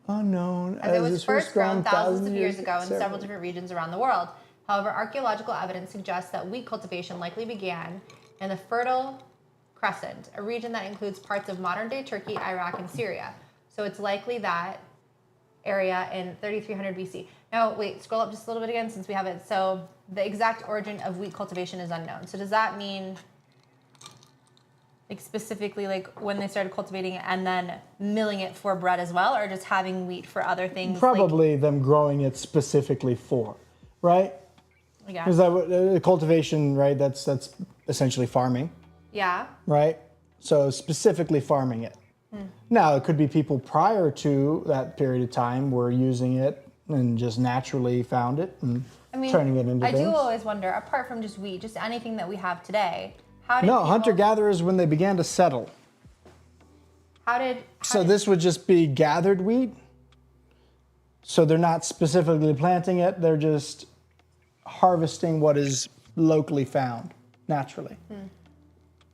Unknown. As it was this first grown thousands of years years ago in several different regions around the world. However, archaeological evidence suggests that wheat cultivation likely began in the Fertile Crescent, a region that includes parts of modern-day Turkey, Iraq, and Syria. So it's likely that area in 3300 BC. Now, wait, scroll up just a little bit again since we have it. So the exact origin of wheat cultivation is unknown. So does that mean, like specifically, like when they started cultivating it and then milling it for bread as well, or just having wheat for other things? Probably them growing it specifically for, right? Yeah. Because cultivation, right? That's essentially farming, Yeah. right? So specifically farming it. Now, it could be people prior to that period of time were using it and just naturally found it and turning it into I things. do always wonder, apart from just wheat, just anything that we have today, how did No, people, hunter-gatherers when they began to settle. So this would just be gathered wheat. So they're not specifically planting it, they're just harvesting what is locally found naturally.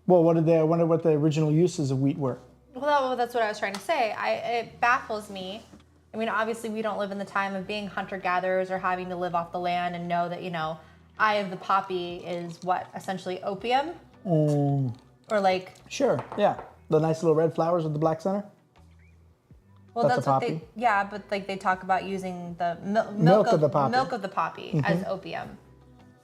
Well, I wonder what the original uses of wheat were. Well, that's what I was trying to say. It baffles me. I mean, obviously, we don't live in the time of being hunter-gatherers or having to live off the land and know that, eye of the poppy is what, essentially opium? Or like... Sure, yeah. The nice little red flowers with the black center. Well, That's a what poppy. but like they talk about using the Milk of the poppy. milk of the poppy as opium.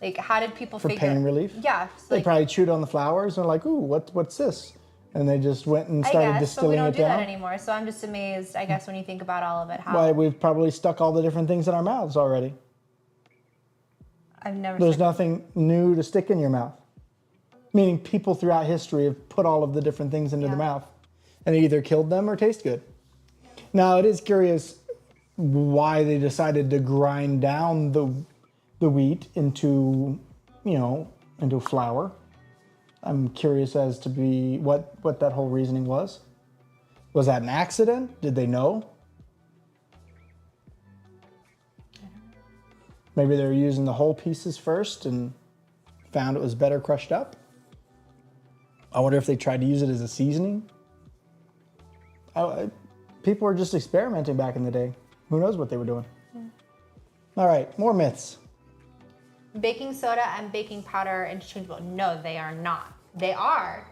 Like, how did people For figure... pain relief? Yeah. They probably chewed on the flowers and were like, ooh, what's this? And they just went and started I guess, distilling but we don't it do down. that anymore. So I'm just amazed, I guess, when you think about all of it, how... Why, we've probably stuck all the different things in our mouths already. I've never... There's nothing new to stick in your mouth. Meaning people throughout history have put all of the different things into their mouth. And it either killed them or taste good. Now, it is curious why they decided to grind down the wheat into, into flour. I'm curious as to what that whole reasoning was. Was that an accident? Did they know? Maybe they were using the whole pieces first and found it was better crushed up. I wonder if they tried to use it as a seasoning. People were just experimenting back in the day. Who knows what they were doing? All right, more myths. Baking soda and baking powder are interchangeable. No, they are not. They are.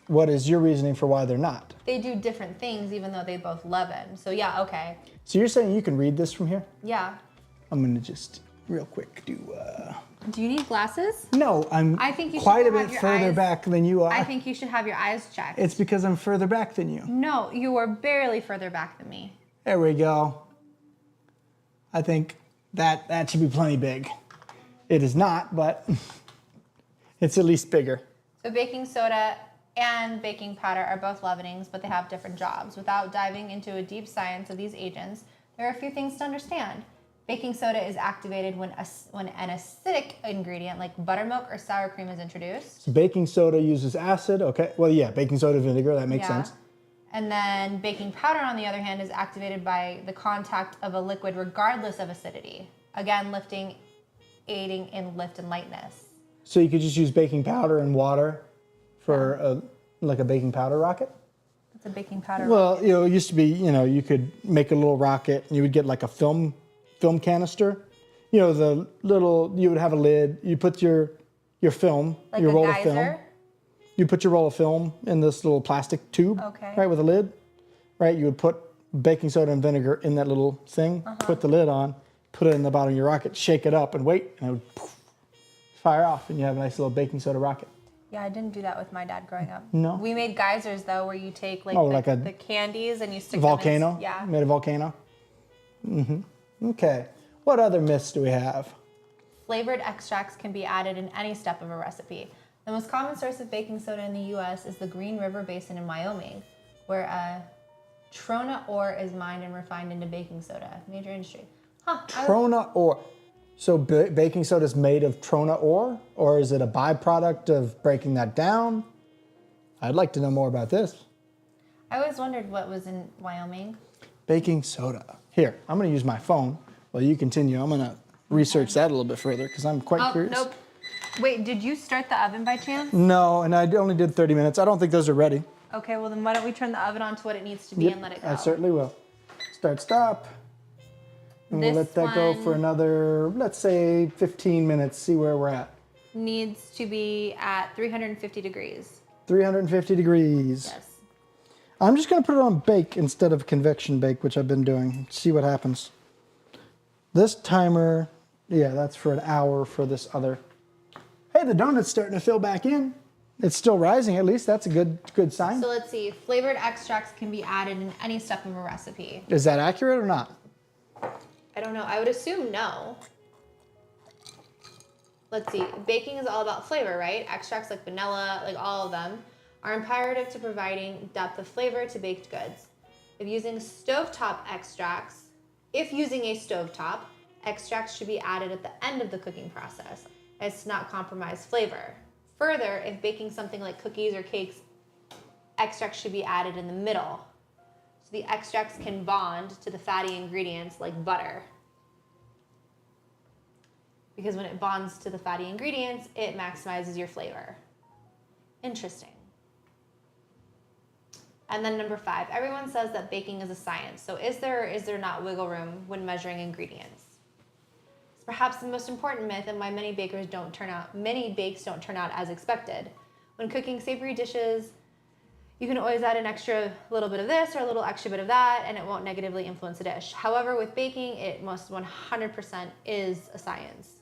What is your reasoning for why they're not? They do different things even though they both leaven. So yeah, okay. So you're saying you can read this from here? Yeah. I'm gonna just real quick do. Do you need glasses? No, I think you should quite a have bit your further eyes- back than you are. I think you should have your eyes checked. It's because I'm further back than you. No, you are barely further back than me. There we go. I think that should be plenty big. It is not, but it's at least bigger. So baking soda and baking powder are both leavenings, but they have different jobs. Without diving into a deep science of these agents, there are a few things to understand. Baking soda is activated when an acidic ingredient like buttermilk or sour cream is introduced. So baking soda uses acid. Okay. Well, yeah, baking soda, vinegar. That makes sense. And then baking powder, on the other hand, is activated by the contact of a liquid regardless of acidity. Again, aiding in lift and lightness. So you could just use baking powder and water for like a baking powder rocket? It's a baking powder. Well, it used to be, you could make a little rocket and you would get like a film canister. You would have a lid. You put your film, like your a roll geyser? of film. You put your roll of film in this little plastic tube, Okay. right, with a lid, right? You would put baking soda and vinegar in that little thing, put the lid on, put it in the bottom of your rocket, shake it up and wait, and it would poof, fire off, and you have a nice little baking soda rocket. Yeah, I didn't do that with my dad growing up. No? We made geysers, though, where you take like a the candies and you stick Volcano? them in. Yeah. Made a volcano? Okay. What other myths do we have? Flavored extracts can be added in any step of a recipe. The most common source of baking soda in the U.S. is the Green River Basin in Wyoming, where trona ore is mined and refined into baking soda. Major industry. Trona ore. So baking soda is made of trona ore, or is it a byproduct of breaking that down? I'd like to know more about this. I always wondered what was in Wyoming. Baking soda. Here, I'm going to use my phone while you continue. I'm going to research that a little bit further because I'm quite curious. Nope. Wait, did you start the oven by chance? No, and I only did 30 minutes. I don't think those are ready. Okay, well then why don't we turn the oven on to what it needs to be and let it go. I certainly will. Start, stop. And we'll let that go for another, let's say 15 minutes, see where we're at. Needs to be at 350 degrees. 350 degrees. Yes. I'm just going to put it on bake instead of convection bake, which I've been doing. See what happens. This timer, yeah, that's for an hour for this other. Hey, the donut's starting to fill back in. It's still rising, at least. That's a good sign. So let's see. Flavored extracts can be added in any step of a recipe. Is that accurate or not? I don't know. I would assume no. Let's see. Baking is all about flavor, right? Extracts like vanilla, like all of them, are imperative to providing depth of flavor to baked goods. If using a stovetop, extracts should be added at the end of the cooking process as to not compromise flavor. Further, if baking something like cookies or cakes, extracts should be added in the middle. So the extracts can bond to the fatty ingredients like butter. Because when it bonds to the fatty ingredients, it maximizes your flavor. Interesting. And then number 5, everyone says that baking is a science. So is there or is there not wiggle room when measuring ingredients? It's perhaps the most important myth and why many bakes don't turn out as expected. When cooking savory dishes, you can always add an extra little bit of this or a little extra bit of that, and it won't negatively influence the dish. However, with baking, it most 100% is a science.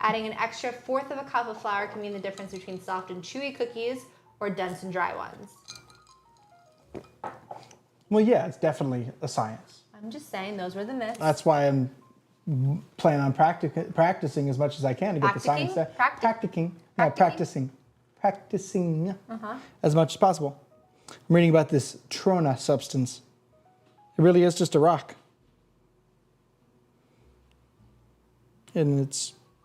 Adding an extra 1/4 of a cup of flour can mean the difference between soft and chewy cookies or dense and dry ones. Well, yeah, it's definitely a science. I'm just saying those were the myths. That's why I'm planning on practicing as much as I can to get the science there. Practicing as much as possible. I'm reading about this trona substance. It really is just a rock. And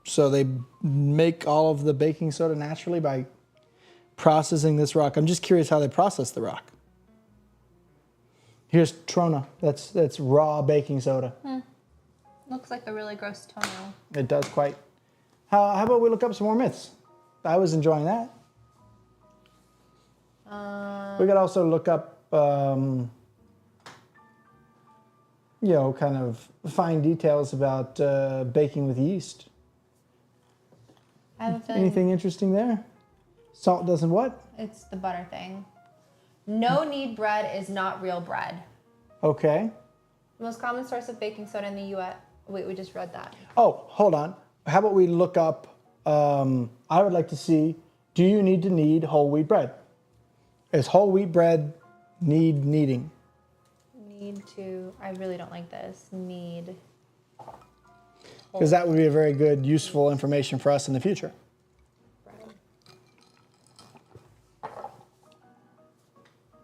so they make all of the baking soda naturally by processing this rock. I'm just curious how they process the rock. Here's trona. That's raw baking soda. Looks like a really gross toenail. It does quite. How about we look up some more myths? I was enjoying that. We could also look up, kind of fine details about baking with yeast. I have a feeling Anything interesting there? Salt doesn't what? it's the butter thing. No knead bread is not real bread. Okay. The most common source of baking soda in the U.S. Wait, we just read that. Oh, hold on. How about we look up, I would like to see, do you need to knead whole wheat bread? Is whole wheat bread kneading? I really don't like this. Knead. Because that would be a very good, useful information for us in the future. Bread.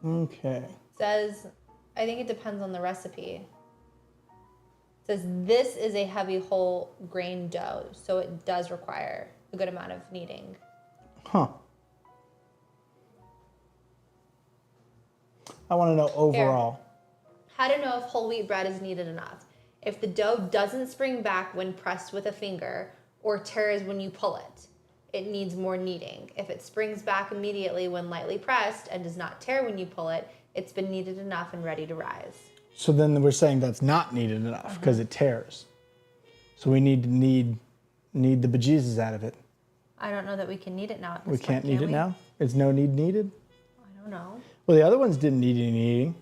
Okay. Says, I think it depends on the recipe. It says this is a heavy whole grain dough, so it does require a good amount of kneading. Huh. I want to know overall. How to know if whole wheat bread is kneaded enough. If the dough doesn't spring back when pressed with a finger or tears when you pull it, it needs more kneading. If it springs back immediately when lightly pressed and does not tear when you pull it, it's been kneaded enough and ready to rise. So then we're saying that's not kneaded enough because it tears. So we need to knead the bejesus out of it. I don't know that we can knead it now at this We point, can't can knead it we? now? It's no knead needed? I don't know. Well, the other ones didn't need any kneading.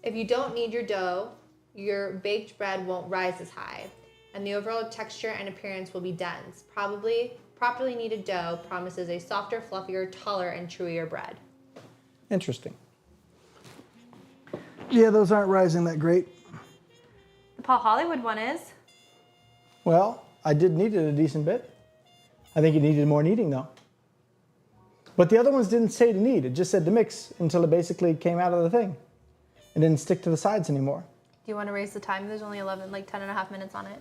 If you don't knead your dough, your baked bread won't rise as high, and the overall texture and appearance will be dense. Properly kneaded dough promises a softer, fluffier, taller, and chewier bread. Interesting. Yeah, those aren't rising that great. The Paul Hollywood one is. Well, I did knead it a decent bit. I think it needed more kneading though. But the other ones didn't say to knead. It just said to mix until it basically came out of the thing. It didn't stick to the sides anymore. Do you want to raise the time? There's only 10 and a half minutes on it.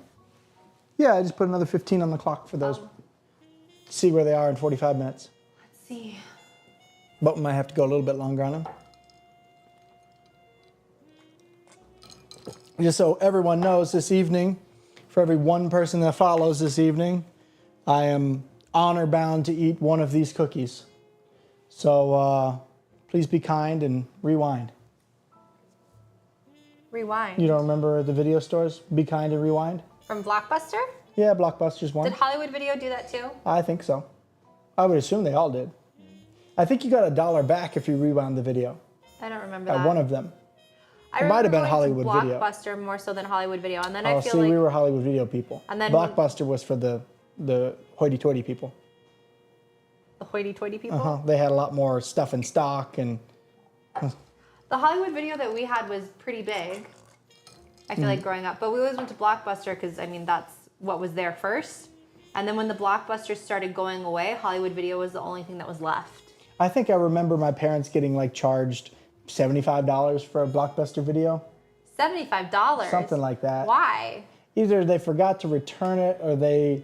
Yeah, I just put another 15 on the clock for those. See where they are in 45 minutes. Let's see. But we might have to go a little bit longer on them. Just so everyone knows, this evening, for every one person that follows this evening, I am honor bound to eat one of these cookies. So please be kind and rewind. Rewind. You don't remember the video stores? Be Kind and Rewind? From Blockbuster? Yeah, Blockbuster's one. Did Hollywood Video do that too? I think so. I would assume they all did. I think you got $1 back if you rewound the video. I don't remember At that. one of them. I It might have been remember Hollywood going to Video. Blockbuster more so than Hollywood Video, and then Oh, I feel see, like we were Hollywood Video people. And then- Blockbuster was for the hoity-toity people. the hoity-toity people. Uh-huh. They had a lot more stuff in stock, and The Hollywood Video that we had was pretty big. I feel like growing up, but we always went to Blockbuster because I mean that's what was there first. And then when the Blockbusters started going away, Hollywood Video was the only thing that was left. I think I remember my parents getting like charged $75 for a Blockbuster video. $75. Something like that. Why? Either they forgot to return it or they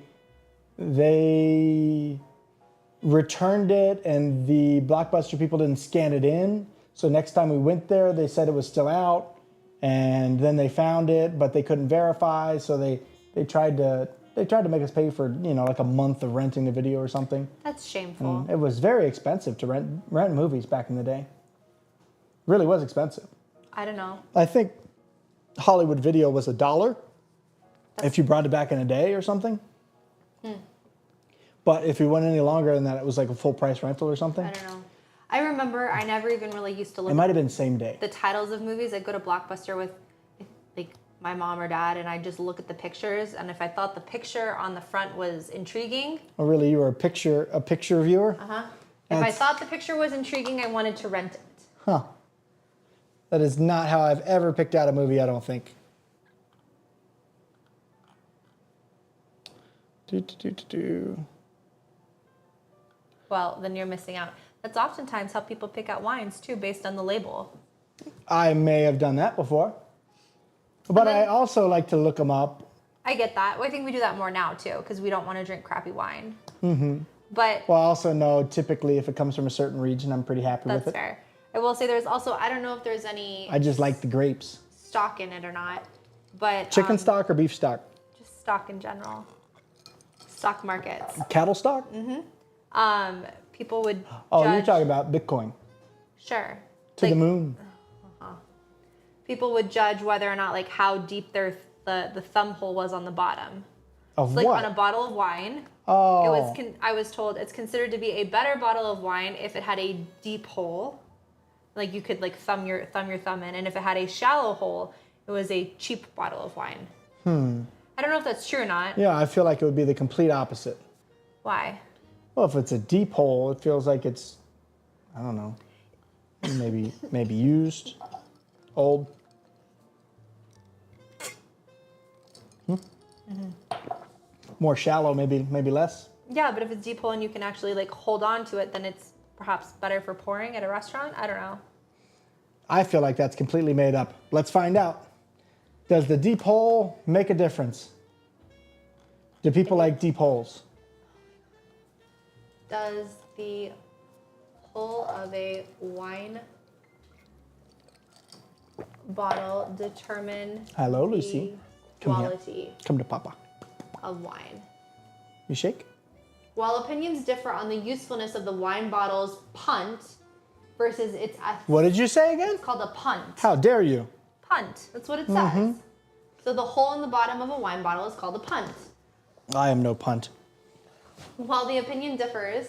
returned it and the Blockbuster people didn't scan it in. So next time we went there, they said it was still out, and then they found it, but they couldn't verify. So they tried to make us pay for like a month of renting the video or something. That's shameful. It was very expensive to rent movies back in the day. Really was expensive. I don't know. I think Hollywood Video was $1 if you brought it back in a day or something. But if you went any longer than that, it was like a full price rental or something. I don't know. I remember I never even really used to look It might have been same day. at the titles of movies. I'd go to Blockbuster with like my mom or dad, and I'd just look at the pictures. And if I thought the picture on the front was intriguing, Oh, really? You were a picture viewer? if I That's- thought the picture was intriguing, I wanted to rent it. Huh. That is not how I've ever picked out a movie, I don't think. Do. Well, then you're missing out. That's oftentimes how people pick out wines too, based on the label. I may have done that before. But then- I also like to look them up. I get that. Well, I think we do that more now too, because we don't want to drink crappy wine. Mm-hmm. But Well, I also know typically if it comes from a certain region, I'm pretty happy that's with it. fair. I will say there's also, I don't know if there's any I just like the grapes. stock in it or not, but Chicken stock or beef stock? just stock in general. Stock markets. Cattle stock? People would Oh, judge, you're talking about Bitcoin. sure. To the moon. People would judge whether or not like how deep the thumb hole was on the bottom. Of Like what? on a bottle of wine, Oh. I was told it's considered to be a better bottle of wine if it had a deep hole, like you could like thumb your thumb in, and if it had a shallow hole, it was a cheap bottle of wine. I don't know if that's true or not. Yeah, I feel like it would be the complete opposite. Why? Well, if it's a deep hole, it feels like it's, I don't know, maybe used, old. More shallow, maybe less. Yeah, but if it's deep hole and you can actually like hold on to it, then it's perhaps better for pouring at a restaurant. I don't know. I feel like that's completely made up. Let's find out. Does the deep hole make a difference? Do people like deep holes? Does the hole of a wine bottle determine Hello, Lucy. the Come here. quality Come to Papa. of wine? You shake? While opinions differ on the usefulness of the wine bottle's punt versus its What did you say again? it's called a punt. How dare you? Punt. That's what it says. So the hole in the bottom of a wine bottle is called a punt. I am no punt. While the opinion differs,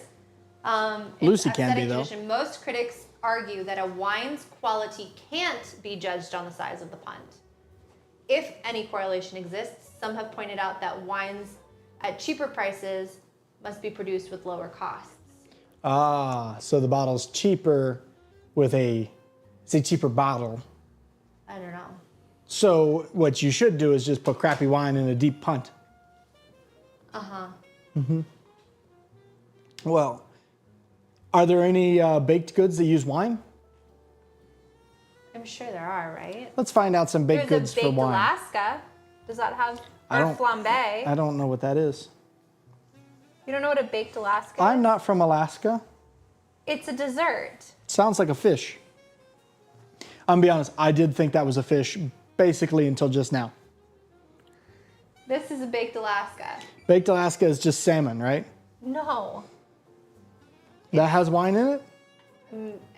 in Lucy can aesthetic be, though. tradition, most critics argue that a wine's quality can't be judged on the size of the punt. If any correlation exists, some have pointed out that wines at cheaper prices must be produced with lower costs. Ah, so the bottle's cheaper with it's a cheaper bottle. I don't know. So what you should do is just put crappy wine in a deep punt. Uh-huh. Well, are there any baked goods that use wine? I'm sure there are, right? Let's find out some baked There's goods a for baked wine. Alaska. Does that have I or don't- flambe? I don't know what that is. You don't know what a baked Alaska I'm is? not from Alaska. It's a dessert. Sounds like a fish. I'm gonna be honest, I did think that was a fish basically until just now. This is a baked Alaska. Baked Alaska is just salmon, right? No. That has wine in it?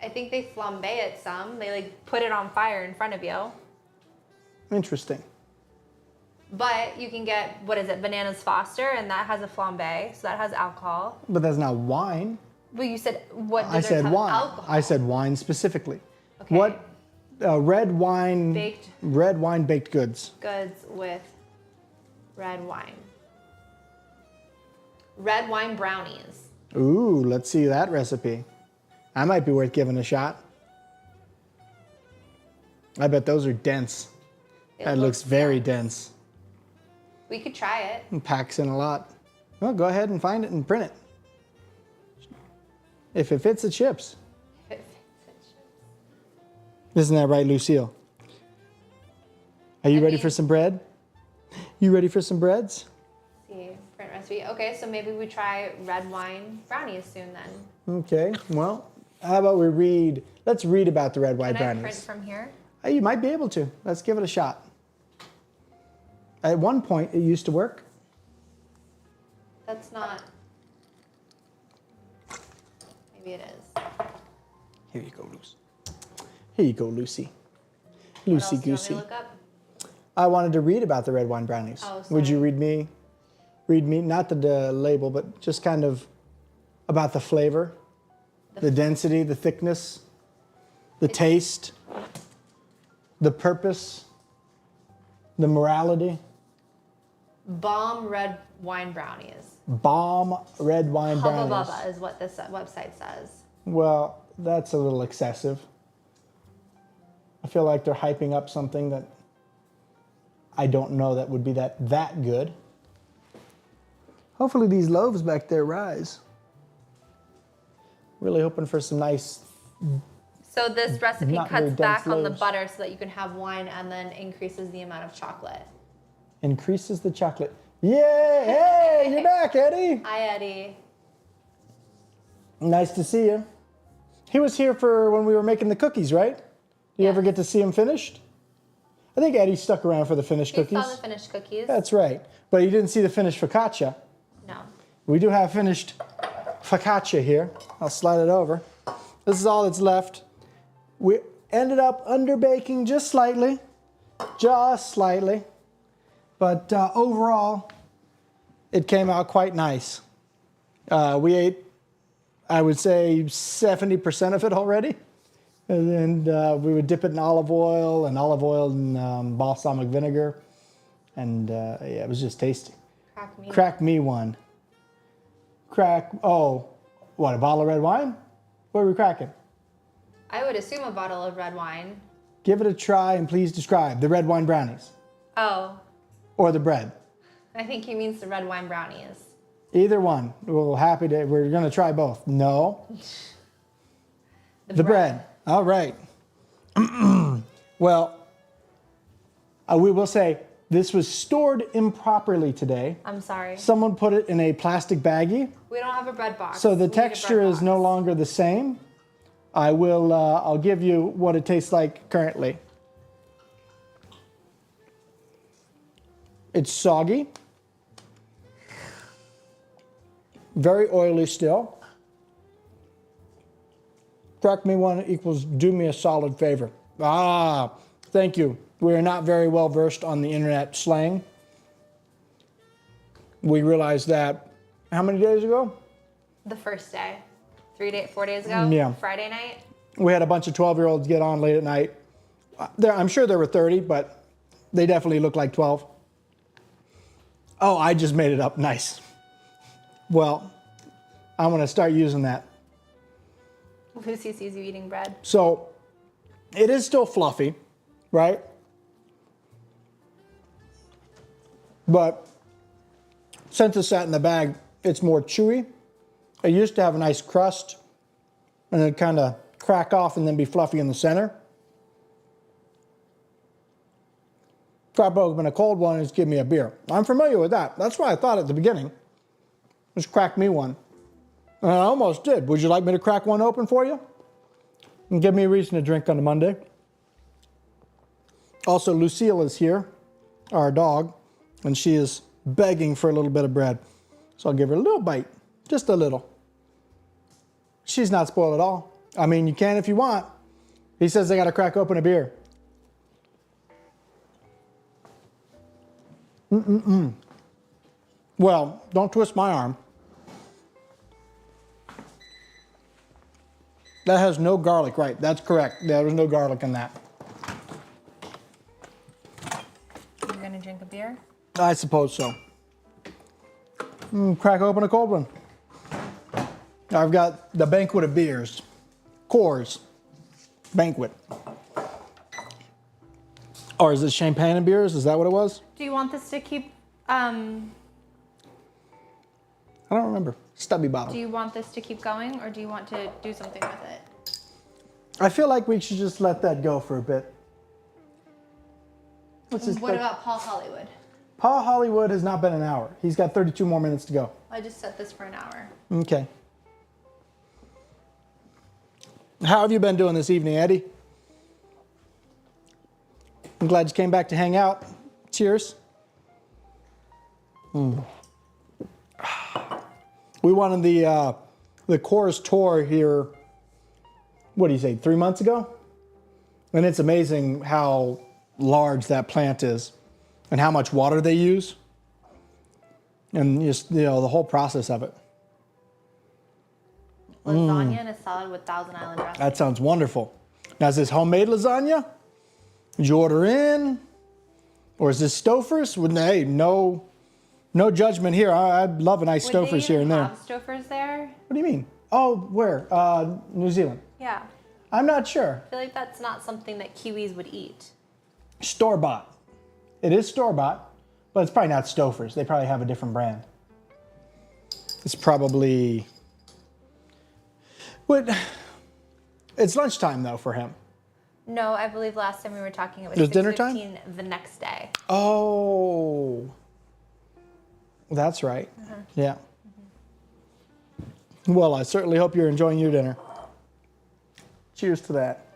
I think they flambe it some. They like put it on fire in front of you. Interesting. But you can get, what is it, Bananas Foster, and that has a flambe, so that has alcohol. But that's not wine. Well, you said, what I desserts said have wine. alcohol? I said wine specifically. Okay. What red wine baked goods? Goods with red wine. Red wine brownies. Ooh, let's see that recipe. That might be worth giving a shot. I bet those are dense. That looks very dense. We could try it. It packs in a lot. Well, go ahead and find it and print it. If it fits the chips. Isn't that right, Lucille? Are you ready for some bread? You ready for some breads? See, print recipe. Okay, so maybe we try red wine brownies soon then. Okay, well, how about we read, let's read about the red wine Can I brownies. print from here? You might be able to. Let's give it a shot. At one point, it used to work. That's not. Maybe it is. Here you go, Lucy. Here you go, Lucy. What Lucy else do you want Goosey. me to look up? I wanted to read about the red wine brownies. Oh, Would you sorry. read me, not the label, but just kind of about the flavor, the density, the thickness, the taste, the purpose, the morality? Bomb red wine brownies. Bomb red wine Hubba brownies. bubba is what this website says. Well, that's a little excessive. I feel like they're hyping up something that I don't know that would be that good. Hopefully these loaves back there rise. Really hoping for some nice. So this recipe Not very cuts back dense on the loaves. butter so that you can have wine and then increases the amount of chocolate. Increases the chocolate. Yay! Hey, you're back, Eddie. Hi, Eddie. Nice to see you. He was here for when we were making the cookies, right? Do you ever get to see him finished? I think Eddie stuck around for the finished You cookies. saw the finished cookies? That's right. But you didn't see the finished focaccia. No. We do have finished focaccia here. I'll slide it over. This is all that's left. We ended up under baking just slightly. But overall, it came out quite nice. We ate, I would say, 70% of it already. And then we would dip it in olive oil and balsamic vinegar. And yeah, it was just tasty. Crack me. Crack me one. Oh, what, a bottle of red wine? What are we cracking? I would assume a bottle of red wine. Give it a try and please describe the red wine brownies Oh, or the bread. I think he means the red wine brownies. Either one. We're going to try both. No. The bread. All right. Well, we will say this was stored improperly today. I'm sorry. Someone put it in a plastic baggie, We don't have a bread box. so We the need a bread texture is no box. longer the same. I'll give you what it tastes like currently. It's soggy. Very oily still. Crack me one equals do me a solid favor. Ah, thank you. We are not very well versed on the internet slang. We realized that, how many days ago? The first day. 4 days ago? Yeah. Friday night? We had a bunch of 12-year-olds get on late at night. I'm sure there were 30, but they definitely looked like 12. Oh, I just made it up. Nice. Well, I'm going to start using that. Lucy sees you eating bread. So it is still fluffy, right? But since it sat in the bag, it's more chewy. It used to have a nice crust and then kind of crack off and then be fluffy in the center. Crack open a cold one and just give me a beer. I'm familiar with that. That's what I thought at the beginning. Just crack me one. And I almost did. Would you like me to crack one open for you? And give me a reason to drink on a Monday. Also, Lucille is here, our dog, and she is begging for a little bit of bread. So I'll give her a little bite, just a little. She's not spoiled at all. I mean, you can if you want. He says they got to crack open a beer. Well, don't twist my arm. That has no garlic, right? That's correct. There was no garlic in that. You're gonna drink a beer? I suppose so. Crack open a cold one. I've got the banquet of beers. Coors Banquet. Or is it champagne and beers? Is that what it was? Do you want this to keep, I don't remember. Stubby bottle. do you want this to keep going or do you want to do something with it? I feel like we should just let that go for a bit. Let's just What about Paul Hollywood? Paul Hollywood has not been an hour. He's got 32 more minutes to go. I just set this for an hour. Okay. How have you been doing this evening, Eddie? I'm glad you came back to hang out. Cheers. We went on the Coors tour here, what do you say, 3 months ago? And it's amazing how large that plant is and how much water they use. And just, the whole process of it. Lasagna and a salad with Thousand Island dressing. That sounds wonderful. Now, is this homemade lasagna? Did you order in? Or is this Stouffer's? Hey, no judgment here. I love a nice Stouffer's here and there. Have Stouffer's there? What do you mean? Oh, where? New Zealand. Yeah. I'm not sure. I feel like that's not something that Kiwis would eat. Store-bought. It is store-bought, but it's probably not Stouffer's. They probably have a different brand. It's probably... It's lunchtime, though, for him. No, I believe last time we were talking it was It was dinner 6:15 the next day. Oh, that's right. Yeah. Well, I certainly hope you're enjoying your dinner. Cheers to that.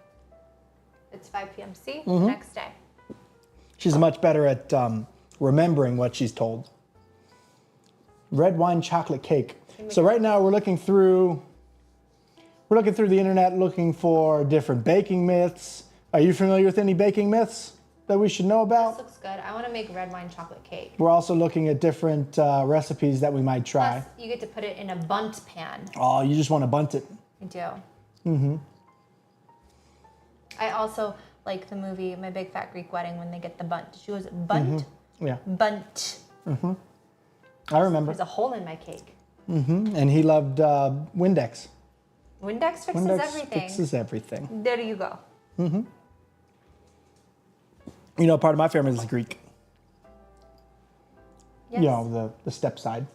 It's 5 p.m. See? Next day. She's much better at remembering what she's told. Red wine chocolate cake. So right now we're looking through the internet looking for different baking myths. Are you familiar with any baking myths that we should know This about? looks good. I want to make red wine chocolate cake. We're also looking at different recipes that we might try. Plus, you get to put it in a bundt pan. Oh, you just want to bunt it. I do. I also like the movie My Big Fat Greek Wedding when they get the bundt. She goes, bunt? Yeah, Bundt. I remember. There's a hole in my cake. And he loved Windex. Windex fixes Windex everything. fixes everything. There you go. You know, part of my family is Greek. Yes. You know, the step side.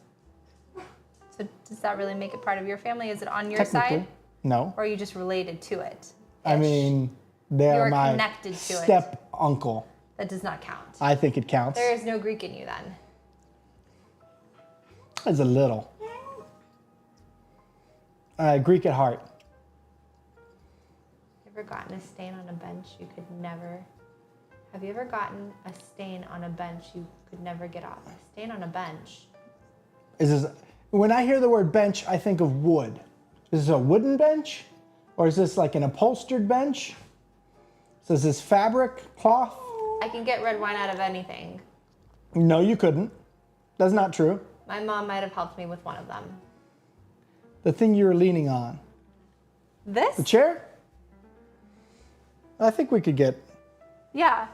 So does that really make it part of your family? Is it on your Technically, side? no. Or are you just related to it? I mean, they're You're my connected to it. step uncle. That does not count. I think it counts. There is no Greek in you then. As a little. Greek at heart. You ever gotten a stain on a bench you could never... Have you ever gotten a stain on a bench you could never get off? A stain on a bench. When I hear the word bench, I think of wood. Is this a wooden bench? Or is this like an upholstered bench? So is this fabric, cloth? I can get red wine out of anything. No, you couldn't. That's not true. My mom might have helped me with one of them. The thing you were leaning on. This? The chair? I think we could get... Yeah.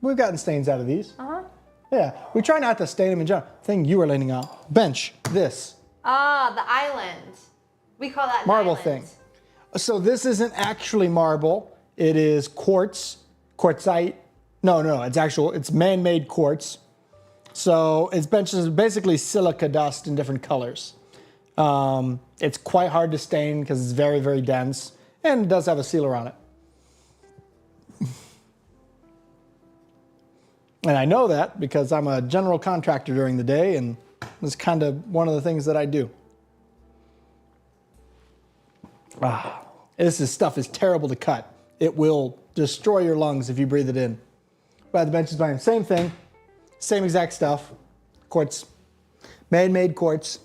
We've gotten stains out of these. Uh-huh. Yeah, we try not to stain them in general. Thing you were leaning on. Bench. This. Ah, the island. We call that an Marble island. thing. So this isn't actually marble. It is quartz. Quartzite. No, it's man-made quartz. So it's benches, basically silica dust in different colors. It's quite hard to stain because it's very, very dense. And it does have a sealer on it. And I know that because I'm a general contractor during the day, and it's kind of one of the things that I do. This stuff is terrible to cut. It will destroy your lungs if you breathe it in. But the bench is fine. Same thing. Same exact stuff. Quartz. Man-made quartz.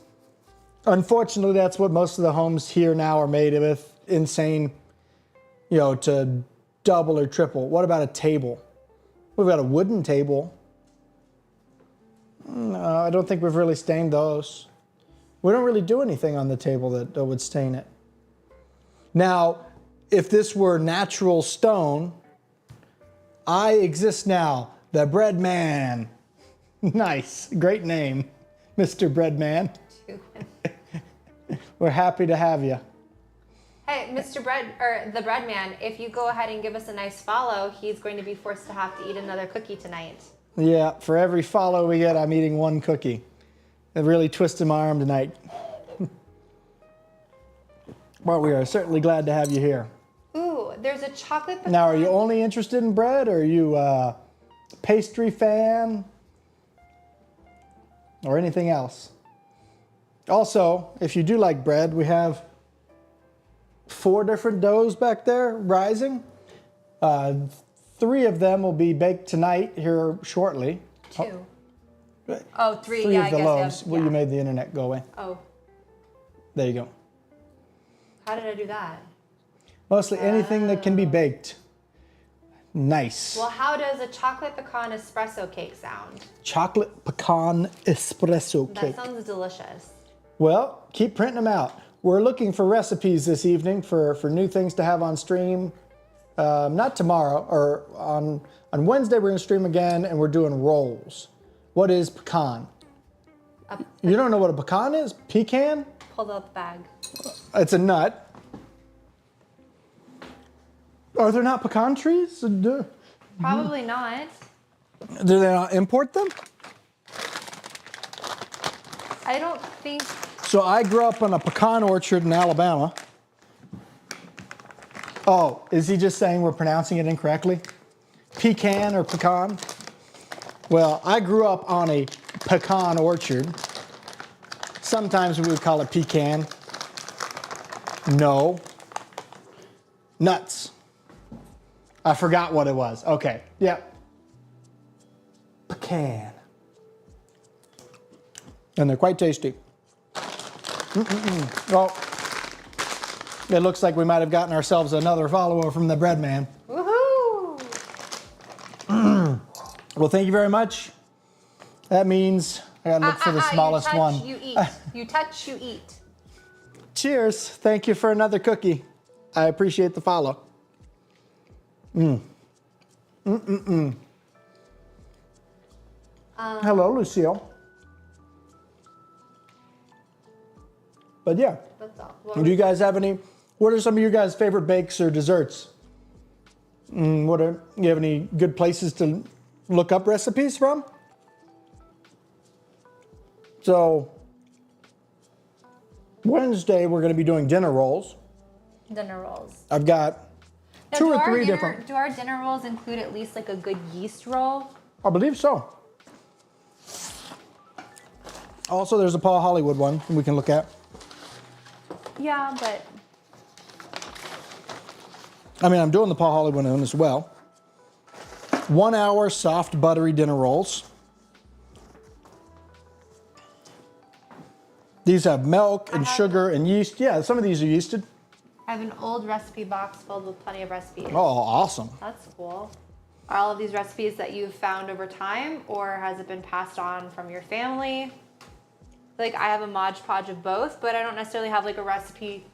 Unfortunately, that's what most of the homes here now are made with. Insane, to double or triple. What about a table? We've got a wooden table. No, I don't think we've really stained those. We don't really do anything on the table that would stain it. Now, if this were natural stone, I exist now, the bread man. Nice, great name, Mr. Bread Man. We're happy to have you. Hey, Mr. Bread, or the Bread Man, if you go ahead and give us a nice follow, he's going to be forced to have to eat another cookie tonight. Yeah, for every follow we get, I'm eating one cookie. It really twisted my arm tonight. Well, we are certainly glad to have you here. Ooh, there's a chocolate pecan. Now, are you only interested in bread, or are you a pastry fan, or anything else? Also, if you do like bread, we have 4 different doughs back there rising. 3 of them will be baked tonight here shortly. 2. Oh, 3, 3 yeah, of I the guess. loaves. Yeah. Well, you made the internet go away. Oh, There you go. how did I do that? Mostly anything that can be baked. Nice. Well, how does a chocolate pecan espresso cake sound? Chocolate pecan espresso cake. That sounds delicious. Well, keep printing them out. We're looking for recipes this evening for new things to have on stream. Not tomorrow, or on Wednesday we're going to stream again, and we're doing rolls. What is pecan? You don't know what a pecan is? Pecan? Pull out the bag. It's a nut. Are there not pecan trees? Do Probably not. they not import them? I don't think. So I grew up in a pecan orchard in Alabama. Oh, is he just saying we're pronouncing it incorrectly? Pecan or pecan? Well, I grew up on a pecan orchard. Sometimes we would call it pecan. No. Nuts. I forgot what it was. Okay, yep. Pecan. And they're quite tasty. Well, it looks like we might have gotten ourselves another follower from the Bread Man. Woohoo! Well, thank you very much. That means I gotta look for the smallest you touch, one. You eat. You touch, you eat. Cheers. Thank you for another cookie. I appreciate the follow. Hello, Lucille. But yeah, That's all. do you guys have any? What are some of your guys' favorite bakes or desserts? You have any good places to look up recipes from? So Wednesday we're going to be doing dinner rolls. Dinner rolls. I've got Now, 2 do or our 3 dinner- different. Do our dinner rolls include at least like a good yeast roll? I believe so. Also, there's a Paul Hollywood one we can look at. Yeah, but I mean, I'm doing the Paul Hollywood one as well. 1 hour soft buttery dinner rolls. These have milk and sugar and yeast. Yeah, some of these are yeasted. I have an old recipe box filled with plenty of recipes. Oh, awesome. That's cool. Are all of these recipes that you've found over time, or has it been passed on from your family? Like, I have a Mod Podge of both, but I don't necessarily have like a recipe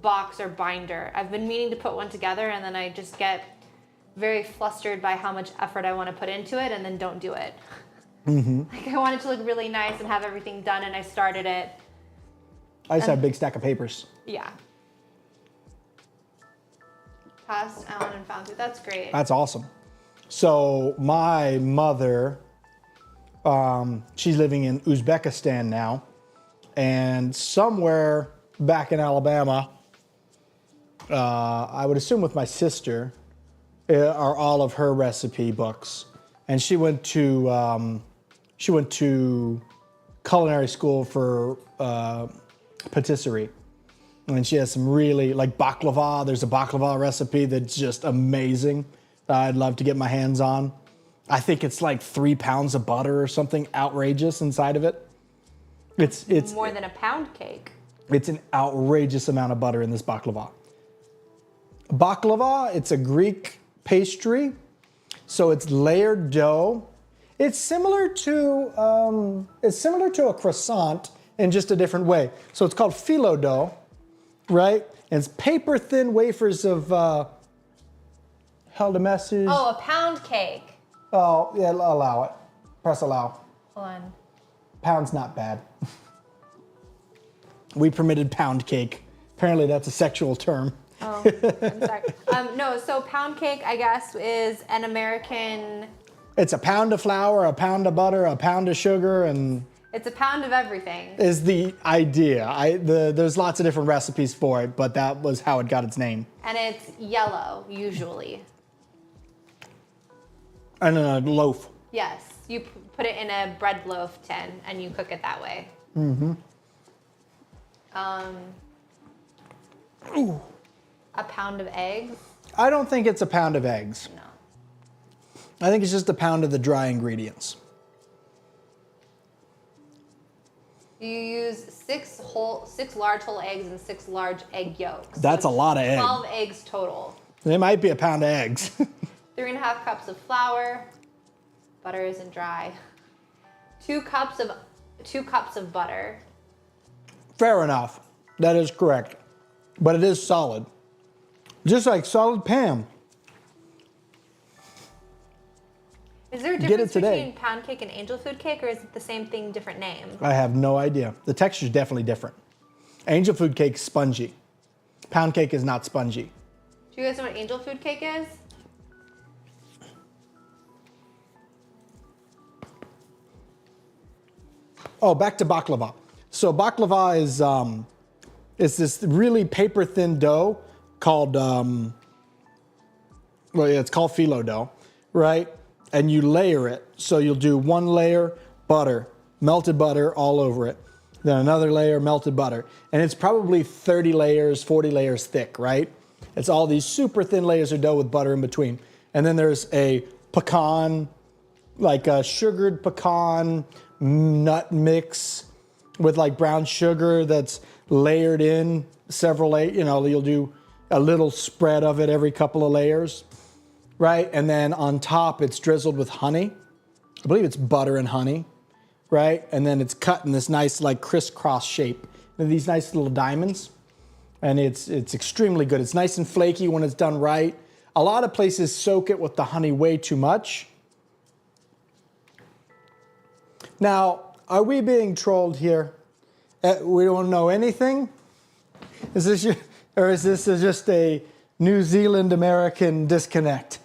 box or binder. I've been meaning to put one together, and then I just get very flustered by how much effort I want to put into it and then don't do it. Like, I want it to look really nice and have everything done, and I started it. I just have a big stack of papers. Yeah. Passed, Alan, and found through. That's great. That's awesome. So my mother, she's living in Uzbekistan now, and somewhere back in Alabama, I would assume with my sister, are all of her recipe books. And she went to culinary school for patisserie. And she has some really, like baklava. There's a baklava recipe that's just amazing that I'd love to get my hands on. I think it's like 3 pounds of butter or something outrageous inside of it. It's more than a pound cake. It's an outrageous amount of butter in this baklava. Baklava, it's a Greek pastry. So it's layered dough, It's similar to a croissant in just a different way. So it's called phyllo dough, right? And it's paper thin wafers of held a message. Oh, a pound cake. Oh, yeah, allow it. Press allow. Hold on. Pound's not bad. We permitted pound cake. Apparently that's a sexual term. Oh, I'm sorry. No, so pound cake, I guess, is an American. It's a pound of flour, a pound of butter, a pound of sugar, and It's a pound of everything. is the idea. There's lots of different recipes for it, but that was how it got its name. And it's yellow, usually. And a loaf. Yes, you put it in a bread loaf tin and you cook it that way. A pound of eggs? I don't think it's a pound of eggs. No. I think it's just a pound of the dry ingredients. You use six large whole eggs and 6 large egg yolks. That's a lot of eggs. 12 eggs total. It might be a pound of eggs. 3.5 cups of flour. Butter isn't dry. 2 cups of butter. Fair enough. That is correct. But it is solid. Just like solid Pam. Is there a Get it difference today. between pound cake and angel food cake, or is it the same thing, different name? I have no idea. The texture is definitely different. Angel food cake is spongy. Pound cake is not spongy. Do you guys know what angel food cake is? Oh, back to baklava. So baklava is this really paper thin dough called it's called phyllo dough, right? And you layer it. So you'll do one layer butter, melted butter all over it. Then another layer melted butter. And it's probably 30 layers, 40 layers thick, right? It's all these super thin layers of dough with butter in between. And then there's a pecan, like a sugared pecan nut mix with like brown sugar that's layered in several layers. You know, you'll do a little spread of it every couple of layers, right? And then on top, it's drizzled with honey. I believe it's butter and honey, right? And then it's cut in this nice like crisscross shape. And these nice little diamonds. And it's extremely good. It's nice and flaky when it's done right. A lot of places soak it with the honey way too much. Now, are we being trolled here? We don't know anything? Is this just a New Zealand American disconnect?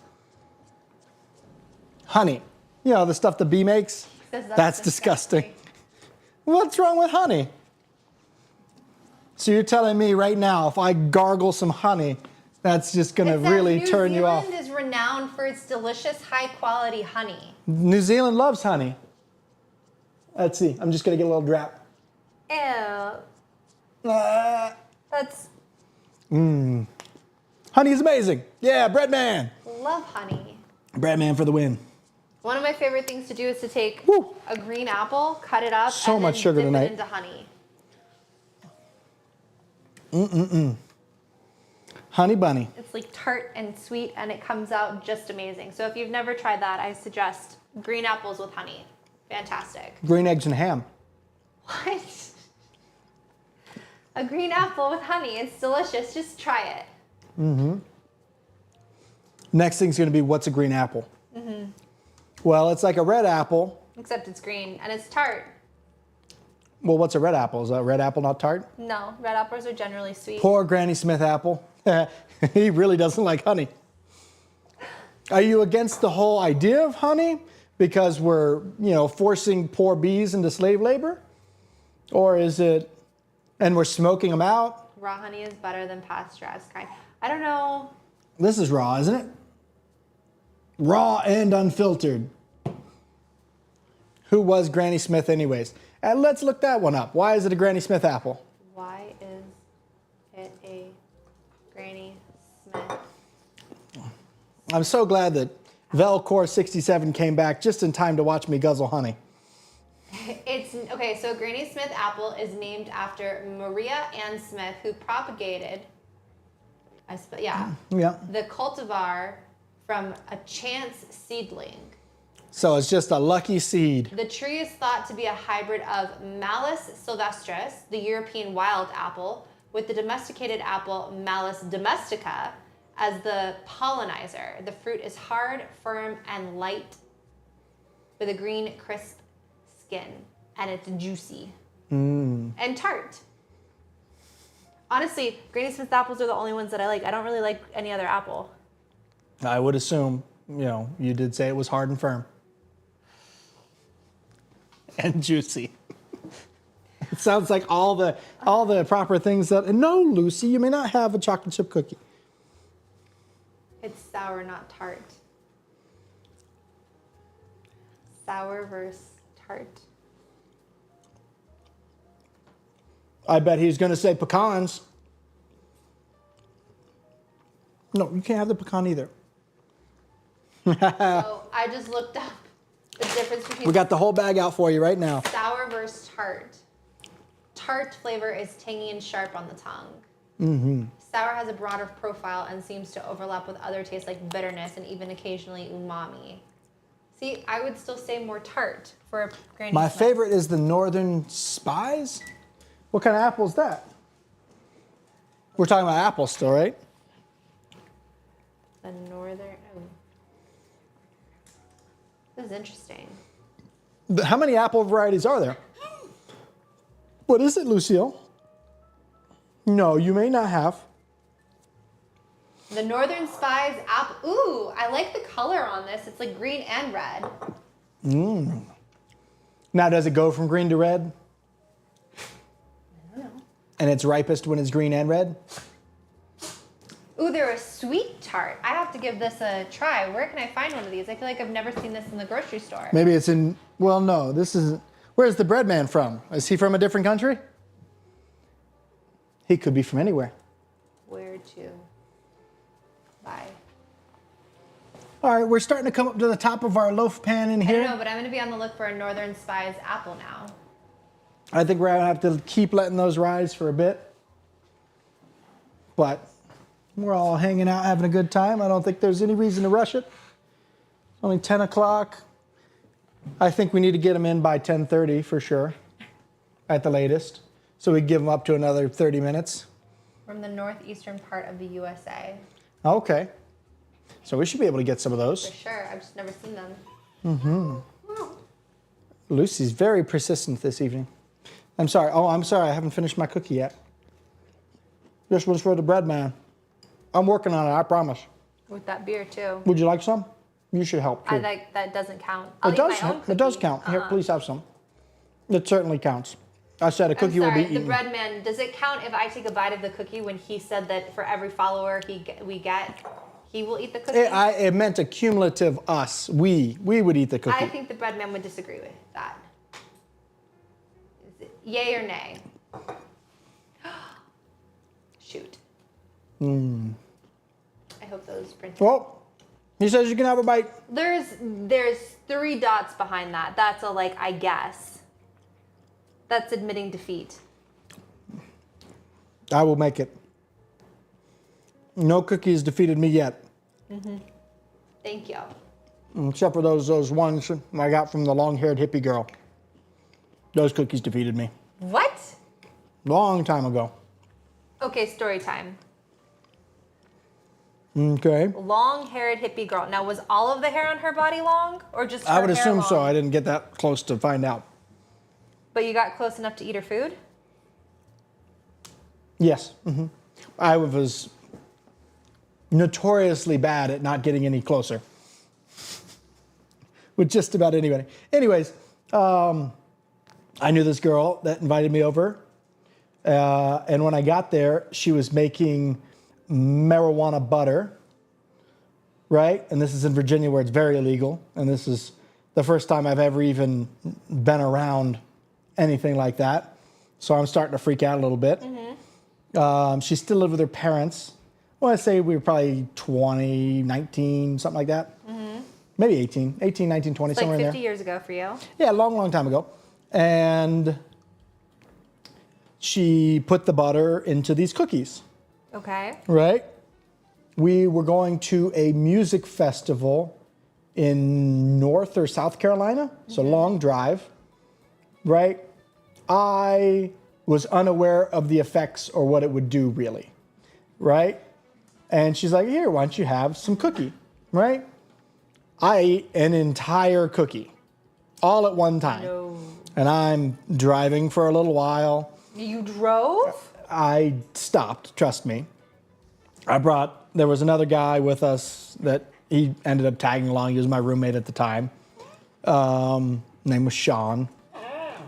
Honey, you know, the stuff the bee makes? That's disgusting. What's wrong with honey? So you're telling me right now, if I gargle some honey, that's just going to really turn you off? New Zealand is renowned for its delicious, high-quality honey. New Zealand loves honey. Let's see. I'm just going to get a little drop. Ew. That's... Honey is amazing. Yeah, bread man. Love honey. Bread man for the win. One of my favorite things to do is to take Woo. a green apple, cut it up, So and much then sugar dip tonight. it into honey. Honey bunny. It's like tart and sweet, and it comes out just amazing. So if you've never tried that, I suggest green apples with honey. Fantastic. Green eggs and ham. What? A green apple with honey. It's delicious. Just try it. Next thing's going to be, what's a green apple? Well, it's like a red apple. Except it's green, and it's tart. Well, what's a red apple? Is a red apple not tart? No, red apples are generally sweet. Poor Granny Smith apple. He really doesn't like honey. Are you against the whole idea of honey because we're, forcing poor bees into slave labor? Or is it, and we're smoking them out? Raw honey is better than pasteurized kind. I don't know. This is raw, isn't it? Raw and unfiltered. Who was Granny Smith anyways? And let's look that one up. Why is it a Granny Smith apple? Why is it a Granny Smith? I'm so glad that Velcor 67 came back just in time to watch me guzzle honey. It's okay. So Granny Smith apple is named after Maria Ann Smith, who propagated, Yeah. the cultivar from a chance seedling. So it's just a lucky seed. The tree is thought to be a hybrid of Malus sylvestris, the European wild apple, with the domesticated apple Malus domestica as the pollinizer. The fruit is hard, firm, and light with a green, crisp skin, and it's juicy and tart. Honestly, Granny Smith apples are the only ones that I like. I don't really like any other apple. I would assume, you did say it was hard and firm. And juicy. It sounds like all the proper things that. And no, Lucy, you may not have a chocolate chip cookie. It's sour, not tart. Sour versus tart. I bet he's going to say pecans. No, you can't have the pecan either. So I just looked up the difference between We got the whole bag out for you right now. sour versus tart. Tart flavor is tangy and sharp on the tongue. Sour has a broader profile and seems to overlap with other tastes like bitterness and even occasionally umami. See, I would still say more tart for a Granny My Smith. favorite is the Northern Spies. What kind of apple is that? We're talking about apples still, right? The northern. Oh. This is interesting. How many apple varieties are there? What is it, Lucille? No, you may not have. The Northern Spies apple. Ooh, I like the color on this. It's like green and red. Now, does it go from green to red? I don't know. And it's ripest when it's green and red? Ooh, they're a sweet tart. I have to give this a try. Where can I find one of these? I feel like I've never seen this in the grocery store. Maybe it's in, well, no, this is, where's the bread man from? Is he from a different country? He could be from anywhere. Where to buy? All right, we're starting to come up to the top of our loaf pan in I here. don't know, but I'm going to be on the look for a Northern Spies apple now. I think we're gonna have to keep letting those rise for a bit. But we're all hanging out, having a good time. I don't think there's any reason to rush it. It's only 10 o'clock. I think we need to get them in by 10:30 for sure, at the latest. So we give them up to another 30 minutes. From the northeastern part of the USA. Okay. So we should be able to get some of those. For sure. I've just never seen them. Lucy's very persistent this evening. I'm sorry. Oh, I'm sorry. I haven't finished my cookie yet. This one's for the bread man. I'm working on it, I promise. With that beer, too. Would you like some? You should help, too. I like that doesn't count. I'll It eat does. my own It does cookie. count. Here, please have some. It certainly counts. I said a cookie I'm sorry, will be the eaten. bread man, does it count if I take a bite of the cookie when he said that for every follower we get, he will eat the cookie? It meant a cumulative us. We would eat the cookie. I think the bread man would disagree with that. Is it yay or nay? Shoot. I hope those printed. Well, he says you can have a bite. There's 3 dots behind that. That's a like I guess. That's admitting defeat. I will make it. No cookie has defeated me yet, Thank you. except for those ones I got from the long-haired hippie girl. Those cookies defeated me. What? Long time ago. Okay, story time. Okay. Long-haired hippie girl. Now, was all of the hair on her body long, or just her I would hair assume so. long? I didn't get that close to find out. But you got close enough to eat her food? Yes. I was notoriously bad at not getting any closer with just about anybody. Anyways, I knew this girl that invited me over. And when I got there, she was making marijuana butter, right? And this is in Virginia where it's very illegal. And this is the first time I've ever even been around anything like that. So I'm starting to freak out a little bit. She still lived with her parents. Well, I say we were probably 20, 19, something like that. Maybe 18, 19, 20, It's somewhere like in 50 there. years ago for you. Yeah, a long, long time ago. And she put the butter into these cookies, Okay. right? We were going to a music festival in North or South Carolina, so long drive, right? I was unaware of the effects or what it would do really, right? And she's like, here, why don't you have some cookie, right? I ate an entire cookie all at one time. No. And I'm driving for a little while. You drove? I stopped, trust me. There was another guy with us that he ended up tagging along. He was my roommate at the time. Name was Sean.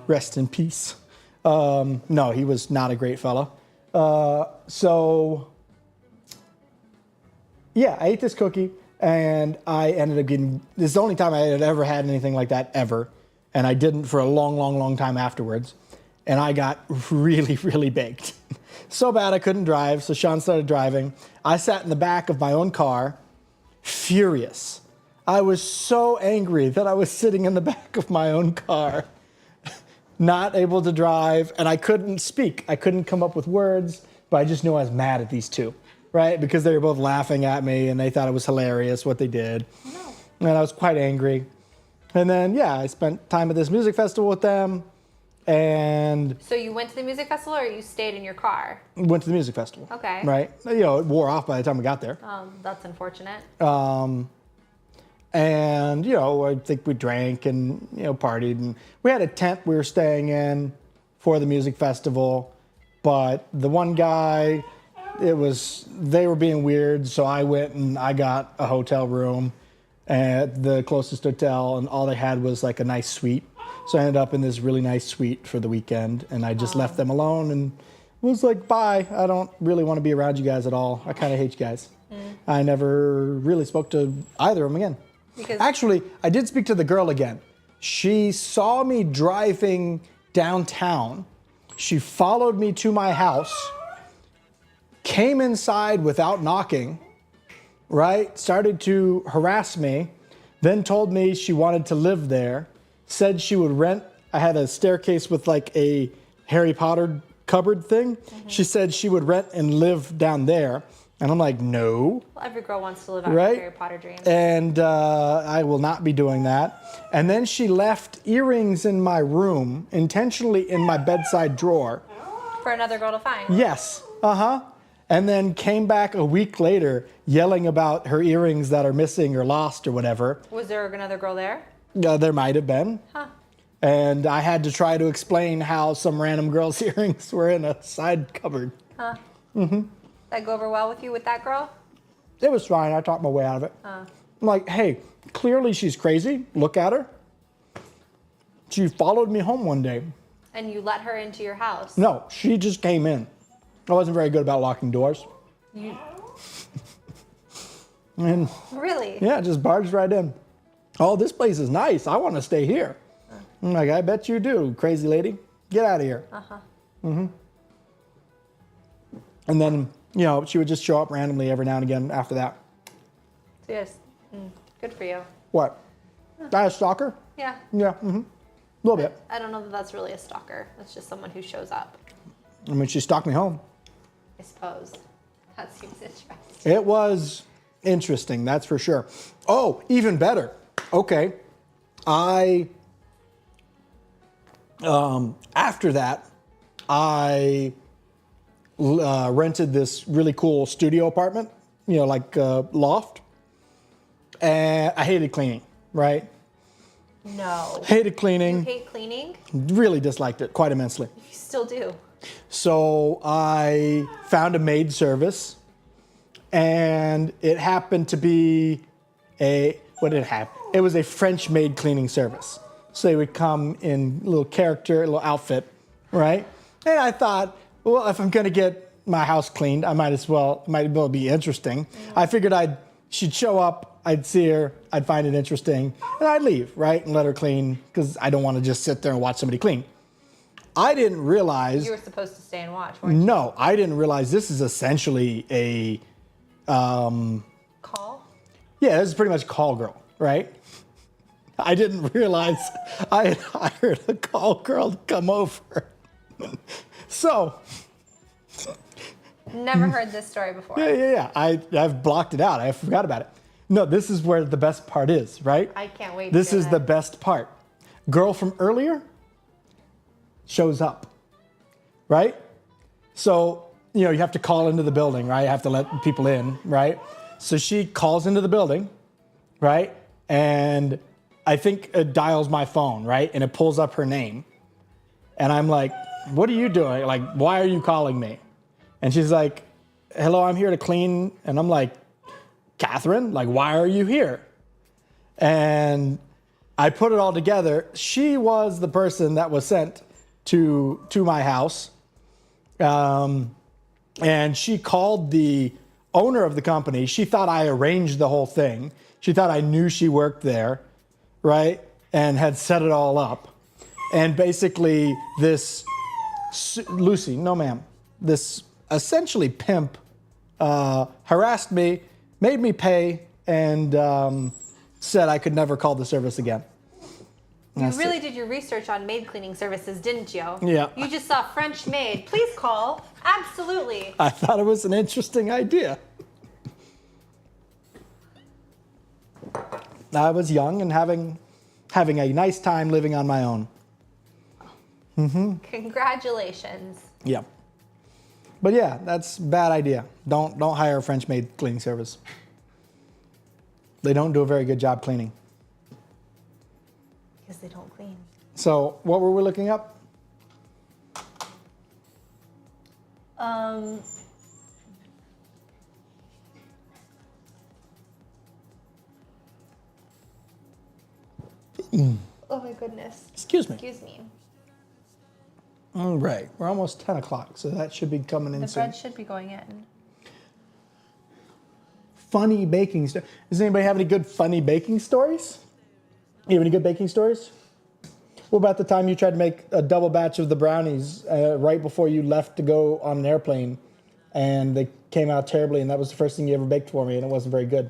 Rest in peace. No, he was not a great fella. Yeah, I ate this cookie and I ended up getting, this is the only time I had ever had anything like that ever. And I didn't for a long, long, long time afterwards. And I got really, really baked. So bad I couldn't drive, so Sean started driving. I sat in the back of my own car, furious. I was so angry that I was sitting in the back of my own car, not able to drive, and I couldn't speak. I couldn't come up with words, but I just knew I was mad at these two, right? Because they were both laughing at me, and they thought it was hilarious what they did. No. And I was quite angry. And then, yeah, I spent time at this music festival with them, and So you went to the music festival or you stayed in your car? went to the music festival. Okay. Right? You know, it wore off by the time we got there. That's unfortunate. And, you know, I think we drank and, you know, partied. And we had a tent we were staying in for the music festival. But the one guy, they were being weird. So I went and I got a hotel room at the closest hotel. And all they had was like a nice suite. So I ended up in this really nice suite for the weekend. And I just left them alone and was like, bye. I don't really want to be around you guys at all. I kind of hate you guys. I never really spoke to either of them again. Actually, I did speak to the girl again. She saw me driving downtown. She followed me to my house, came inside without knocking, right? Started to harass me, then told me she wanted to live there, said she would rent. I had a staircase with like a Harry Potter cupboard thing. She said she would rent and live down there. And I'm like, no. Well, every girl wants to live out Right? her Harry Potter dreams. And I will not be doing that. And then she left earrings in my room, intentionally in my bedside drawer. For another girl to find. Yes. And then came back a week later yelling about her earrings that are missing or lost or whatever. Was there another girl there? There might have been. Huh. And I had to try to explain how some random girl's earrings were in a side cupboard. That go over well with you with that girl? It was fine. I talked my way out of it. I'm like, hey, clearly she's crazy. Look at her. She followed me home one day. And you let her into your house? No, she just came in. I wasn't very good about locking doors. And Really? yeah, just barged right in. Oh, this place is nice. I want to stay here. I'm like, I bet you do, crazy lady. Get out of here. And then, you know, she would just show up randomly every now and again after that. Yes. Good for you. What? I a stalker? Yeah. Yeah, a little bit. I don't know that that's really a stalker. That's just someone who shows up, I mean, she stalked me home. I suppose. That seems interesting. It was interesting, that's for sure. Oh, even better. Okay. After that, I rented this really cool studio apartment, you know, like loft. And I hated cleaning, right? No. Hated You cleaning. hate cleaning? Really disliked it quite immensely. You still do. So I found a maid service, and it happened to be it was a French maid cleaning service. So they would come in a little character, a little outfit, right? And I thought, well, if I'm gonna get my house cleaned, I might as well be interesting. I figured she'd show up, I'd see her, I'd find it interesting, and I'd leave, right? And let her clean, because I don't want to just sit there and watch somebody clean. I didn't realize. You were supposed to stay and watch, weren't you? No, I didn't realize this is essentially a. Call? Yeah, this is pretty much call girl, right? I didn't realize I had hired a call girl to come over. So. Never heard this story before. Yeah. I've blocked it out. I forgot about it. No, this is where the best part is, right? I can't wait. This to is the best part. Girl from earlier shows up, right? So, you have to call into the building, right? You have to let people in, right? So she calls into the building, right? And I think it dials my phone, right? And it pulls up her name. And I'm like, what are you doing? Like, why are you calling me? And she's like, hello, I'm here to clean. And I'm like, Catherine, like, why are you here? And I put it all together. She was the person that was sent to my house. And she called the owner of the company. She thought I arranged the whole thing. She thought I knew she worked there, right? And had set it all up. And basically this, Lucy, no ma'am, this essentially pimp harassed me, made me pay, and said I could never call the service again. You really did your research on maid cleaning services, didn't you? Yeah. You just saw French maid. Please call. Absolutely. I thought it was an interesting idea. I was young and having a nice time living on my own. Congratulations. Yeah. But yeah, that's a bad idea. Don't hire a French maid cleaning service. They don't do a very good job cleaning. Because they don't clean. So what were we looking up? Oh my goodness. Excuse me. Excuse me. All right, we're almost 10 o'clock, so that should be coming in The soon. bread should be going in. Funny baking stories. Does anybody have any good funny baking stories? You have any good baking stories? What about the time you tried to make a double batch of the brownies right before you left to go on an airplane, and they came out terribly, and that was the first thing you ever baked for me, and it wasn't very good?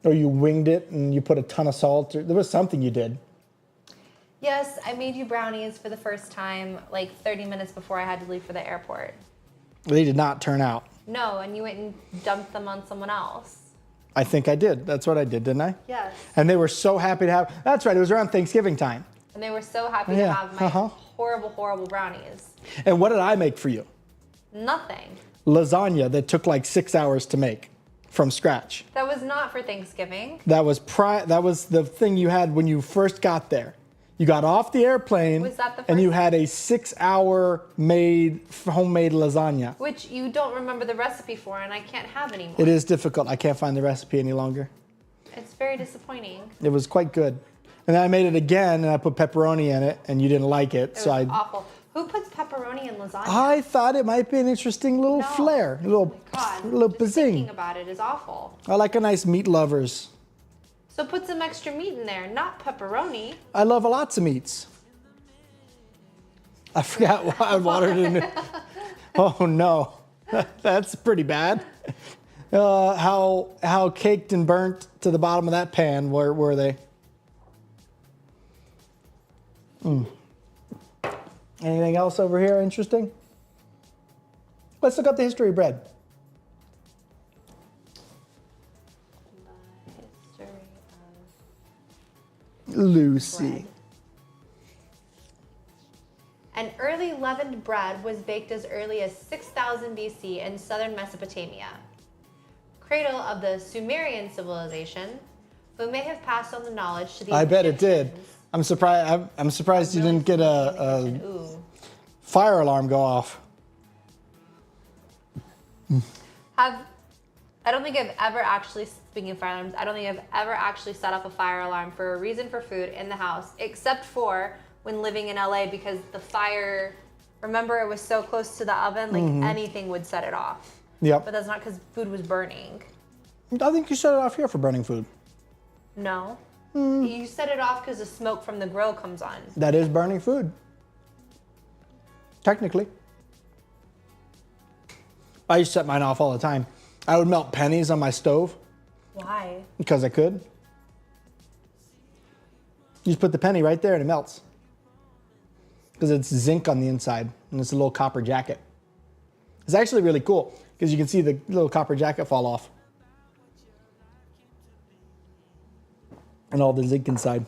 Or you winged it and you put a ton of salt, or there was something you did. Yes, I made you brownies for the first time like 30 minutes before I had to leave for the airport. They did not turn out. No, and you went and dumped them on someone else. I think I did. That's what I did, didn't I? Yes. And they were so happy to have, that's right, it was around Thanksgiving time. And they were so happy to have my horrible, horrible brownies. And what did I make for you? Nothing. Lasagna that took like 6 hours to make from scratch. That was not for Thanksgiving. That was the thing you had when you first got there. You got off the airplane Was that the and first you had a 6-hour homemade lasagna. Which you don't remember the recipe for, and I can't have anymore. It is difficult. I can't find the recipe any longer. It's very disappointing. It was quite good. And then I made it again and I put pepperoni in it and you didn't like it. It was awful. Who puts pepperoni in lasagna? I thought it might be an interesting little flair, a little, God, little just thinking bazing. about it is awful. I like a nice meat lovers. So put some extra meat in there, not pepperoni. I love lots of meats. I forgot why I watered it in. Oh no, that's pretty bad. How caked and burnt to the bottom of that pan were they? Anything else over here interesting? Let's look up the history of bread. The history of Lucy. bread. An early leavened bread was baked as early as 6000 BC in southern Mesopotamia, cradle of the Sumerian civilization, who may have passed on the knowledge to the I bet it did. Egyptians. I'm surprised. I'm surprised you didn't get a Ooh. fire alarm go off. I don't think I've ever actually, speaking of fire alarms, I don't think I've ever actually set off a fire alarm for a reason for food in the house, except for when living in LA, because the fire, remember, it was so close to the oven, like anything would set it off. Yep. But that's not because food was burning. I think you set it off here for burning food. No. You set it off because the smoke from the grill comes on. That is burning food. Technically. I used to set mine off all the time. I would melt pennies on my stove Why? because I could. You just put the penny right there and it melts. Because it's zinc on the inside and it's a little copper jacket. It's actually really cool because you can see the little copper jacket fall off. and all the zinc inside.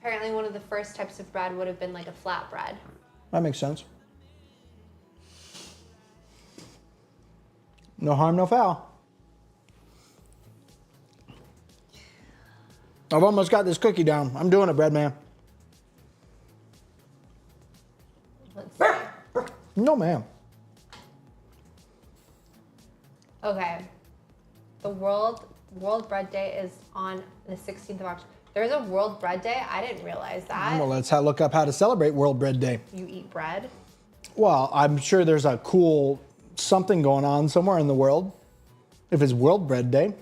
Apparently one of the first types of bread would have been like a flat bread. That makes sense. No harm, no foul. I've almost got this cookie down. I'm doing it, bread man. Let's see. No, ma'am. Okay. The World Bread Day is on the 16th of October. There's a World Bread Day? I didn't realize that. Well, let's look up how to celebrate World Bread Day. You eat bread? Well, I'm sure there's a cool something going on somewhere in the world. If it's World Bread Day.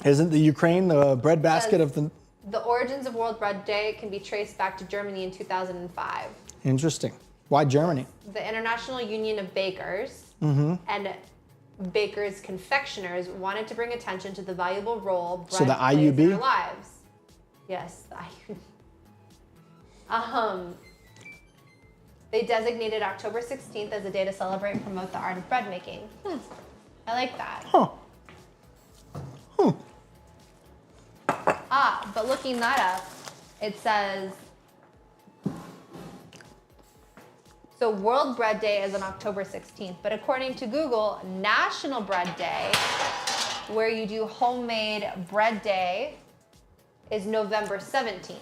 Isn't the Ukraine the breadbasket of the... The origins of World Bread Day can be traced back to Germany in 2005. Interesting. Why Germany? The International Union of Bakers and Bakers Confectioners wanted to bring attention to the valuable role bread So the plays in IUB? our lives. Yes, the IUB. They designated October 16th as a day to celebrate and promote the art of bread making. I like that. Huh. But looking that up, it says, so World Bread Day is on October 16th, but according to Google, National Bread Day, where you do homemade bread day, is November 17th.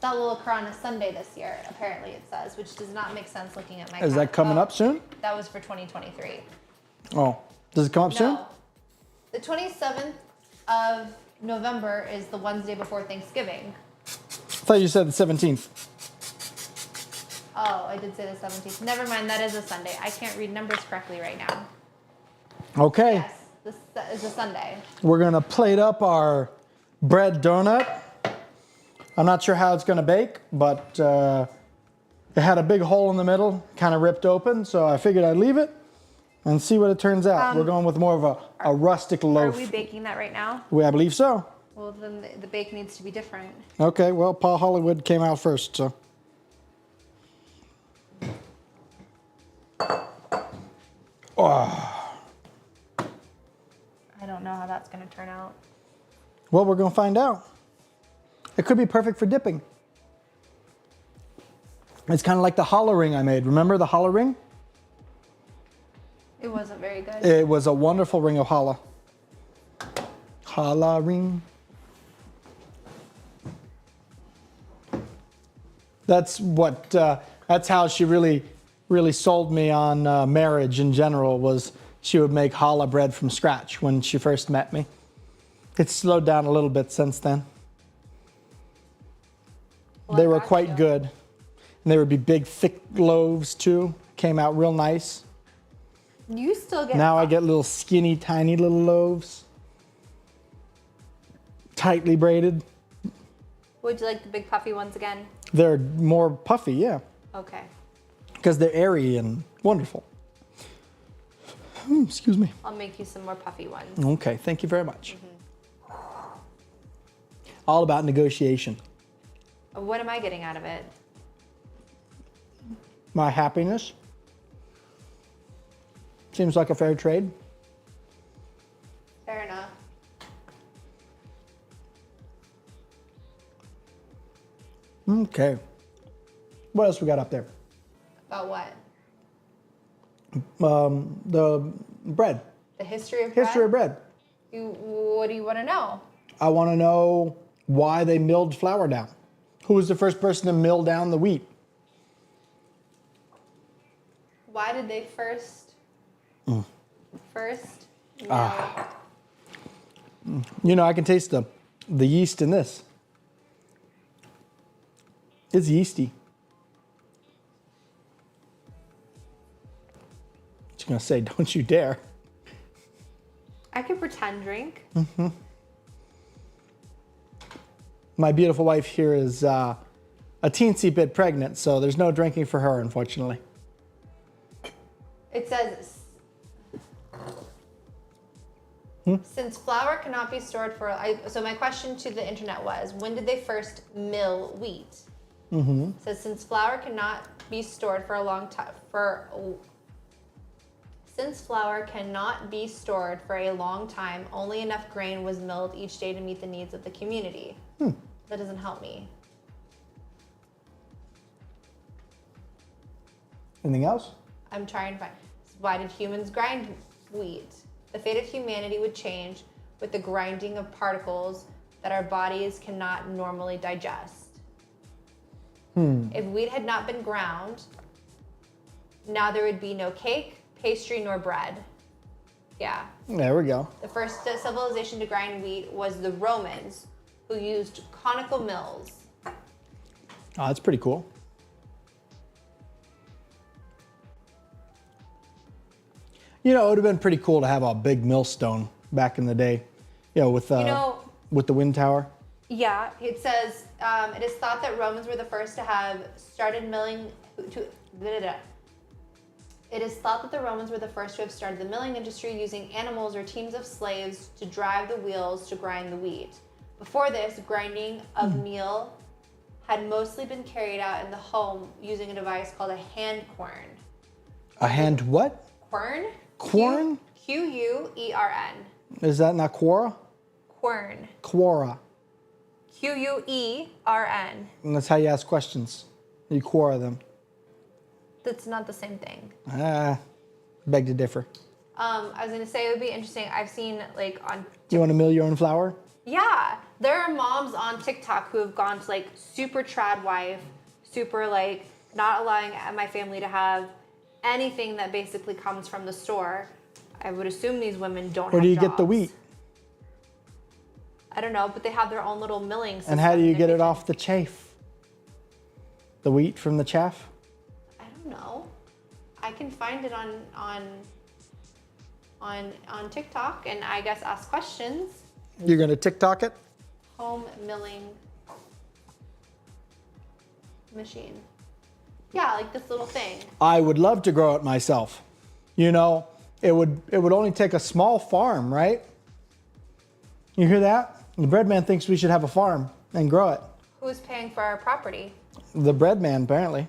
That will occur on a Sunday this year, apparently it says, which does not make sense looking at my Is that coming up soon? That was for 2023. Oh, does it come up soon? No. The 27th of November is the Wednesday before Thanksgiving. I thought you said the 17th. Oh, I did say the 17th. Never mind, that is a Sunday. I can't read numbers correctly right now. Okay. Yes, this is a Sunday. We're gonna plate up our bread donut. I'm not sure how it's gonna bake, but it had a big hole in the middle, kind of ripped open, so I figured I'd leave it and see what it turns out. We're going with more of a rustic loaf. Are we baking that right now? I believe so. Well, then the bake needs to be different. Okay, well, Paul Hollywood came out first, so. Oh. I don't know how that's going to turn out. Well, we're gonna find out. It could be perfect for dipping. It's kind of like the challah ring I made. Remember the challah ring? It wasn't very good. It was a wonderful ring of challah. Challah ring. That's what. That's how she really sold me on marriage in general. Was she would make challah bread from scratch when she first met me. It's slowed down a little bit since then. Well, They I were got quite you. good. And they would be big, thick loaves too. Came out real nice. You still get. Now I get little skinny, tiny little loaves. Tightly braided. Would you like the big puffy ones again? They're more puffy, yeah. Okay. Because they're airy and wonderful. Excuse me. I'll make you some more puffy ones. Okay, thank you very much. All about negotiation. What am I getting out of it? My happiness. Seems like a fair trade. Fair enough. Okay. What else we got up there? About what? The bread. The history of bread? History of bread. What do you want to know? I want to know why they milled flour down. Who was the first person to mill down the wheat? Why did they first? First? No. You know, I can taste the yeast in this. It's yeasty. What you gonna say? Don't you dare. I could pretend drink. My beautiful wife here is a teensy bit pregnant, so there's no drinking for her, unfortunately. It says, since flour cannot be stored for, so my question to the internet was, when did they first mill wheat? It says, since flour cannot be stored for a long time. Since flour cannot be stored for a long time, only enough grain was milled each day to meet the needs of the community. That doesn't help me. Anything else? I'm trying to find. Why did humans grind wheat? The fate of humanity would change with the grinding of particles that our bodies cannot normally digest. If wheat had not been ground, now there would be no cake, pastry, nor bread. Yeah. There we go. The first civilization to grind wheat was the Romans, who used conical mills. Oh, that's pretty cool. You know, it would have been pretty cool to have a big millstone back in the day. You know, with the wind tower. Yeah, it says it is thought that Romans were the first to have started milling. It is thought that the Romans were the first to have started the milling industry using animals or teams of slaves to drive the wheels to grind the wheat. Before this, grinding of meal had mostly been carried out in the home using a device called a hand quern. A hand what? Quern? Quern? Quern. Is that not quora? Quern. Quora. Quern. And that's how you ask questions. You quora them. That's not the same thing. Beg to differ. I was gonna say it would be interesting. I've seen like on. You want to mill your own flour? Yeah, there are moms on TikTok who have gone to like super trad wife, super like not allowing my family to have anything that basically comes from the store. I would assume these women don't. Where have do you jobs. get the wheat? I don't know, but they have their own little milling system. And how do you get it kitchen. off the chaff? The wheat from the chaff? I don't know. I can find it on TikTok and I guess ask questions. You're going to TikTok it? Home milling machine. Yeah, like this little thing. I would love to grow it myself. You know, it would only take a small farm, right? You hear that? The bread man thinks we should have a farm and grow it. Who's paying for our property? The bread man, apparently.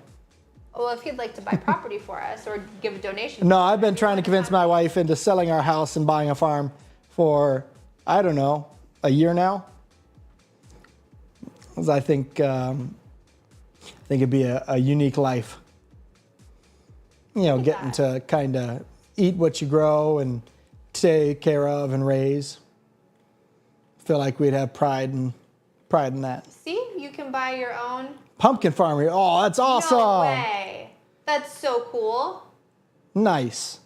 Well, if he'd like to buy property for us or give a donation. No, I've been trying to convince my wife into selling our house and buying a farm for, I don't know, a year now. 'Cause I think it'd be a unique life. You know, getting to kind of eat what you grow and take care of and raise. Feel like we'd have pride in that. See, you can buy your own. Pumpkin farmer. Oh, that's awesome. No way. That's so cool. Nice.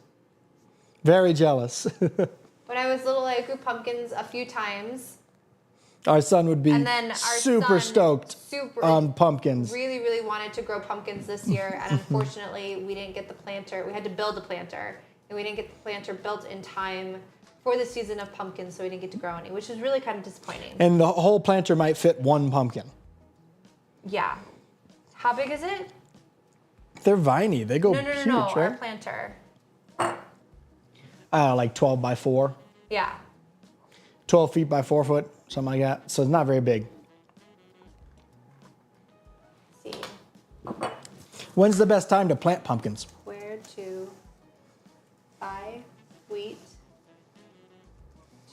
Very jealous. When I was little, I grew pumpkins a few times. Our son would be And then our super son stoked on pumpkins. Really, really wanted to grow pumpkins this year, and unfortunately, we didn't get the planter. We had to build a planter, and we didn't get the planter built in time for the season of pumpkins, so we didn't get to grow any, which is really kind of disappointing. And the whole planter might fit one pumpkin. Yeah. How big is it? They're viney. They go No, huge, Our right? planter. Like 12 by 4. Yeah. 12 feet by 4 foot, something like that. So it's not very big. Let's see. When's the best time to plant pumpkins? Where to buy wheat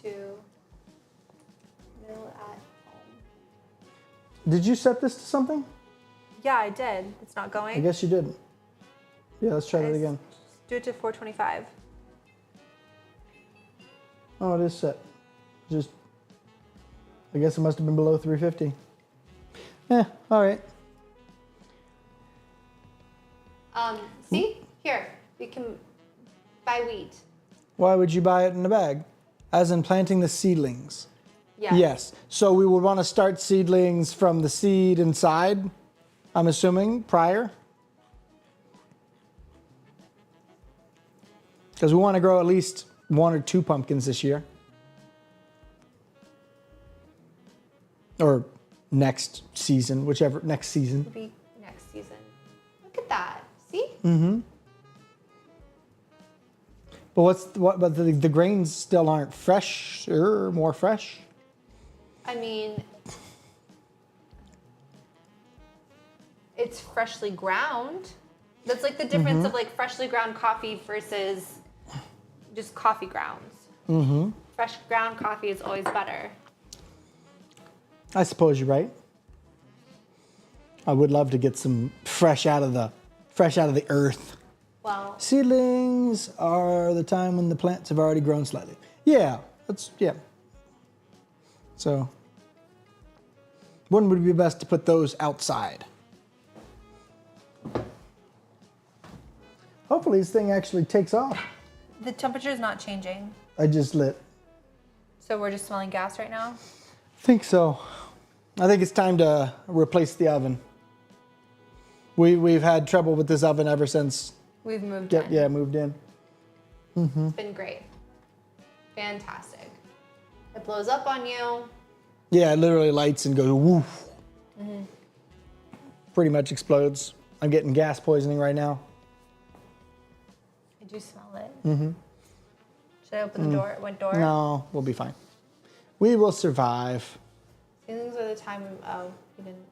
to mill at home? Did you set this to something? Yeah, I did. It's not going. I guess you did. Yeah, let's try that again. Do it to 425. Oh, it is set. I guess it must have been below 350. Yeah, all right. See? Here. We can buy wheat. Why would you buy it in a bag? As in planting the seedlings. Yeah. Yes. So we would want to start seedlings from the seed inside, I'm assuming, prior. Because we want to grow at least 1 or 2 pumpkins this year. Or next season, whichever, next season. It'll be next season. Look at that. See? But the grains still aren't fresh or more fresh? I mean, it's freshly ground. That's like the difference of like freshly ground coffee versus just coffee grounds. Fresh ground coffee is always better. I suppose you're right. I would love to get some fresh out of the earth. Well, Seedlings are the time when the plants have already grown slightly. Yeah, yeah. So, when would it be best to put those outside? Hopefully this thing actually takes off. the temperature is not changing. I just lit. So we're just smelling gas right now? I think so. I think it's time to replace the oven. We've had trouble with this oven ever since We've moved in. yeah, moved in. It's been great. Fantastic. It blows up on you. Yeah, it literally lights and goes woof. Pretty much explodes. I'm getting gas poisoning right now. I do smell it. Should I open the door? Door? No, we'll be fine. We will survive. Feelings are the time of, you didn't.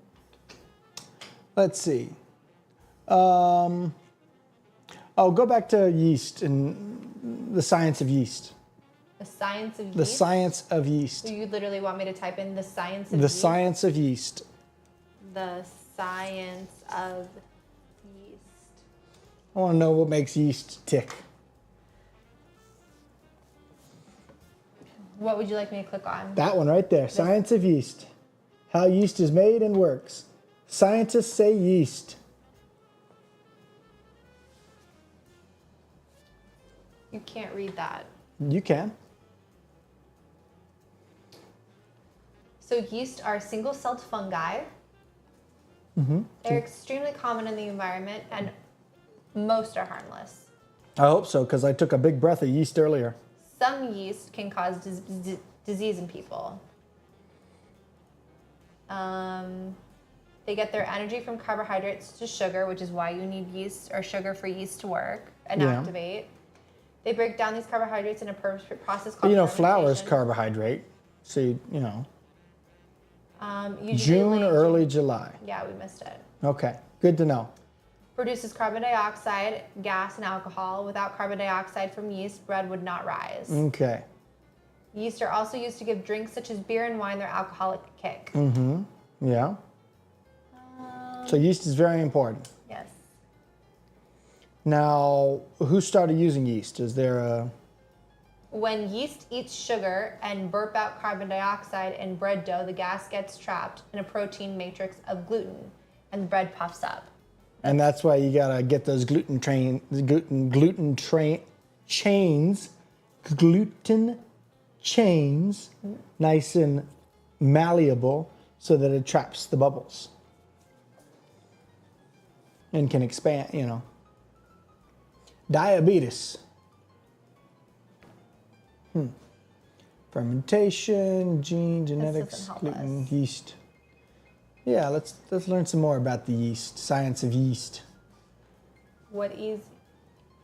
Let's see. Go back to yeast and the science of yeast. The science of yeast? The science of yeast. So you literally want me to type in the science of The yeast? science of yeast. The science of yeast. I want to know what makes yeast tick. What would you like me to click on? That one right there. Science of yeast. How yeast is made and works. Scientists say yeast. You can't read that. You can. So yeast are single-celled fungi. They're extremely common in the environment, and most are harmless. I hope so, because I took a big breath of yeast earlier. Some yeast can cause disease in people. They get their energy from carbohydrates to sugar, which is why you need yeast or sugar for yeast to work and Yeah. activate. They break down these carbohydrates in a process called Flour is fermentation. carbohydrate. So, Usually June, late early July. Yeah, we missed it. Okay, good to know. Produces carbon dioxide, gas, and alcohol. Without carbon dioxide from yeast, bread would not rise. Okay. Yeast are also used to give drinks such as beer and wine their alcoholic kick. Yeah. So yeast is very important. Yes. Now, who started using yeast? Is there a... When yeast eats sugar and burp out carbon dioxide in bread dough, the gas gets trapped in a protein matrix of gluten, and the bread puffs up. And that's why you gotta get those gluten chains nice and malleable so that it traps the bubbles and can expand, Diabetes. Fermentation, gene, genetics, doesn't help gluten, us. yeast. Yeah, let's learn some more about the yeast, science of yeast. What is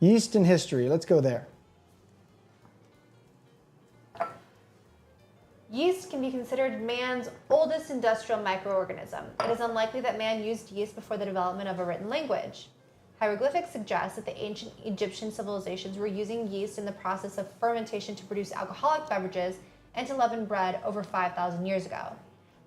Yeast and history. Let's go there. yeast can be considered man's oldest industrial microorganism. It is unlikely that man used yeast before the development of a written language. Hieroglyphics suggest that the ancient Egyptian civilizations were using yeast in the process of fermentation to produce alcoholic beverages and to leaven bread over 5,000 years ago.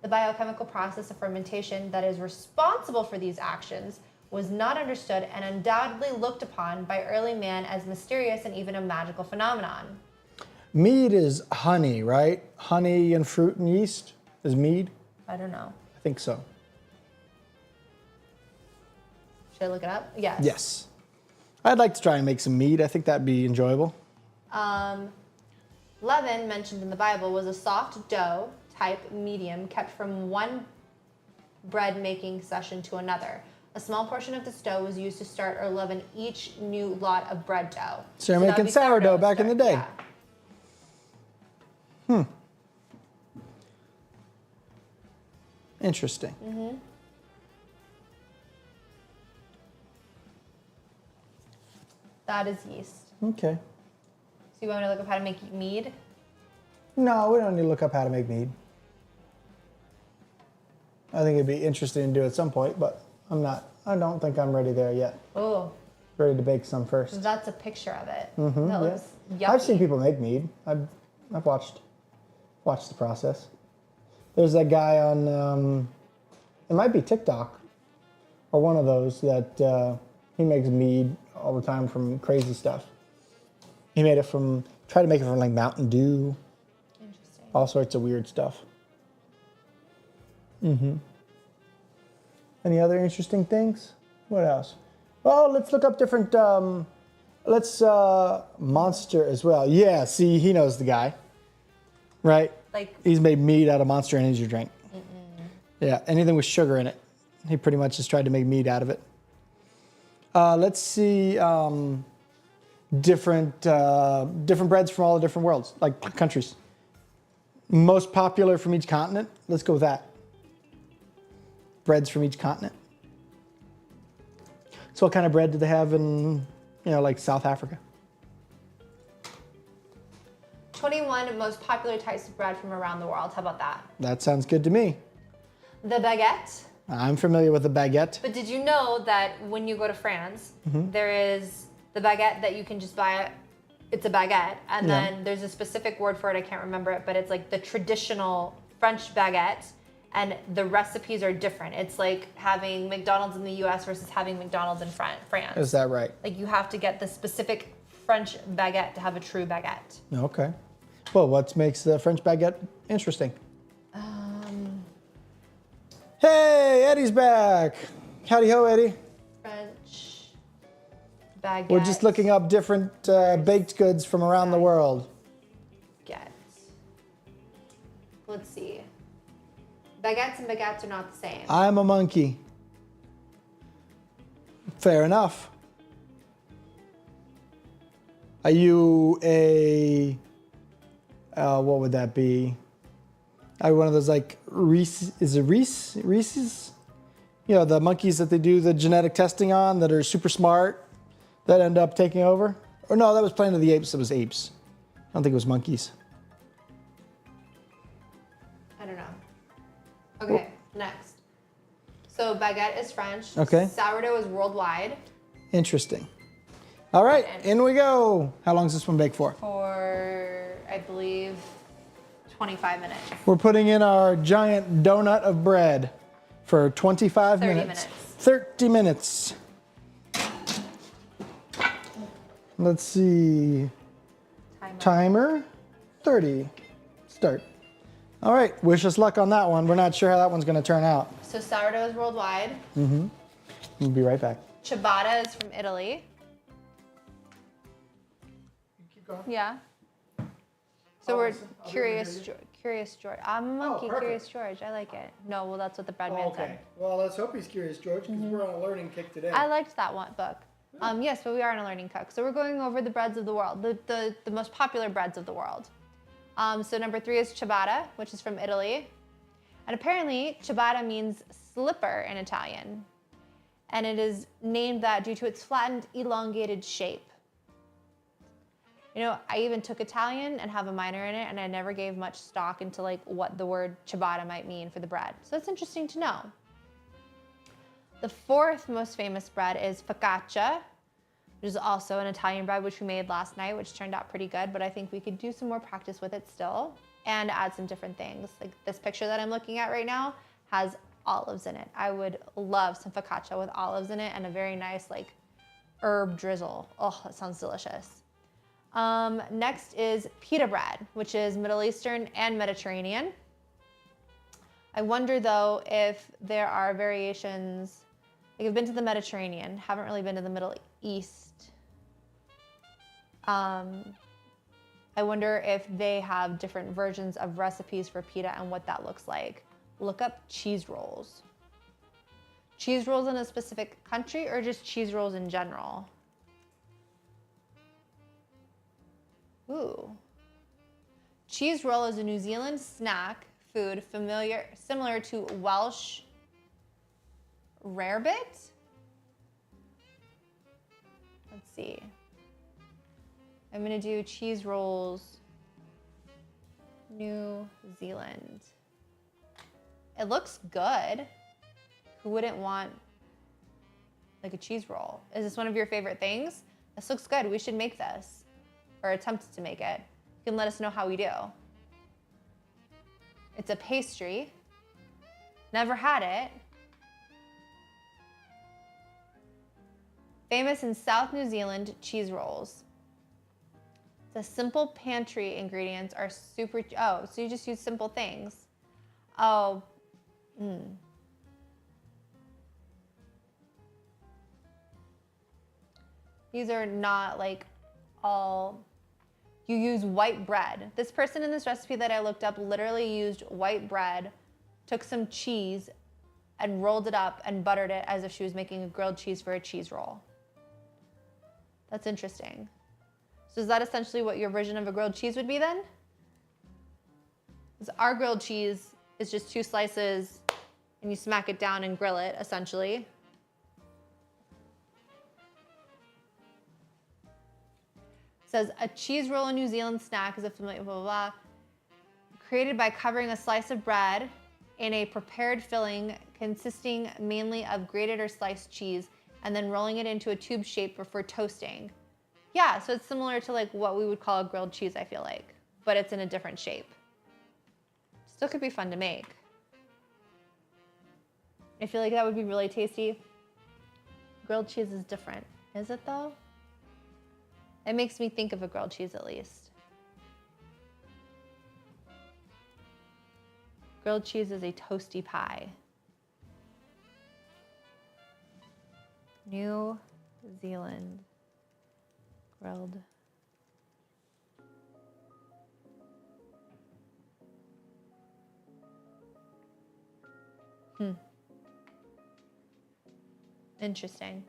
The biochemical process of fermentation that is responsible for these actions was not understood and undoubtedly looked upon by early man as mysterious and even a magical phenomenon. Mead is honey, right? Honey and fruit and yeast is mead? I don't know. I think so. Should I look it up? Yes. Yes. I'd like to try and make some mead. I think that'd be enjoyable. Leaven, mentioned in the Bible, was a soft dough type medium kept from one bread making session to another. A small portion of this dough was used to start or leaven each new lot of bread dough. So you're that would making be sourdough back in the day. Yeah. Interesting. That is yeast. Okay. So you want me to look up how to make mead? No, we don't need to look up how to make mead. I think it'd be interesting to do at some point, but I'm I don't think I'm ready there yet. Oh, Ready to bake some first. that's a picture of it. Mm-hmm, That looks yucky. I've seen people make mead. I've watched the process. There's that guy on it might be TikTok or one of those that he makes mead all the time from crazy stuff. He made it from tried to make it from like Mountain Dew, Interesting. all sorts of weird stuff. Mm-hmm. Any other interesting things? What else? Well, let's look up different. Monster as well. Yeah, see, he knows the guy, right? Like, He's made mead out of Monster Energy drink. Yeah, anything with sugar in it. He pretty much just tried to make mead out of it. Let's see different breads from all the different worlds, like countries. Most popular from each continent. Let's go with that. Breads from each continent. So what kind of bread do they have in, like South Africa? 21 most popular types of bread from around the world. How about that? That sounds good to me. The baguette. I'm familiar with the baguette. But did you know that when you go to France, there is the baguette that you can just buy? It's a baguette, and then there's a specific word for it. I can't remember it, but it's like the traditional French baguette, and the recipes are different. It's like having McDonald's in the U.S. versus having McDonald's in France. Is that right? Like you have to get the specific French baguette to have a true baguette. Okay. Well, what makes the French baguette interesting? Hey, Eddie's back. Howdy ho, Eddie. French baguette. We're just looking up different baked goods from around the world. Let's see. Baguettes and baguettes are not the same. I'm a monkey. Fair enough. Are you a, what would that be? Are you one of those like Reese, is it Reese's? The monkeys that they do the genetic testing on that are super smart that end up taking over? Or no, that was Planet of the Apes, it was apes. I don't think it was monkeys. I don't know. Okay, next. So baguette is French. Okay. Sourdough is worldwide. Interesting. All right, in we go. How long is this one bake for? For, I believe, 25 minutes. We're putting in our giant donut of bread for 25 30 minutes. 30 minutes. Let's see. Timer 30. Start. All right, wish us luck on that one. We're not sure how that one's going to turn out. So sourdough is worldwide. We'll be right back. Ciabatta is from Italy. Keep going. Yeah. So we're Curious George. I'm a monkey, perfect. Curious George. I like it. No, well, that's what the bread man said. Well, let's hope he's Curious George because we're on a learning kick today. I liked that one book. Yes, but we are in a learning cook. So we're going over the breads of the world, the most popular breads of the world. So number 3 is ciabatta, which is from Italy. And apparently ciabatta means slipper in Italian. And it is named that due to its flattened, elongated shape. I even took Italian and have a minor in it, and I never gave much stock into like what the word ciabatta might mean for the bread. So it's interesting to know. The 4th most famous bread is focaccia, which is also an Italian bread, which we made last night, which turned out pretty good, but I think we could do some more practice with it still and add some different things. Like this picture that I'm looking at right now has olives in it. I would love some focaccia with olives in it and a very nice like herb drizzle. Oh, that sounds delicious. Next is pita bread, which is Middle Eastern and Mediterranean. I wonder though if there are variations. Like I've been to the Mediterranean, haven't really been to the Middle East. I wonder if they have different versions of recipes for pita and what that looks like. Look up cheese rolls. Cheese rolls in a specific country or just cheese rolls in general? Ooh. Cheese roll is a New Zealand snack food similar to Welsh rarebit. Let's see. I'm gonna do cheese rolls, New Zealand. It looks good. Who wouldn't want like a cheese roll. Is this one of your favorite things? This looks good. We should make this or attempt to make it. You can let us know how we do. It's a pastry. Never had it. Famous in South New Zealand, cheese rolls. The simple pantry ingredients are super, oh, so you just use simple things. Oh, These are not like all, you use white bread. This person in this recipe that I looked up literally used white bread, took some cheese and rolled it up and buttered it as if she was making a grilled cheese for a cheese roll. That's interesting. So is that essentially what your version of a grilled cheese would be then? Because our grilled cheese is just 2 slices and you smack it down and grill it, essentially. It says, a cheese roll in New Zealand snack is a familiar, blah, blah, blah, created by covering a slice of bread in a prepared filling consisting mainly of grated or sliced cheese and then rolling it into a tube shape for toasting. Yeah, so it's similar to like what we would call a grilled cheese, I feel like, but it's in a different shape. Still could be fun to make. I feel like that would be really tasty. Grilled cheese is different. Is it though? It makes me think of a grilled cheese at least. Grilled cheese is a toasty pie. New Zealand grilled. Interesting.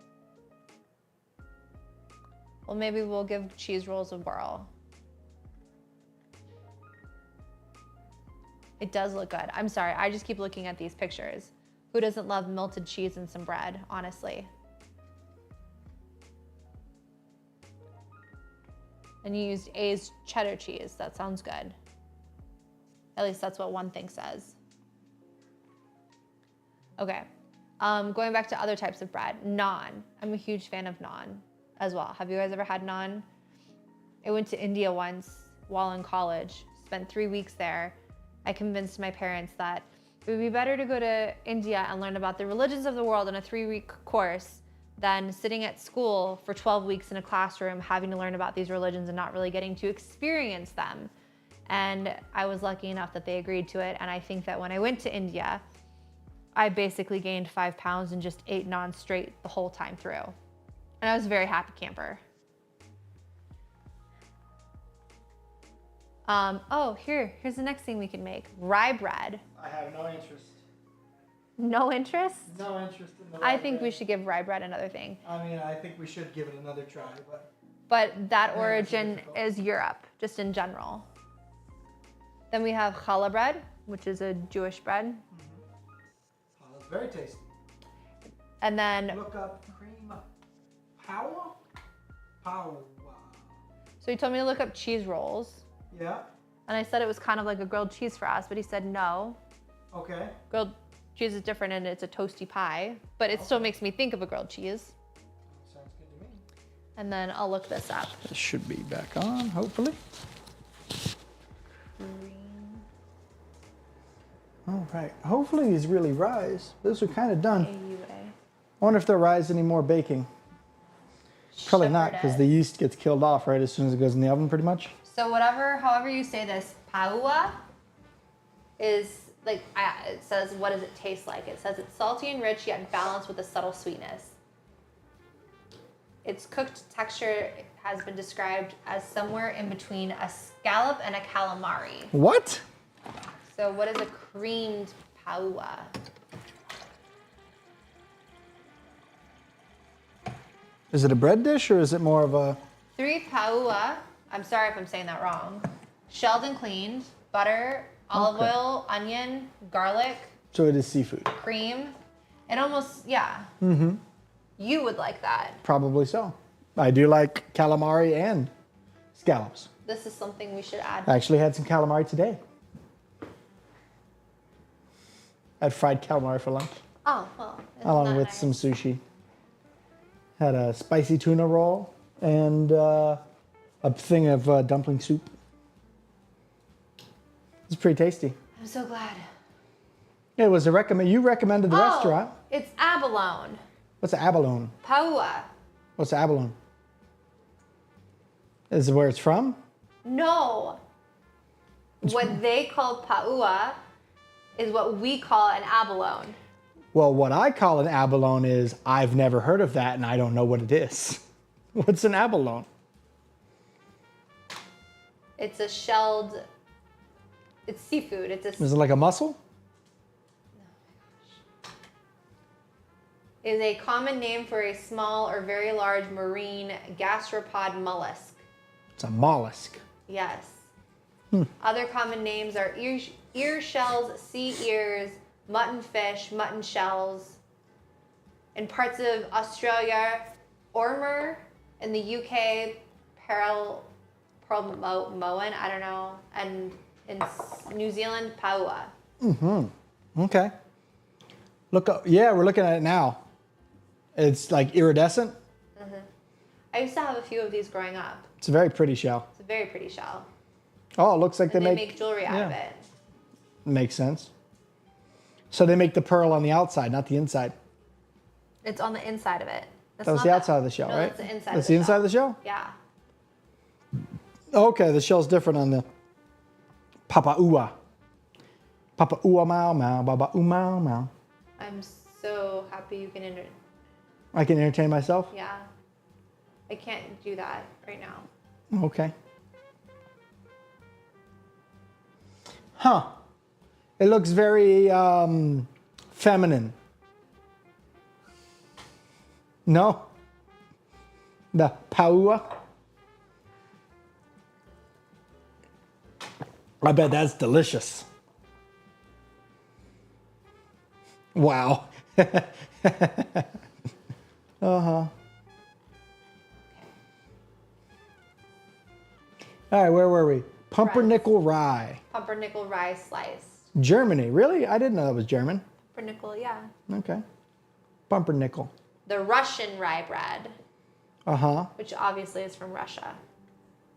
Well, maybe we'll give cheese rolls a whirl. It does look good. I'm sorry, I just keep looking at these pictures. Who doesn't love melted cheese and some bread, honestly? And you used A's cheddar cheese. That sounds good. At least that's what one thing says. Okay. Going back to other types of bread. Naan. I'm a huge fan of naan as well. Have you guys ever had naan? I went to India once while in college. Spent 3 weeks there. I convinced my parents that it would be better to go to India and learn about the religions of the world in a 3-week course than sitting at school for 12 weeks in a classroom having to learn about these religions and not really getting to experience them. And I was lucky enough that they agreed to it. And I think that when I went to India, I basically gained 5 pounds and just ate naan straight the whole time through. And I was a very happy camper. Here's the next thing we can make. Rye bread. I have no interest. No interest? No interest in the rye I think bread. we should give rye bread another thing. I mean, I think we should give it another try, but... But that Yeah, origin difficult. is Europe, just in general. Then we have challah bread, which is a Jewish bread. Oh, that's very tasty. And then, Look up cream power? Power. so he told me to look up cheese rolls. Yeah, And I said it was kind of like a grilled cheese for us, but he said no. okay. Grilled cheese is different and it's a toasty pie, but it still makes me think of a grilled cheese. Sounds good to me. And then I'll look this up. This should be back on, hopefully. All right, hopefully these really rise. Those are kind of done. AUA. I wonder if they'll rise any more baking. Probably not, because the yeast gets killed off right as soon as it goes in the oven, pretty much. So however you say this, paua is like, it says, what does it taste like? It says it's salty and rich, yet balanced with a subtle sweetness. Its cooked texture has been described as somewhere in between a scallop and a calamari. What? So what is a creamed paua? Is it a bread dish or is it more of a... 3 paua, I'm sorry if I'm saying that wrong, shelled and cleaned, butter, olive oil, onion, garlic, So it is seafood? cream. It almost, yeah. You would like that. Probably so. I do like calamari and scallops. This is something we should add. I actually had some calamari today. I had fried calamari for lunch, Oh, well. Isn't along that with nice? some sushi. Had a spicy tuna roll and a thing of dumpling soup. It's pretty tasty. I'm so glad. It was a recommend. You recommended the restaurant. It's abalone. What's abalone? Paua. What's abalone? Is it where it's from? No. What they call paua is what we call an abalone. Well, what I call an abalone is I've never heard of that and I don't know what it is. What's an abalone? It's a shelled, it's seafood. It's a, Is it like a mussel? is a common name for a small or very large marine gastropod mollusk. It's a mollusk. Yes. Other common names are ear shells, sea ears, mutton fish, mutton shells. In parts of Australia, ormer. In the UK, pearl moen, I don't know. And in New Zealand, paua. Okay. Look up. Yeah, we're looking at it now. It's like iridescent. I used to have a few of these growing up. It's a very pretty shell. It's a very pretty shell. Oh, it looks like And they they make make jewelry out of yeah. it. Makes sense. So they make the pearl on the outside, not the inside. It's on the inside of it. That's That was not the outside of the shell, no, right? That's the inside. That's of the the inside shell. of the shell? Yeah. Okay, the shell's different on the Papaua. Papaua mau mau, Baba mau mau. I'm so happy you can I can entertain myself? yeah. I can't do that right now. Okay. Huh. It looks very feminine. No? The paua? I bet that's delicious. Wow. All right, where were we? Pumpernickel rye. Pumpernickel rye slice. Germany. Really? I didn't know that was German. Pumpernickel, yeah. Okay. Pumpernickel. The Russian rye bread, Uh-huh. which obviously is from Russia.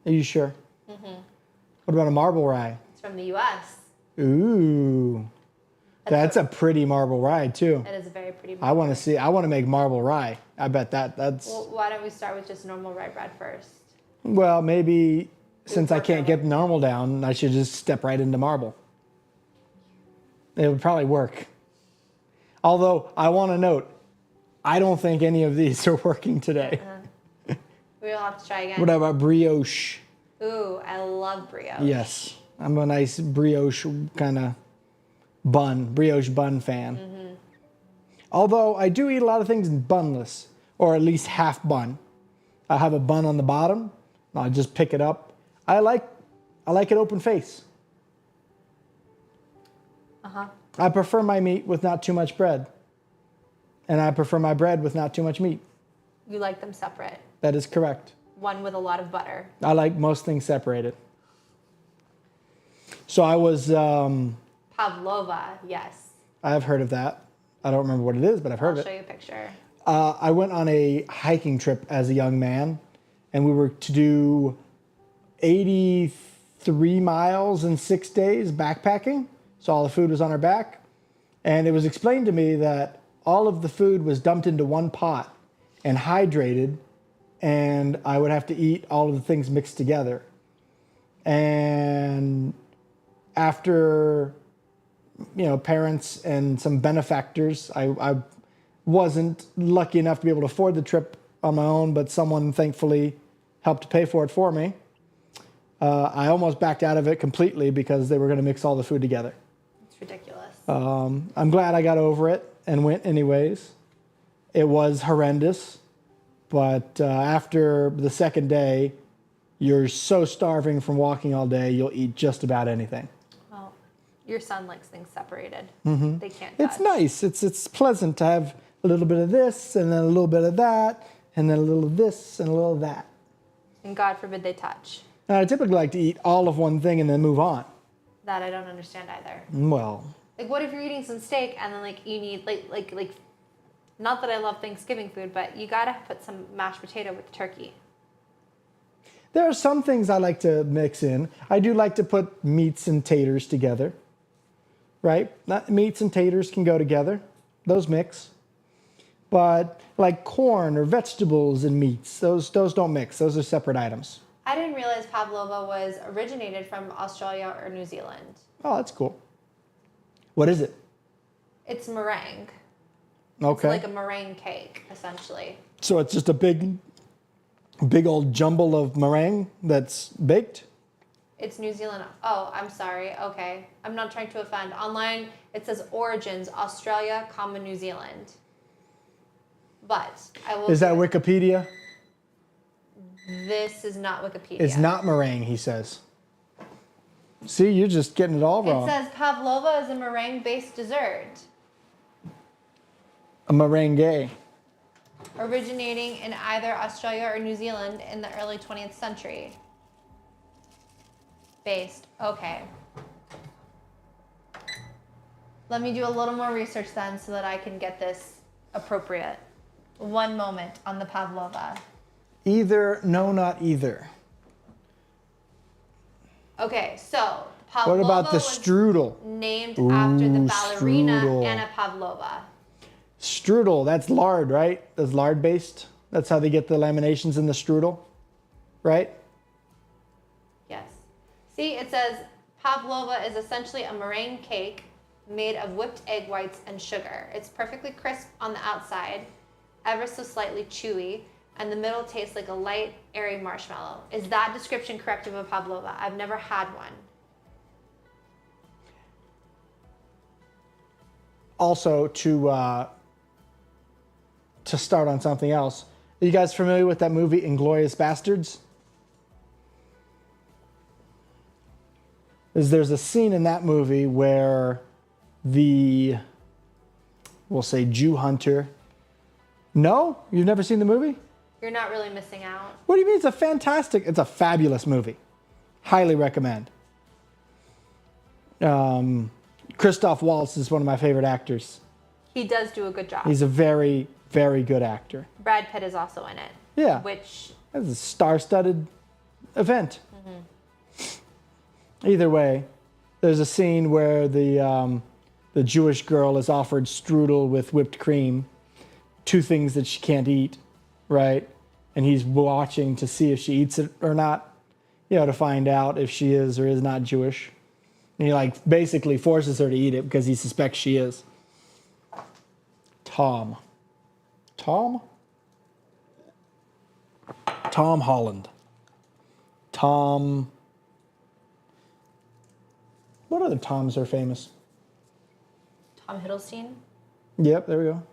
Are you sure? What about a marble rye? It's from the U.S. Ooh. That's a pretty marble rye, too. It is a very pretty. I want to make marble rye. I bet that's... Well, why don't we start with just normal rye bread first? Well, maybe since I work can't our get normal down, I should just step right into marble. It would probably work. Although, I want to note, I don't think any of these are working today. We'll have to try again. What about brioche? Ooh, I love brioche. Yes. I'm a nice brioche kind of brioche bun fan. Although I do eat a lot of things bunless, or at least half bun. I have a bun on the bottom, and I'll just pick it up. I like it open face. I prefer my meat with not too much bread. And I prefer my bread with not too much meat. You like them separate. That is correct. One with a lot of butter. I like most things separated. So I was, Pavlova, yes. I've heard of that. I don't remember what it is, but I've heard I'll of show it. you a picture. I went on a hiking trip as a young man, and we were to do 83 miles in 6 days backpacking. So all the food was on our back. And it was explained to me that all of the food was dumped into one pot and hydrated, and I would have to eat all of the things mixed together. And after, parents and some benefactors, I wasn't lucky enough to be able to afford the trip on my own, but someone thankfully helped to pay for it for me. I almost backed out of it completely because they were going to mix all the food together. It's ridiculous. I'm glad I got over it and went anyways. It was horrendous, but after the second day, you're so starving from walking all day, you'll eat just about anything. Well, your son likes things separated. They can't touch. It's nice. It's pleasant to have a little bit of this and then a little bit of that and then a little of this and a little of that. And God forbid they touch. Now, I typically like to eat all of one thing and then move on. That I don't understand either. Well, Like, what if you're eating some steak and then you need like Not that I love Thanksgiving food, but you gotta put some mashed potato with turkey. There are some things I like to mix in. I do like to put meats and taters together, right? Meats and taters can go together. Those mix. But like corn or vegetables and meats, those don't mix. Those are separate items. I didn't realize pavlova was originated from Australia or New Zealand. Oh, that's cool. What is it? It's meringue. Okay. It's like a meringue cake, essentially. So it's just a big old jumble of meringue that's baked? It's New Zealand. Oh, I'm sorry. Okay. I'm not trying to offend. Online, it says origins, Australia, New Zealand. But I will. Is that Wikipedia? This is not Wikipedia. It's not meringue, he says. See, you're just getting it all wrong. It says pavlova is a meringue-based dessert. A meringue. Originating in either Australia or New Zealand in the early 20th century. Based. Okay. Let me do a little more research then so that I can get this appropriate. One moment on the pavlova. Either, no, not either. Okay, so pavlova What about the was strudel? named after the ballerina strudel. Anna Pavlova. Strudel, that's lard, right? That's lard based. That's how they get the laminations in the strudel, right? Yes. See, it says pavlova is essentially a meringue cake made of whipped egg whites and sugar. It's perfectly crisp on the outside, ever so slightly chewy, and the middle tastes like a light, airy marshmallow. Is that description correct of a pavlova? I've never had one. Also, to start on something else, are you guys familiar with that movie Inglourious Bastards? There's a scene in that movie where the, we'll say, Jew hunter. No? You've never seen the movie? You're not really missing out. What do you mean? It's a fabulous movie. Highly recommend. Christoph Waltz is one of my favorite actors. He does do a good job. He's a very, very good actor. Brad Pitt is also in it. Yeah. Which, It's a star-studded event. Either way, there's a scene where the Jewish girl is offered strudel with whipped cream, two things that she can't eat, right? And he's watching to see if she eats it or not, to find out if she is or is not Jewish. And he basically forces her to eat it because he suspects she is. Tom Holland. What other Toms are famous? Tom Hiddleston. Yep, there we go.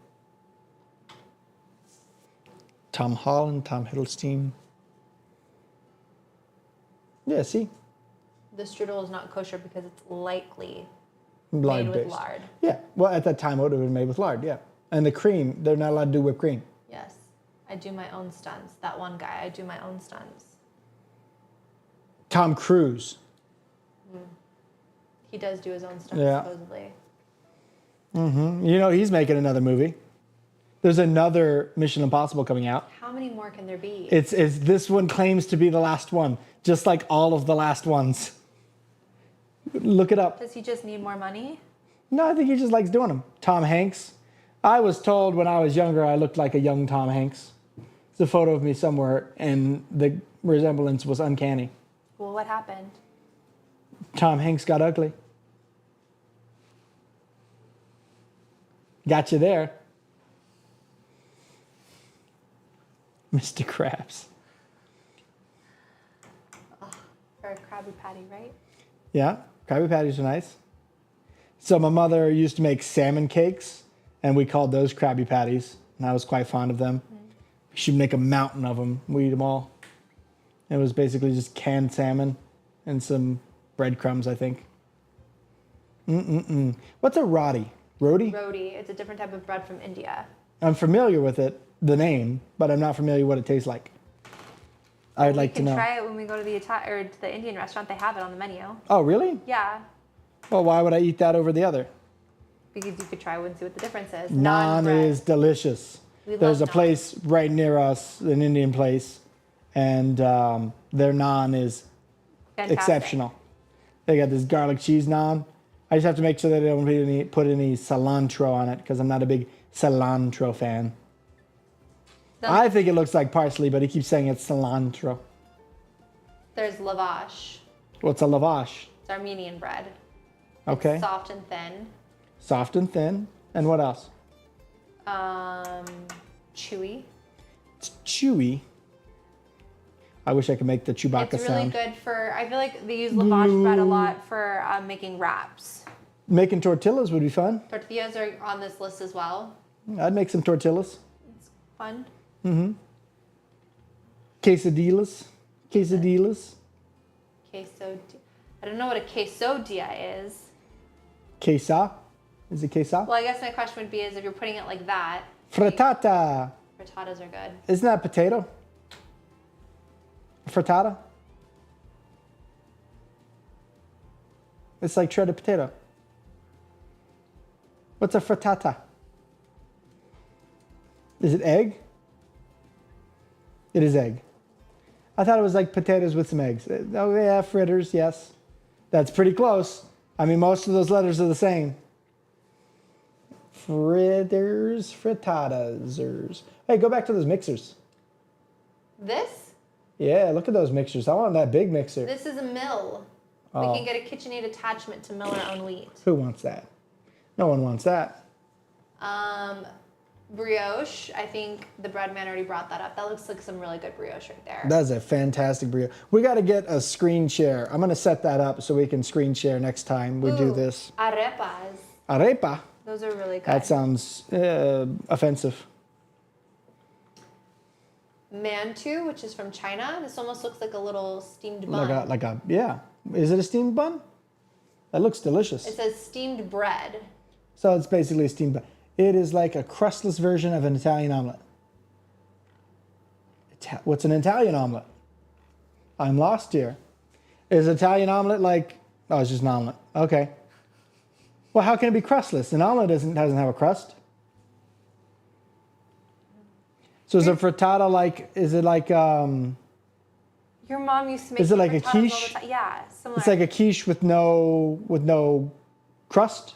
Tom Holland, Tom Hiddleston. Yeah, see? The strudel is not kosher because it's likely Lard made with based. lard. Yeah, well, at that time it would have been made with lard, yeah. And the cream, they're not allowed to do whipped cream. Yes. I do my own stunts. That one guy, I do my own stunts. Tom Cruise. He does do his own stunts, Yeah. supposedly. He's making another movie. There's another Mission Impossible coming out. How many more can there be? It's this one claims to be the last one, just like all of the last ones. Look it up. Does he just need more money? No, I think he just likes doing them. Tom Hanks. I was told when I was younger I looked like a young Tom Hanks. There's a photo of me somewhere, and the resemblance was uncanny. Well, what happened? Tom Hanks got ugly. Got you there. Mr. Krabs. For a Krabby Patty, right? Yeah, Krabby Patties are nice. So my mother used to make salmon cakes, and we called those Krabby Patties, and I was quite fond of them. She'd make a mountain of them. We eat them all. It was basically just canned salmon and some breadcrumbs, I think. What's a roti? Roti? Roti. It's a different type of bread from India. I'm familiar with it, the name, but I'm not familiar what it tastes like. I'd like to know. We can try it when we go to the Indian restaurant. They have it on the menu. Oh, really? Yeah. Well, why would I eat that over the other? Because you could try one and see what the difference is. Naan bread. is delicious. We love There's a naan. place right near us, an Indian place, and their naan is Fantastic. exceptional. They got this garlic cheese naan. I just have to make sure that they don't put any cilantro on it because I'm not a big cilantro fan. I think it looks like parsley, but he keeps saying it's cilantro. There's lavash. What's a lavash? It's Armenian bread. Okay. It's soft and thin. Soft and thin. And what else? Chewy. It's chewy. I wish I could make the Chewbacca It's really sound. good for, I feel like they use lavash bread a lot for making wraps. Making tortillas would be fun. Tortillas are on this list as well. I'd make some tortillas. It's fun. Quesadillas. Quesadillas. Queso. I don't know what a quesodilla is. Quesa. Is it quesa? Well, I guess my question would be is if you're putting it like that. Frittata. Frittatas are good. Isn't that potato? Frittata? It's like shredded potato. What's a frittata? Is it egg? It is egg. I thought it was like potatoes with some eggs. Oh yeah, fritters, yes. That's pretty close. I mean, most of those letters are the same. Fritters, frittatas. Hey, go back to those mixers. This? Yeah, look at those mixers. I want that big mixer. This is a mill. Oh. We can get a KitchenAid attachment to mill our own wheat. Who wants that? No one wants that. Brioche. I think the bread man already brought that up. That looks like some really good brioche right there. That's a fantastic brioche. We got to get a screen share. I'm going to set that up so we can screen share next time we do Ooh, this. Arepas. Arepa. Those are really good. That sounds offensive. Mantu, which is from China. This almost looks like a little steamed bun. Yeah. Is it a steamed bun? That looks delicious. It says steamed bread. So it's basically a steamed bun. It is like a crustless version of an Italian omelet. What's an Italian omelet? I'm lost here. Is Italian omelet like... Oh, it's just an omelet. Okay. Well, how can it be crustless? An omelet doesn't have a crust. So is a frittata like... Is it like... Your mom used to make Is it like a frittatas all the quiche? time. Yeah, similar. It's like a quiche with no crust?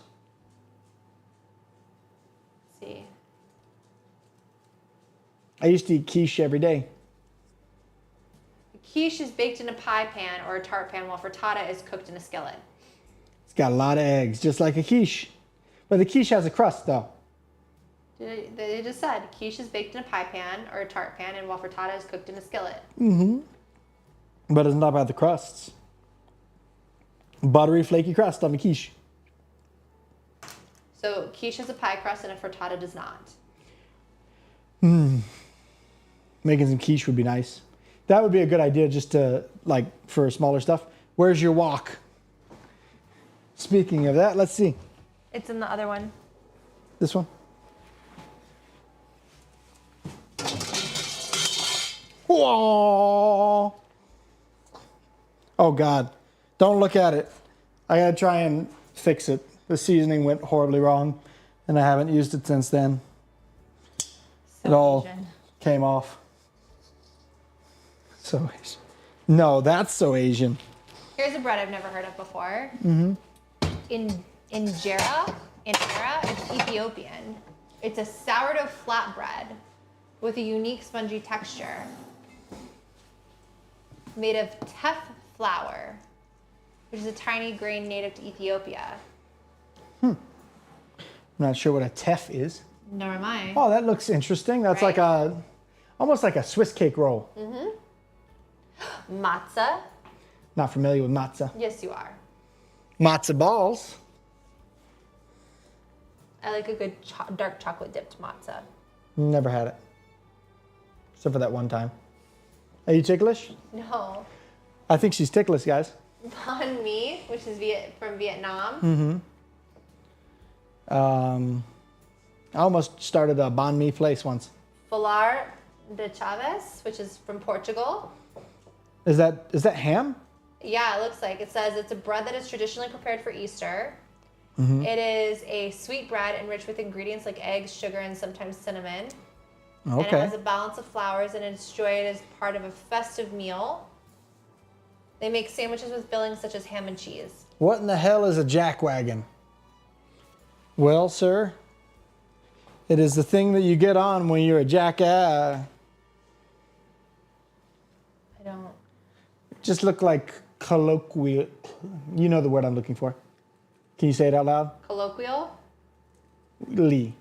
Let's see. I used to eat quiche every day. Quiche is baked in a pie pan or a tart pan, while frittata is cooked in a skillet. It's got a lot of eggs, just like a quiche. But the quiche has a crust, though. They just said quiche is baked in a pie pan or a tart pan, and while frittata is cooked in a skillet. But it's not about the crusts. Buttery, flaky crust on the quiche. So quiche has a pie crust and a frittata does not. Making some quiche would be nice. That would be a good idea just to, like, for smaller stuff. Where's your wok? Speaking of that, let's see. It's in the other one. This one. Whoa! Oh, God. Don't look at it. I gotta try and fix it. The seasoning went horribly wrong, and I haven't used it since then. So It all Asian. came off. So Asian. No, that's so Asian. Here's a bread I've never heard of before. In injera, it's Ethiopian. It's a sourdough flatbread with a unique spongy texture, made of teff flour, which is a tiny grain native to Ethiopia. I'm not sure what a teff is. Nor am I. Oh, that looks interesting. That's Right. like almost like a Swiss cake roll. Matzah. Not familiar with matzah. Yes, you are. Matzah balls. I like a good dark chocolate dipped matzah. Never had it. Except for that one time. Are you ticklish? No. I think she's ticklish, guys. Banh mi, which is from Vietnam. I almost started a banh mi place once. Falar de Chaves, which is from Portugal. Is that ham? Yeah, it looks like. It says it's a bread that is traditionally prepared for Easter. It is a sweet bread enriched with ingredients like eggs, sugar, and sometimes cinnamon. And it Okay. has a balance of flours, and it's enjoyed as part of a festive meal. They make sandwiches with fillings such as ham and cheese. What in the hell is a jackwagon? Well, sir, it is the thing that you get on when you're a jackass. I don't. Just look like colloquial. You know the word I'm looking for. Can you say it out loud? Colloquial? Lee.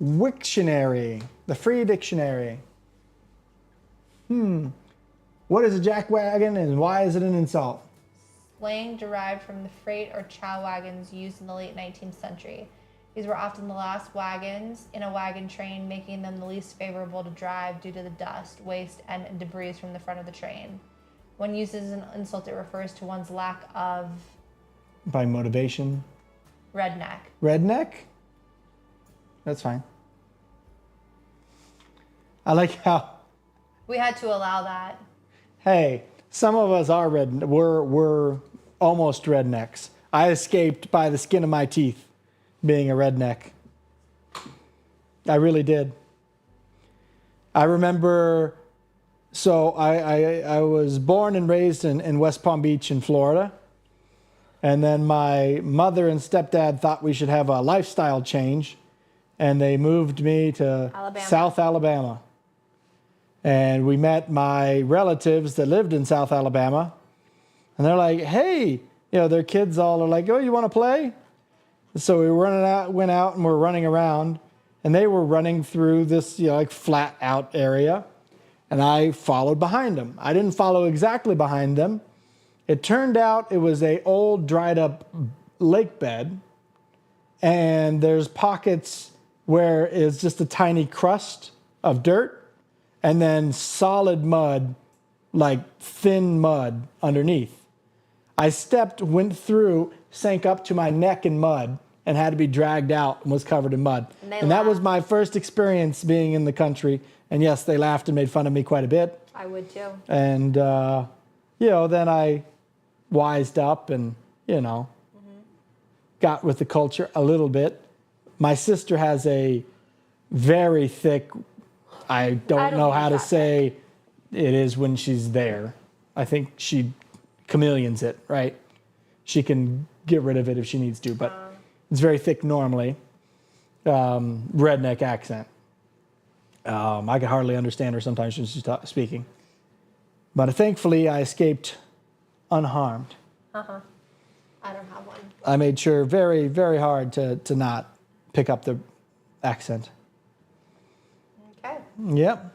Wiktionary, the free dictionary. What is a jackwagon and why is it an insult? Slang derived from the freight or chow wagons used in the late 19th century. These were often the last wagons in a wagon train, making them the least favorable to drive due to the dust, waste, and debris from the front of the train. When used as an insult, it refers to one's lack of By motivation. redneck. Redneck? That's fine. I like how, We had to allow that. hey, some of us are we're almost rednecks. I escaped by the skin of my teeth being a redneck. I really did. I remember, so I was born and raised in West Palm Beach in Florida. And then my mother and stepdad thought we should have a lifestyle change. And they moved me to Alabama. South Alabama. And we met my relatives that lived in South Alabama. And they're like, hey, you know, their kids all are like, oh, you want to play? So we went out and we're running around. And they were running through this, you know, like flat out area. And I followed behind them. I didn't follow exactly behind them. It turned out it was a old dried up lake bed. And there's pockets where it's just a tiny crust of dirt. And then solid mud, like thin mud underneath. I stepped, went through, sank up to my neck in mud, and had to be dragged out and was covered in mud. And that was my first experience being in the country. And yes, they laughed and made fun of me quite a bit. I would too. And, you know, then I wised up and, you know, got with the culture a little bit. My sister has a very thick, I don't know think how to it's that say it is when she's there. I think she chameleons it, right? She can get rid of it if she needs to, but it's very thick normally. Redneck accent. I can hardly understand her sometimes when she's speaking. But thankfully, I escaped unharmed. I don't have one. I made sure very, very hard to not pick up the accent. Okay. Yep.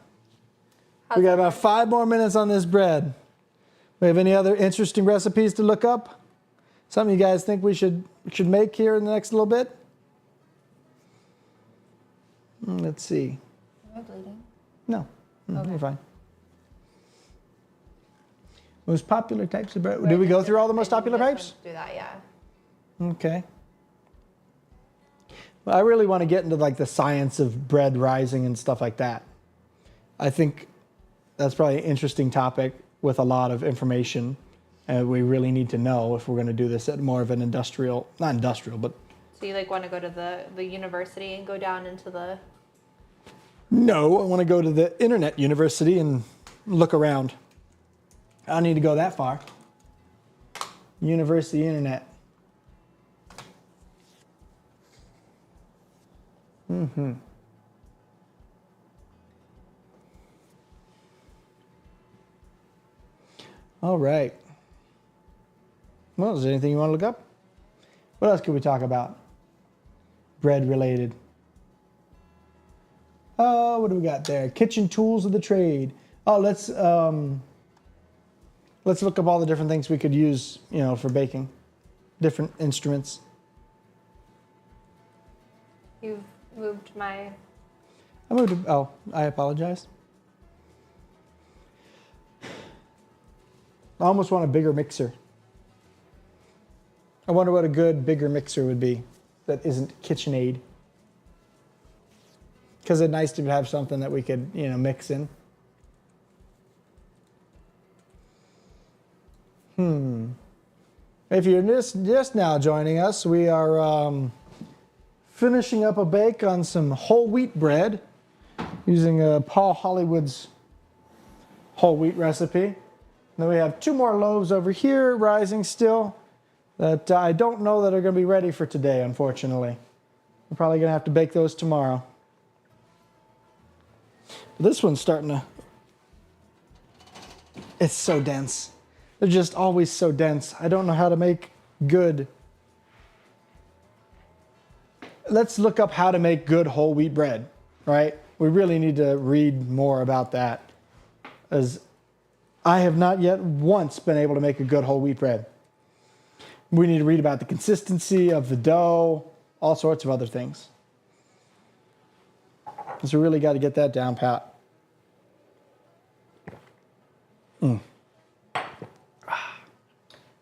We got about 5 more minutes on this bread. We have any other interesting recipes to look up? Something you guys think we should make here in the next little bit? Let's see. Am I bleeding? No, Okay. you're fine. Most popular types of bread. Did we go through all the most popular types? Do that, yeah. Okay. Well, I really want to get into like the science of bread rising and stuff like that. I think that's probably an interesting topic with a lot of information, and we really need to know if we're going to do this at more of an industrial, not industrial, but So you like want to go to the university and go down into the... no, I want to go to the internet university and look around. I don't need to go that far. University internet. All right. Well, is there anything you want to look up? What else could we talk about? Bread related. Oh, what do we got there? Kitchen tools of the trade. Oh, let's look up all the different things we could use, you know, for baking. Different instruments. You've moved my... I moved. Oh, I apologize. I almost want a bigger mixer. I wonder what a good bigger mixer would be that isn't KitchenAid. Because it's nice to have something that we could, you know, mix in. If you're just now joining us, we are finishing up a bake on some whole wheat bread using Paul Hollywood's whole wheat recipe. And then we have 2 more loaves over here rising still that I don't know that are going to be ready for today, unfortunately. We're probably going to have to bake those tomorrow. But this one's starting to... It's so dense. They're just always so dense. I don't know how to make good... Let's look up how to make good whole wheat bread, right? We really need to read more about that, as I have not yet once been able to make a good whole wheat bread. We need to read about the consistency of the dough, all sorts of other things. So we really got to get that down pat.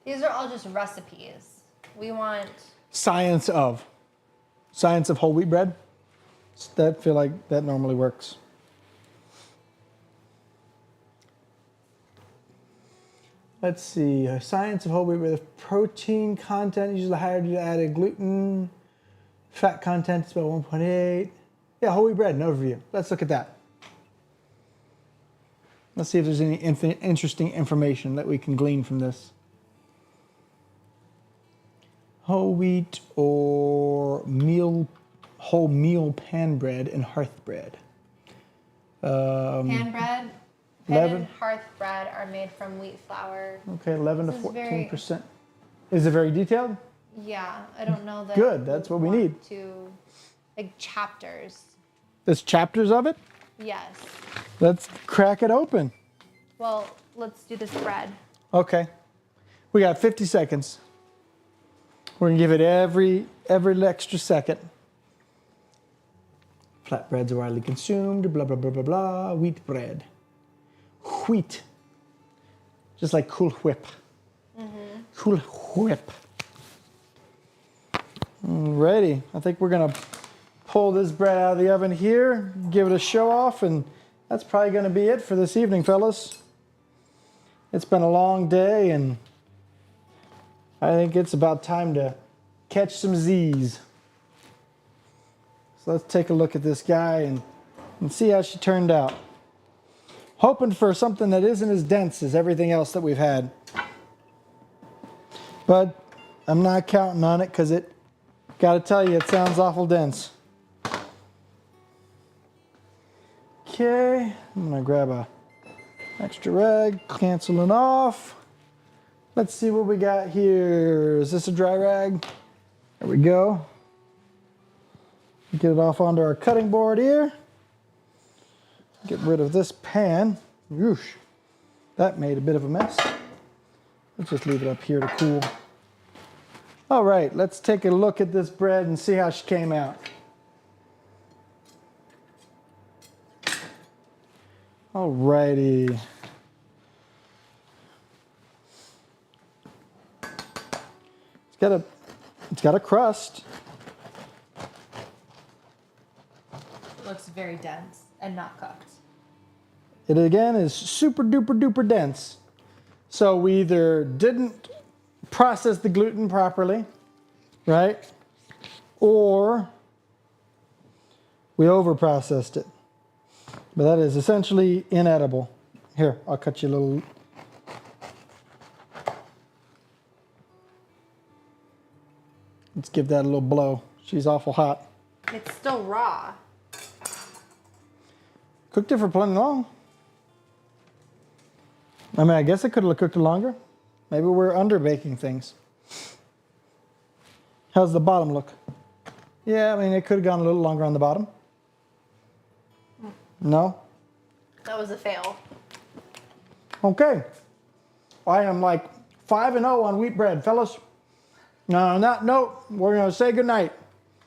These are all just recipes. We want Science of whole wheat bread. I feel like that normally works. Let's see. Science of whole wheat bread. Protein content usually higher due to added gluten. Fat content is about 1.8. Yeah, whole wheat bread, an overview. Let's look at that. Let's see if there's any interesting information that we can glean from this. Whole wheat or whole meal pan bread and hearth bread. pan bread. 11. And hearth bread are made from wheat flour. Okay, 11 to This is 14%. Is it very detailed? Yeah, I don't know that. Good, that's what we want need. To like chapters. There's chapters of it? Yes. Let's crack it open. Well, let's do this bread. Okay. We got 50 seconds. We're gonna give it every extra second. Flatbreads are widely consumed, blah, blah, blah, blah, blah. Wheat bread. Wheat. Just like Cool Whip. Cool Whip. Alrighty. I think we're gonna pull this bread out of the oven here, give it a show off, and that's probably gonna be it for this evening, fellas. It's been a long day, and I think it's about time to catch some Z's. So let's take a look at this guy and see how she turned out. Hoping for something that isn't as dense as everything else that we've had. But I'm not counting on it because gotta tell you, it sounds awful dense. Okay, I'm gonna grab a extra rag, canceling off. Let's see what we got here. Is this a dry rag? There we go. Get it off onto our cutting board here. Get rid of this pan. Whoosh. That made a bit of a mess. Let's just leave it up here to cool. All right, let's take a look at this bread and see how she came out. All righty. It's got a crust. It looks very dense and not cooked. It again is super duper duper dense. So we either didn't process the gluten properly, right? Or we over processed it. But that is essentially inedible. Here, I'll cut you a little. Let's give that a little blow. She's awful hot. It's still raw. Cooked it for plenty long. I mean, I guess I could have cooked it longer. Maybe we're under baking things. How's the bottom look? Yeah, I mean, it could have gone a little longer on the bottom. No? That was a fail. Okay. I am like 5-0 on wheat bread, fellas. Now, on that note, we're going to say goodnight.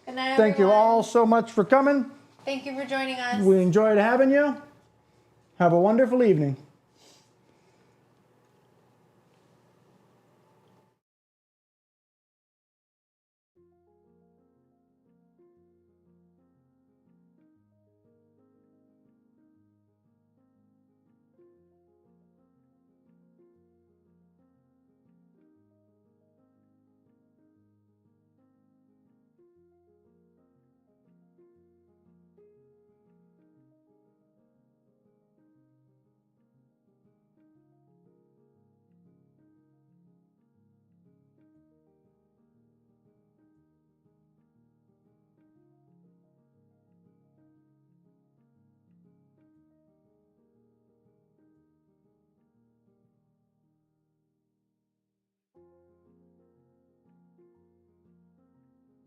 Good night, Thank you everyone. all so much for coming. Thank you for joining us. We enjoyed having you. Have a wonderful evening.